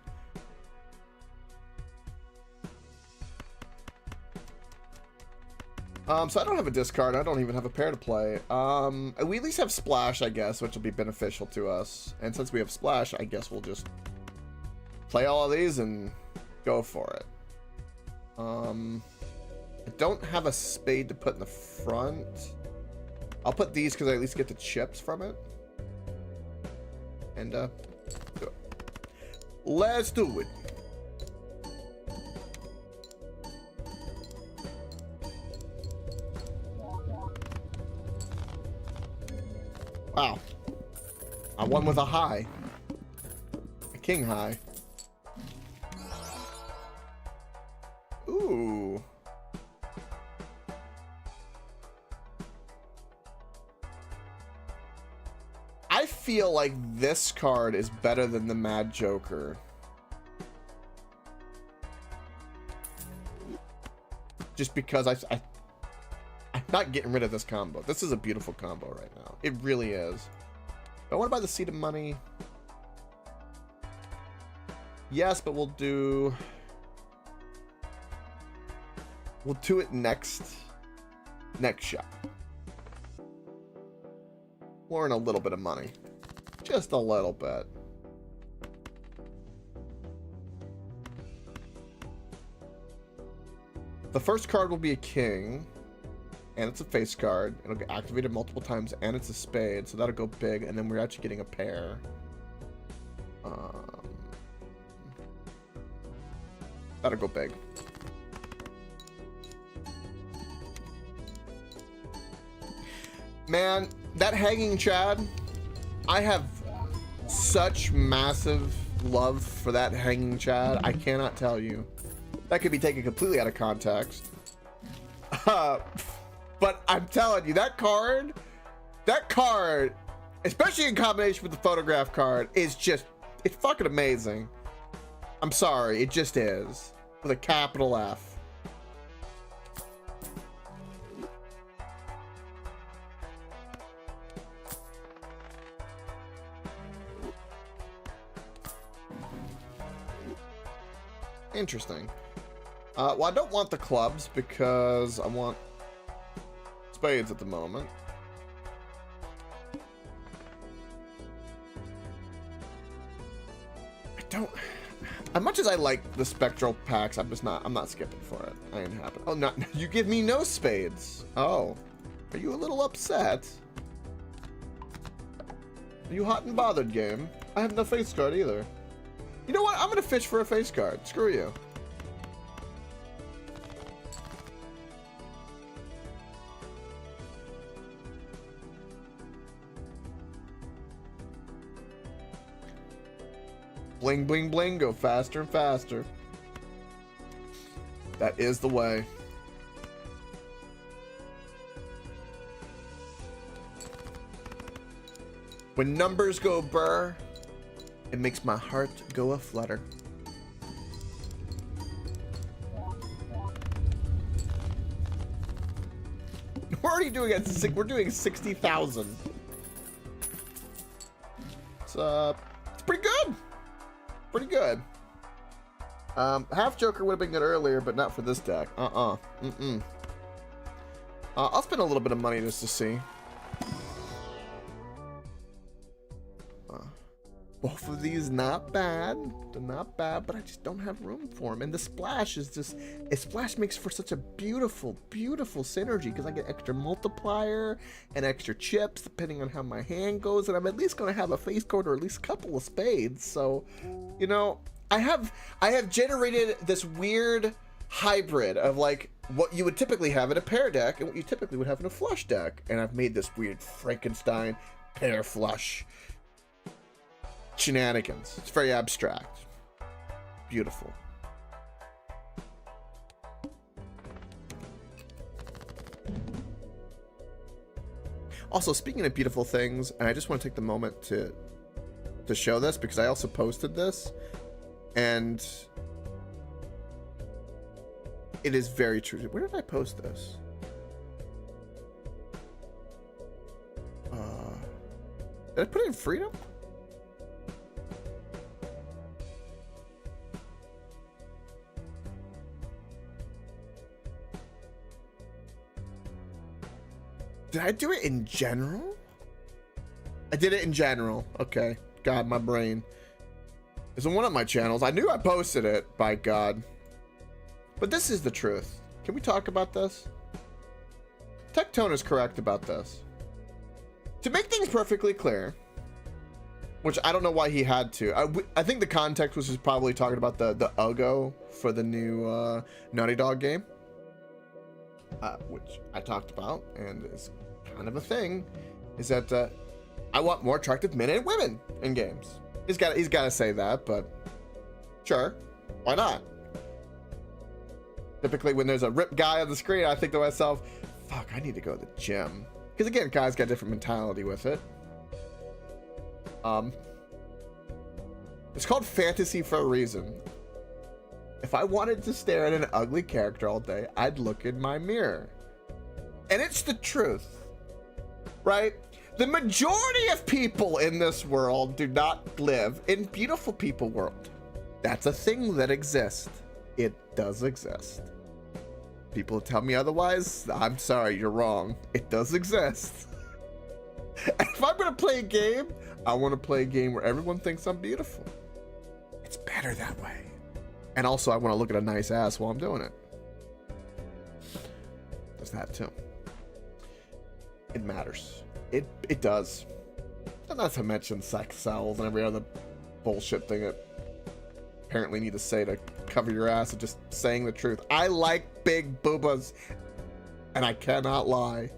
So I don't have a discard. I don't even have a pair to play. We at least have Splash, I guess, which will be beneficial to us. And since we have Splash, I guess we'll just play all of these and go for it. I don't have a spade to put in the front. I'll put these because I at least get the chips from it. And, do it. Let's do it. Wow. I won with a high. A king high. Ooh. I feel like this card is better than the Mad Joker. Just because I'm not getting rid of this combo. This is a beautiful combo right now. It really is. I want to buy the Seed of Money. Yes, but we'll do it next shot. We'll earn a little bit of money. Just a little bit. The first card will be a king, and it's a face card. It'll get activated multiple times, and it's a spade, so that'll go big, and then we're actually getting a pair. That'll go big. Man, that Hanging Chad, I have such massive love for that Hanging Chad. I cannot tell you. That could be taken completely out of context. But I'm telling you, that card, especially in combination with the photograph card, is just, it's fucking amazing. I'm sorry, it just is. With a capital F. Interesting. Well, I don't want the clubs because I want spades at the moment. I don't. As much as I like the spectral packs, I'm not skipping for it. I ain't happy. Oh, no, you give me no spades. Oh, are you a little upset? Are you hot and bothered, game? I have no face card either. You know what? I'm gonna fish for a face card. Screw you. Bling, bling, bling. Go faster and faster. That is the way. When numbers go burr, it makes my heart go a flutter. We're already doing it. We're doing 60,000. It's pretty good. Pretty good. Half Joker would have been good earlier, but not for this deck. I'll spend a little bit of money just to see. Both of these not bad. They're not bad, but I just don't have room for them. And the splash is just, a splash makes for such a beautiful, beautiful synergy because I get extra multiplier and extra chips depending on how my hand goes, and I'm at least gonna have a face card or at least a couple of spades. So, you know, I have generated this weird hybrid of like what you would typically have in a pair deck and what you typically would have in a flush deck, and I've made this weird Frankenstein pair flush shenanigans. It's very abstract. Beautiful. Also, speaking of beautiful things, and I just want to take the moment to show this because I also posted this, and it is very true. Where did I post this? Did I put it in Freedom? Did I do it in general? I did it in general. Okay. God, my brain. It's on one of my channels. I knew I posted it, by God. But this is the truth. Can we talk about this? Tectone is correct about this. To make things perfectly clear, which I don't know why he had to. I think the context was just probably talking about the Ugo for the new Naughty Dog game. Which I talked about, and is kind of a thing, is that I want more attractive men and women in games. He's got to say that, but sure, why not? Typically, when there's a ripped guy on the screen, I think to myself, fuck, I need to go to the gym. Because again, guys got different mentality with it. It's called fantasy for a reason. If I wanted to stare at an ugly character all day, I'd look in my mirror. And it's the truth, right? The majority of people in this world do not live in beautiful people world. That's a thing that exists. It does exist. People tell me otherwise, I'm sorry, you're wrong. It does exist. And if I'm gonna play a game, I want to play a game where everyone thinks I'm beautiful. It's better that way. And also, I want to look at a nice ass while I'm doing it. There's that too. It matters. It does. And not to mention sex sells and every other bullshit thing that apparently need to say to cover your ass and just saying the truth. I like big boobas, and I cannot lie.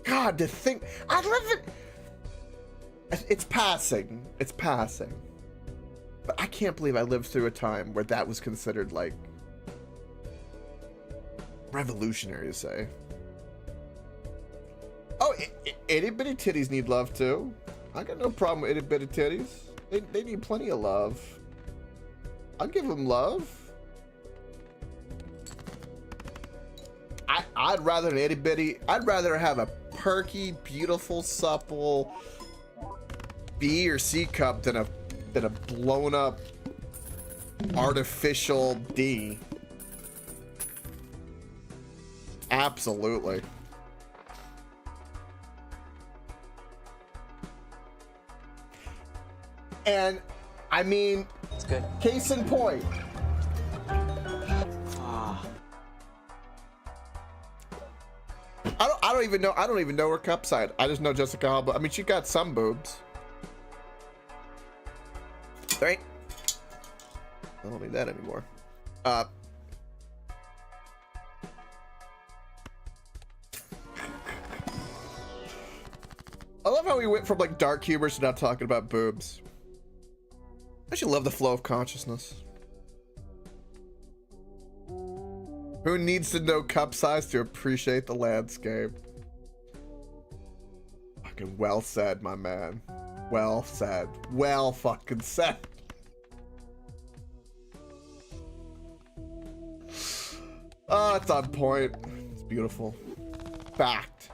God, to think I live in. It's passing. It's passing. But I can't believe I lived through a time where that was considered like revolutionary to say. Oh, itty bitty titties need love too. I got no problem with itty bitty titties. They need plenty of love. I'll give them love. I'd rather an itty bitty. I'd rather have a perky, beautiful, supple B or C cup than a blown up artificial D. Absolutely. And I mean, it's good. Case in point. I don't even know. I don't even know her cup side. I just know Jessica Alba. I mean, she got some boobs. Right? I don't need that anymore. I love how we went from like dark humor to not talking about boobs. I actually love the flow of consciousness. Who needs to know cup size to appreciate the landscape? Fucking well said, my man. Well said. Well fucking said. Oh, it's on point. It's beautiful. Fact.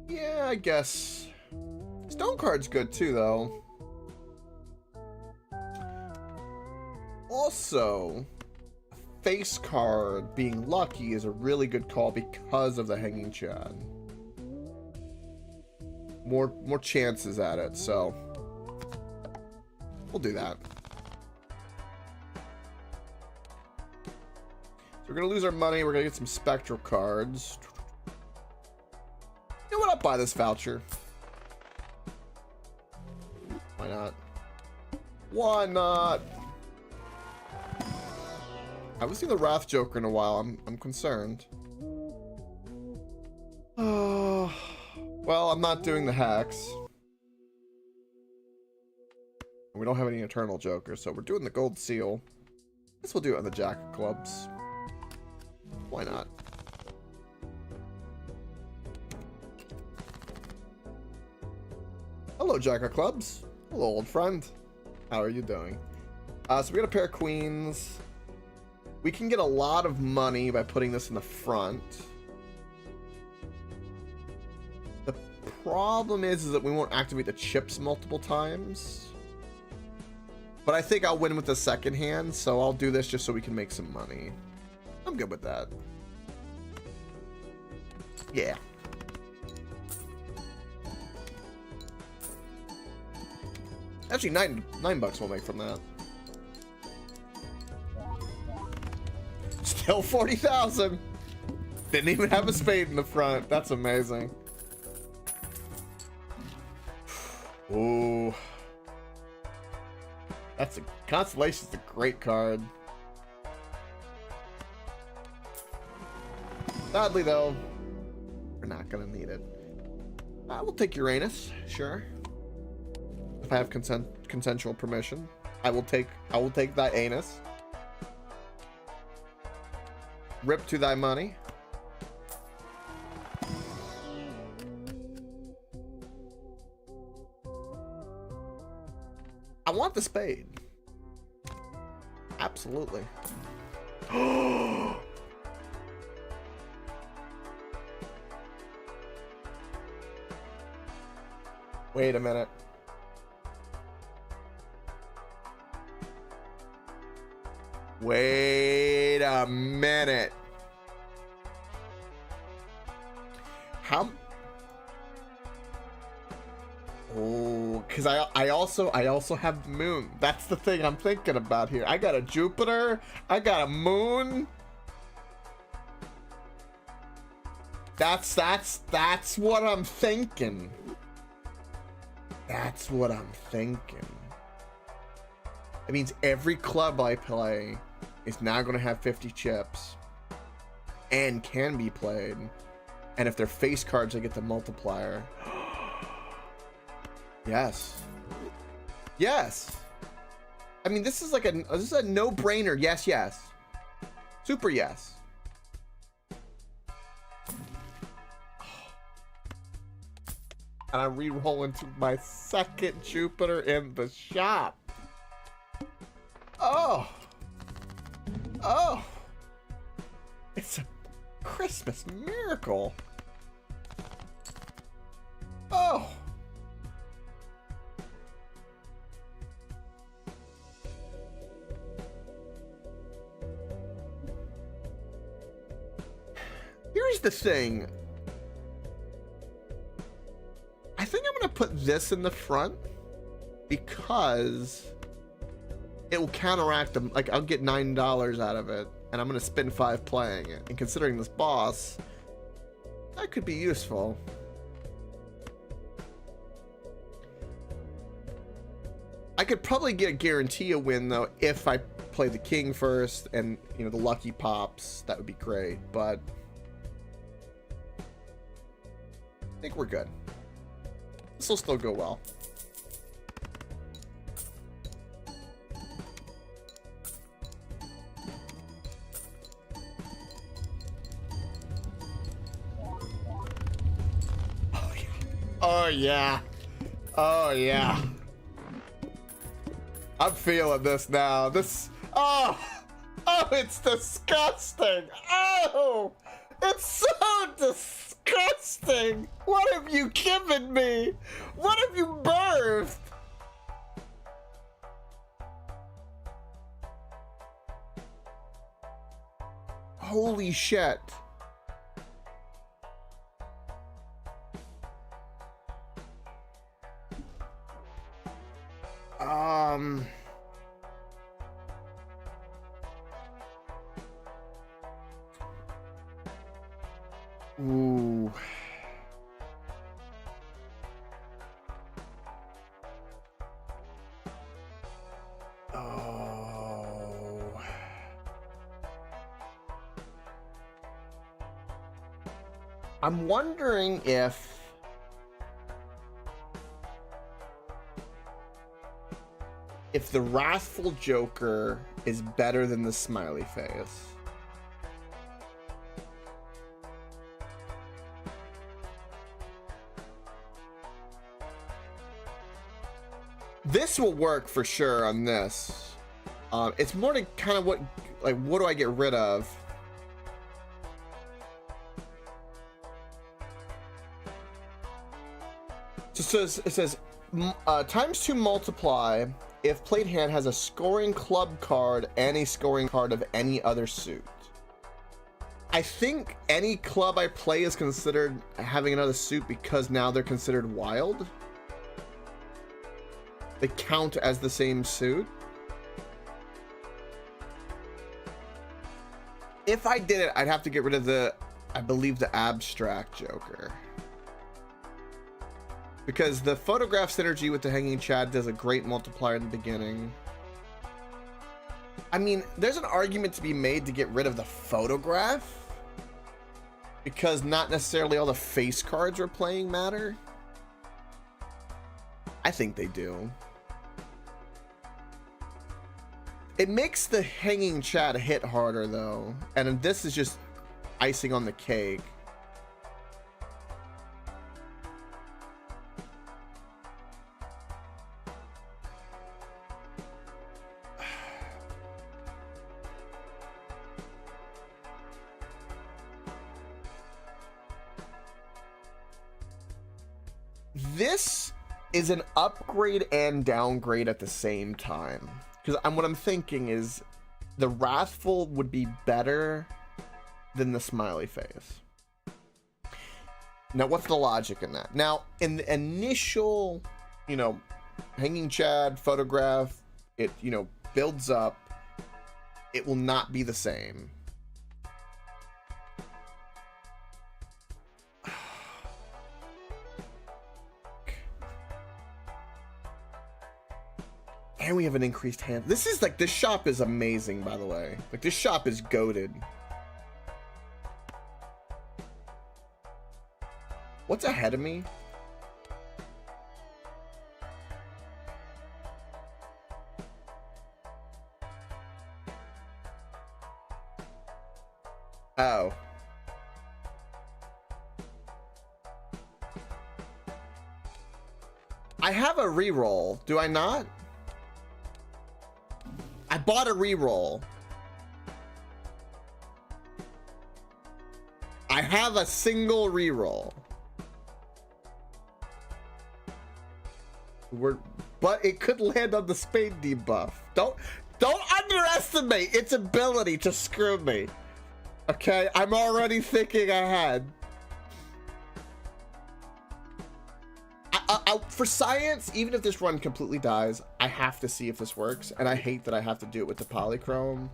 Yeah, I guess. Stone card's good too, though. Also, a face card being lucky is a really good call because of the hanging Chad. More chances at it, so we'll do that. So we're gonna lose our money. We're gonna get some spectral cards. You know what? I'll buy this voucher. Why not? Why not? I haven't seen the Wrath Joker in a while. I'm concerned. Well, I'm not doing the hacks. We don't have any Eternal Joker, so we're doing the Gold Seal. I guess we'll do it on the Jack of Clubs. Why not? Hello, Jack of Clubs. Hello, old friend. How are you doing? So we got a pair of queens. We can get a lot of money by putting this in the front. The problem is that we won't activate the chips multiple times. But I think I'll win with the second hand, so I'll do this just so we can make some money. I'm good with that. Yeah. Actually, nine bucks we'll make from that. Still 40,000. Didn't even have a spade in the front. That's amazing. Ooh. Constellation's a great card. Sadly, though, we're not gonna need it. We'll take Uranus, sure. If I have consensual permission, I will take thy anus. Rip to thy money. I want the spade. Absolutely. Wait a minute. Wait a minute. How? Oh, because I also have the moon. That's the thing I'm thinking about here. I got a Jupiter. I got a moon. That's what I'm thinking. That's what I'm thinking. It means every club I play is now going to have 50 chips and can be played. And if they're face cards, I get the multiplier. Yes. Yes. I mean, this is like this is a no-brainer. Yes, yes. Super yes. And I'm re-rolling to my second Jupiter in the shop. Oh. Oh. It's a Christmas miracle. Oh. Here's the thing. I think I'm gonna put this in the front because it will counteract them. Like, I'll get $9 out of it, and I'm gonna spend 5 playing it. And considering this boss, that could be useful. I could probably guarantee a win though if I play the king first, and you know, the lucky pops. That would be great, but I think we're good. This will still go well. Oh yeah. Oh yeah. Oh yeah. I'm feeling this now. This. Oh. Oh, it's disgusting. Oh. It's so disgusting. What have you given me? What have you birthed? Holy shit. Ooh. Oh. I'm wondering if the wrathful Joker is better than the smiley face. This will work for sure on this. It's more to kind of what do I get rid of? So it says ×2 multiply if played hand has a scoring club card and a scoring card of any other suit. I think any club I play is considered having another suit because now they're considered wild. They count as the same suit. If I did it, I'd have to get rid of I believe the abstract Joker. Because the photograph synergy with the hanging Chad does a great multiplier in the beginning. I mean, there's an argument to be made to get rid of the photograph. because not necessarily all the face cards we're playing matter. I think they do. It makes the hanging chat hit harder though, and this is just icing on the cake. This is an upgrade and downgrade at the same time. Because what I'm thinking is the Wrathful would be better than the smiley face. Now, what's the logic in that? Now, in the initial, you know, hanging Chad photograph, it, you know, builds up. It will not be the same. And we have an increased hand. This is like, this shop is amazing, by the way. Like, this shop is goated. What's ahead of me? Oh. I have a reroll, do I not? I bought a reroll. I have a single reroll. But it could land on the spade debuff. Don't underestimate its ability to screw me. Okay, I'm already thinking ahead. For science, even if this run completely dies, I have to see if this works, and I hate that I have to do it with the polychrome.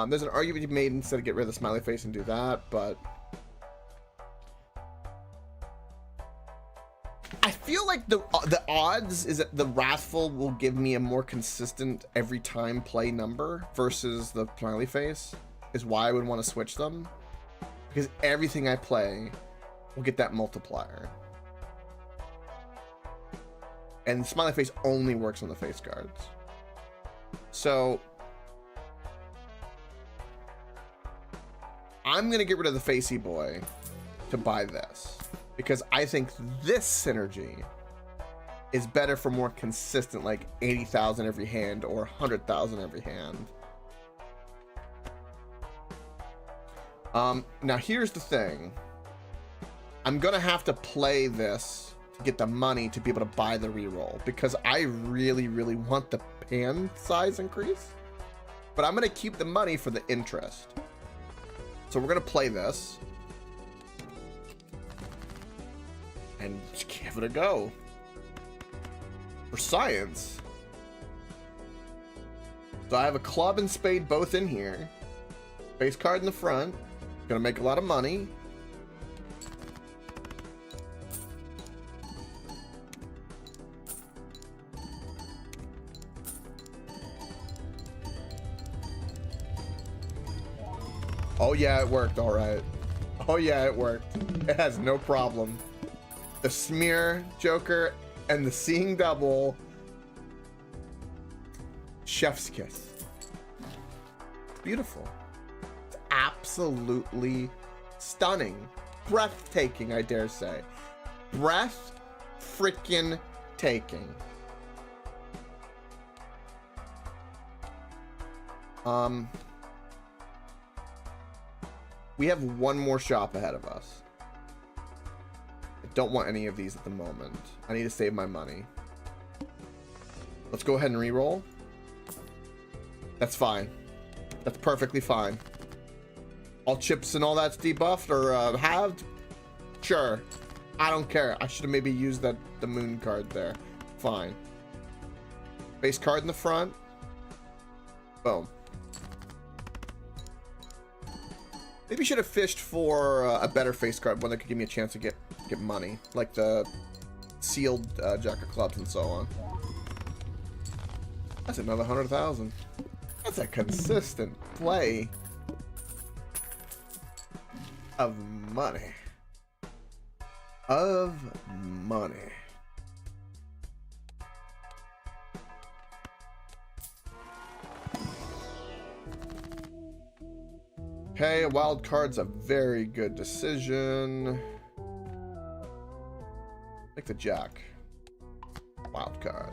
There's an argument to be made instead of get rid of the smiley face and do that, but I feel like the odds is that the Wrathful will give me a more consistent every time play number versus the smiley face, is why I would want to switch them, because everything I play will get that multiplier. And smiley face only works on the face cards. So I'm gonna get rid of the facey boy to buy this, because I think this synergy is better for more consistent, like 80,000 every hand or 100,000 every hand. Now here's the thing. I'm gonna have to play this to get the money to be able to buy the reroll, because I really want the pan size increase, but I'm gonna keep the money for the interest. So we're gonna play this and just give it a go for science. So I have a club and spade both in here, face card in the front, gonna make a lot of money. Oh yeah, it worked, all right. Oh yeah, it worked. It has no problem. The smear joker and the seeing double. Chef's kiss. It's beautiful. It's absolutely stunning. Breathtaking, I dare say. Breath freaking taking. We have one more shop ahead of us. I don't want any of these at the moment. I need to save my money. Let's go ahead and re-roll. That's fine. That's perfectly fine. All chips and all that's debuffed or halved? Sure. I don't care. I should have maybe used the moon card there. Fine. Base card in the front. Boom. Maybe should have fished for a better face card, one that could give me a chance to get money, like the sealed Jack of Clubs and so on. That's another 100,000. That's a consistent play. of money. Of money. Okay, a wild card's a very good decision. Make the jack. Wild card.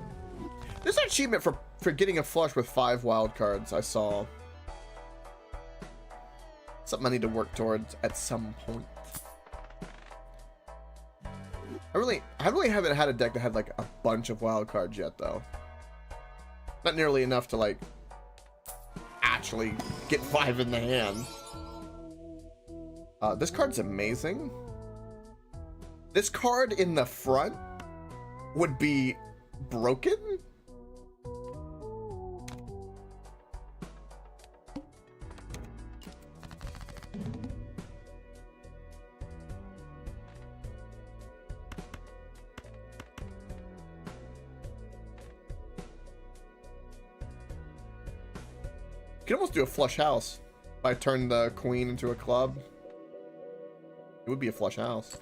There's an achievement for getting a flush with 5 wild cards, I saw. Something I need to work towards at some point. I really haven't had a deck that had like a bunch of wild cards yet, though. Not nearly enough to like actually get 5 in the hand. This card's amazing. This card in the front would be broken. You can almost do a flush house if I turn the queen into a club. It would be a flush house.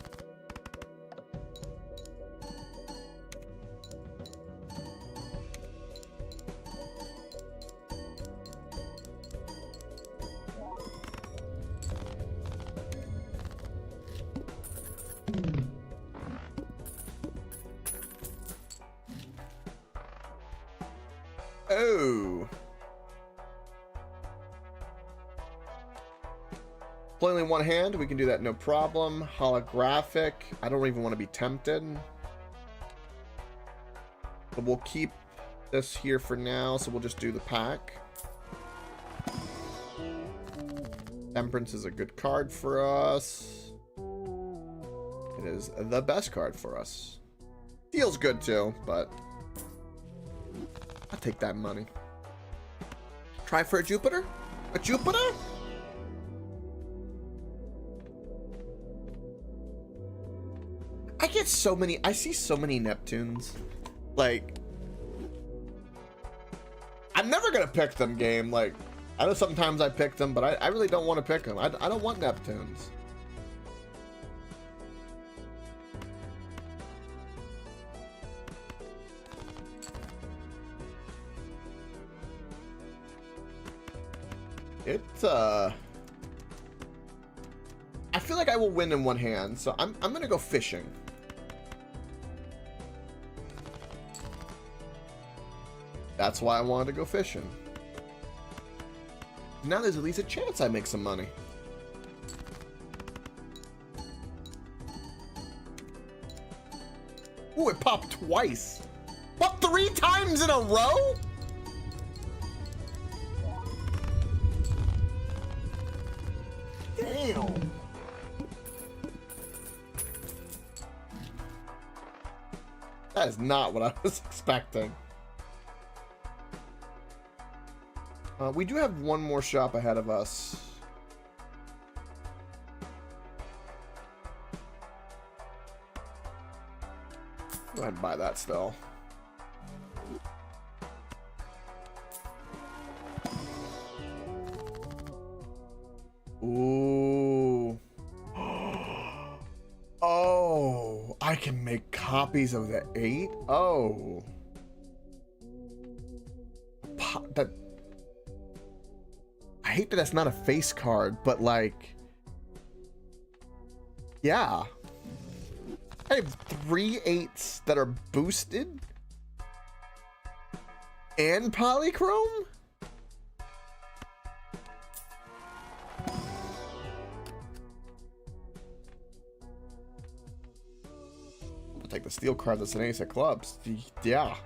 Oh. Play only one hand, we can do that no problem. Holographic, I don't even want to be tempted. But we'll keep this here for now, so we'll just do the pack. Temperance is a good card for us. It is the best card for us. Feels good too, but I'll take that money. Try for a Jupiter? A Jupiter? I get so many, I see so many Neptunes. Like, I'm never gonna pick them, game. Like, I know sometimes I pick them, but I really don't want to pick them. I don't want Neptunes. It's I feel like I will win in one hand, so I'm gonna go fishing. That's why I wanted to go fishing. Now there's at least a chance I make some money. Ooh, it popped twice. What, 3 times in a row? Damn. That is not what I was expecting. We do have one more shop ahead of us. Go ahead and buy that still. Ooh. Oh, I can make copies of the 8? Oh. That... I hate that that's not a face card, but like... Yeah. I have 3 8s that are boosted? And polychrome? I'll take the steel card that's an ace of clubs. Yeah.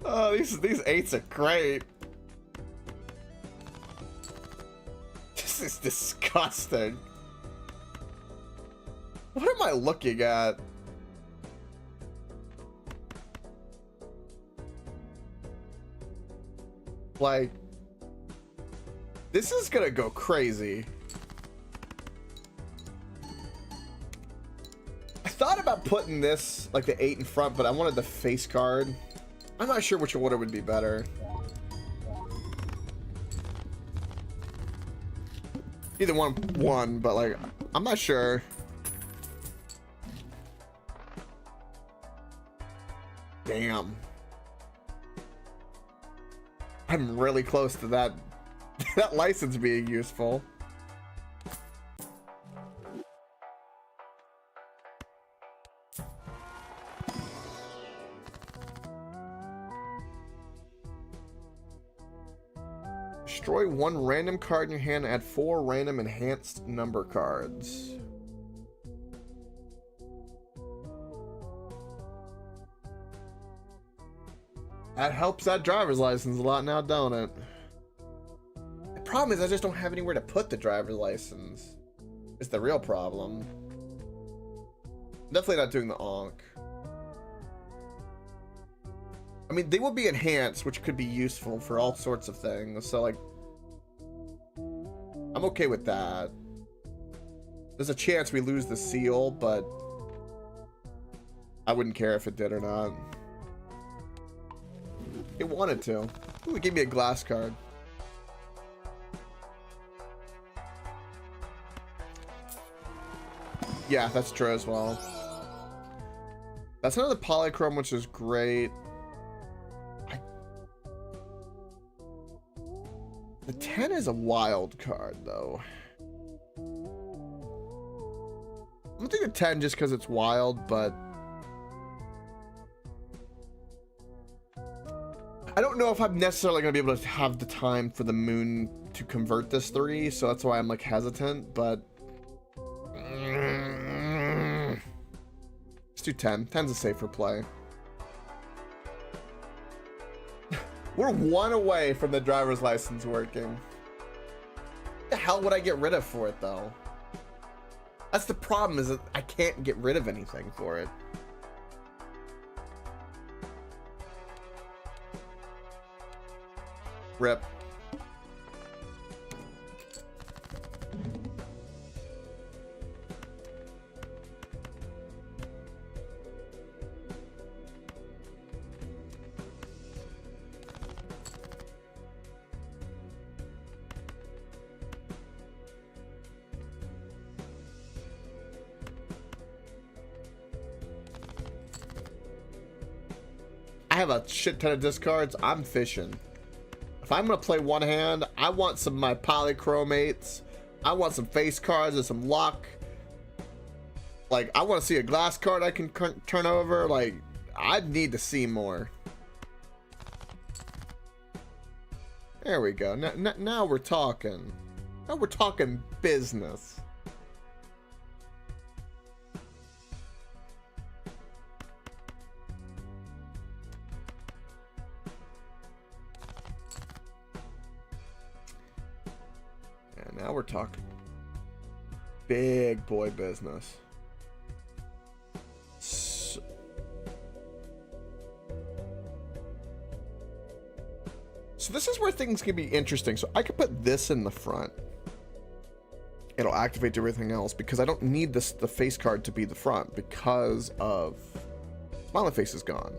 Oh, these 8s are great. This is disgusting. What am I looking at? Like, this is gonna go crazy. I thought about putting this, like the 8 in front, but I wanted the face card. I'm not sure which order would be better. Either one, but like, I'm not sure. Damn. I'm really close to that that license being useful. Destroy one random card in your hand, add 4 random enhanced number cards. That helps that driver's license a lot now, don't it? The problem is I just don't have anywhere to put the driver's license. It's the real problem. Definitely not doing the onk. I mean, they will be enhanced, which could be useful for all sorts of things. So, like, I'm okay with that. There's a chance we lose the seal, but I wouldn't care if it did or not. It wanted to. Ooh, it gave me a glass card. Yeah, that's true as well. That's another polychrome, which is great. The 10 is a wild card, though. I'm gonna take the 10 just because it's wild, but I don't know if I'm necessarily gonna be able to have the time for the moon to convert this 3, so that's why I'm like hesitant, but let's do 10. 10's a safer play. We're 1 away from the driver's license working. What the hell would I get rid of for it, though? That's the problem, is that I can't get rid of anything for it. Rip. I have a shit ton of discards. I'm fishing. If I'm gonna play one hand, I want some of my polychromates. I want some face cards and some luck. Like, I want to see a glass card I can turn over. Like, I need to see more. There we go. Now we're talking. Now we're talking business. Now we're talking big boy business. So this is where things can be interesting. So I could put this in the front. It'll activate everything else because I don't need the face card to be the front because of Smiling Face is gone.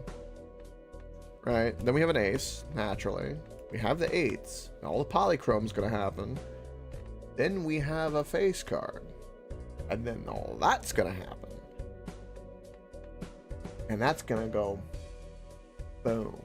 Right? Then we have an ace, naturally. We have the 8s. All the polychrome's gonna happen. Then we have a face card. And then all that's gonna happen. And that's gonna go boom.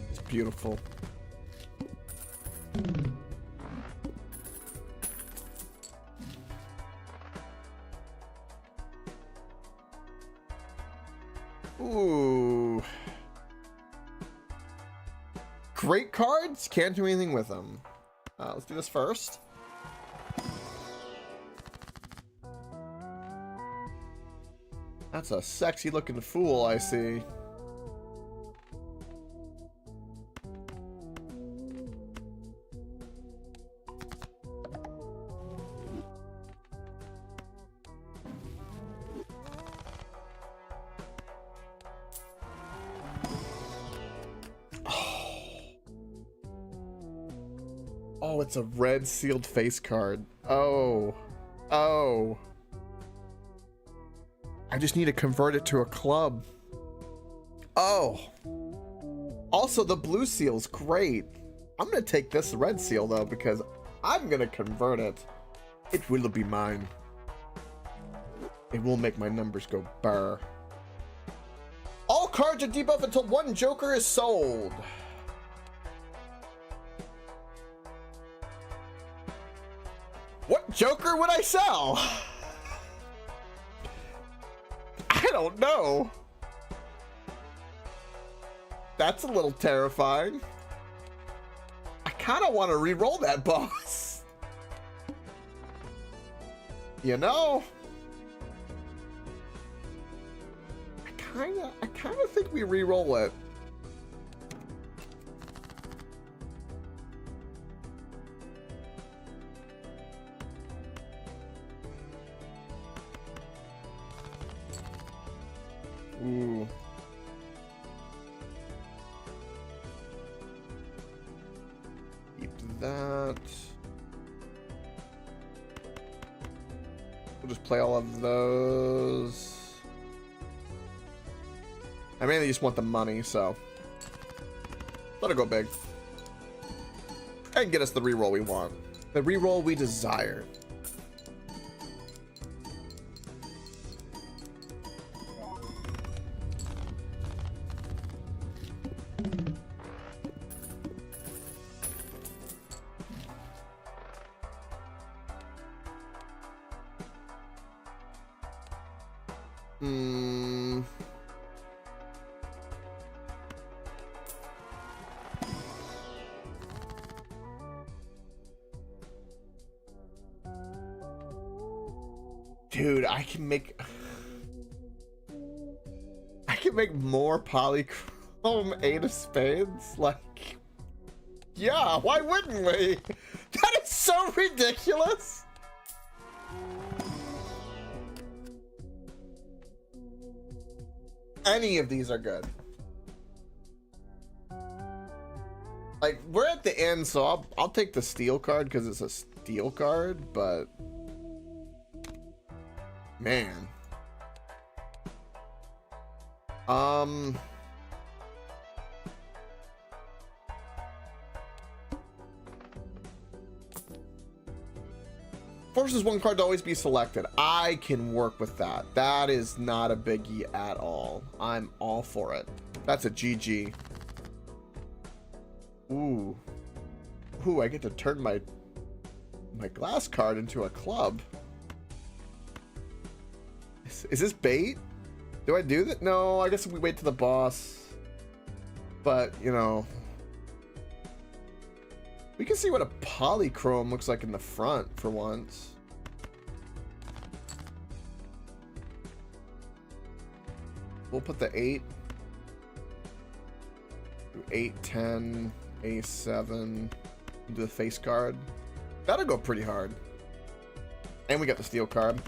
It's beautiful. Ooh. Great cards, can't do anything with them. Let's do this first. That's a sexy looking fool I see. Oh, it's a red sealed face card. Oh. Oh. I just need to convert it to a club. Oh. Also, the blue seal's great. I'm gonna take this red seal though, because I'm gonna convert it. It will be mine. It will make my numbers go burr. All cards are debuffed until one Joker is sold. What Joker would I sell? I don't know. That's a little terrifying. I kind of want to re-roll that boss. You know? I kind of think we re-roll it. Ooh. Keep that. We'll just play all of those. I mainly just want the money, so let it go big. And get us the reroll we want. The reroll we desire. Dude, I can make more polychrome 8 of spades. Like, yeah, why wouldn't we? That is so ridiculous. Any of these are good. Like, we're at the end, so I'll take the steel card because it's a steel card, but man. Forces one card to always be selected. I can work with that. That is not a biggie at all. I'm all for it. That's a GG. Ooh. Ooh, I get to turn my glass card into a club. Is this bait? Do I do that? No, I guess we wait to the boss. But, you know, we can see what a polychrome looks like in the front for once. We'll put the 8. 8, 10, A7. Do the face card. That'll go pretty hard. And we got the steel card.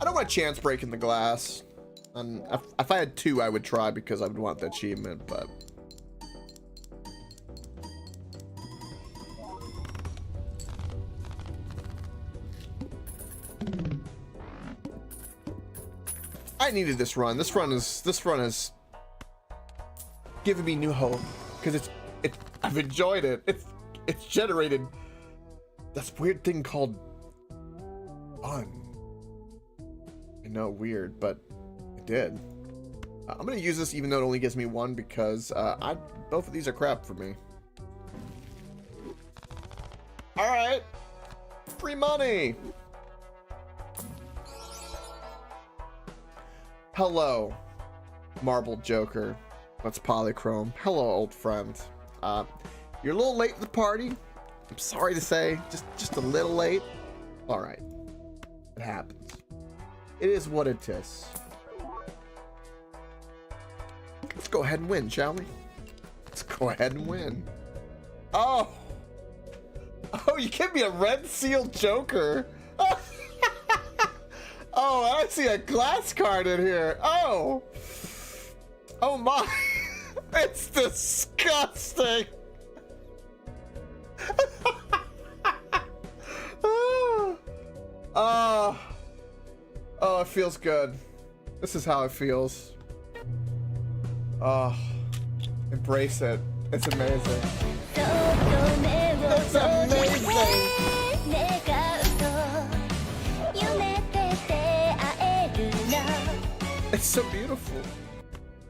I don't want chance breaking the glass. And if I had 2, I would try because I would want the achievement, but I needed this run. This run is giving me new hope because I've enjoyed it. It's generated this weird thing called fun. I know, weird, but it did. I'm gonna use this even though it only gives me 1 because both of these are crap for me. All right, free money. Hello, Marble Joker. That's Polychrome. Hello, old friend. You're a little late to the party. I'm sorry to say, just a little late. All right, it happens. It is what it is. Let's go ahead and win, shall we? Let's go ahead and win. Oh, you give me a red sealed Joker. Oh, I see a glass card in here. Oh my. It's disgusting. Oh, it feels good. This is how it feels. Oh, embrace it. It's amazing. It's amazing. It's so beautiful.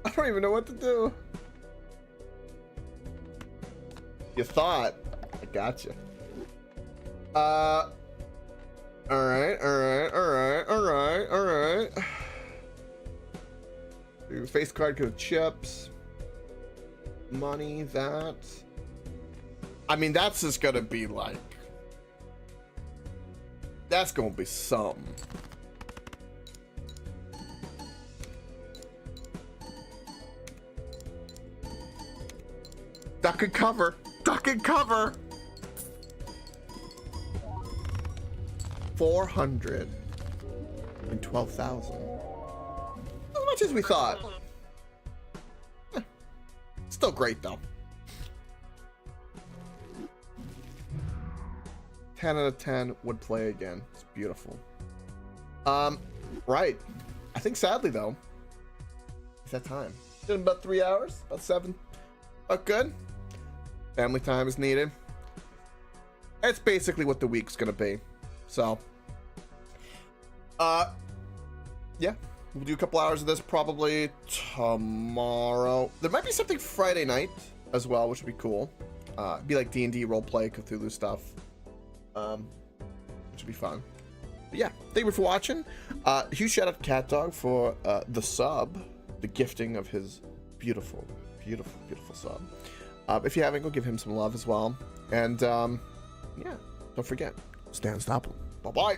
I don't even know what to do. You thought. I gotcha. Alright. Face card could have chips. Money, that. I mean, that's just gonna be like. That's gonna be something. Duck and cover. Duck and cover. 412,000. As much as we thought. Still great though. 10 out of 10 would play again. It's beautiful. Right. I think sadly though, it's that time. It's been about 3 hours, about 7. But good. Family time is needed. That's basically what the week's gonna be. So, yeah, we'll do a couple hours of this probably tomorrow. There might be something Friday night as well, which would be cool. Be like D&D roleplay, Cthulhu stuff, which would be fun. But yeah, thank you for watching. Huge shout out to Cat Dog for the sub, the gifting of his beautiful sub. If you haven't, go give him some love as well. And yeah, don't forget, stay unstoppable. Bye bye.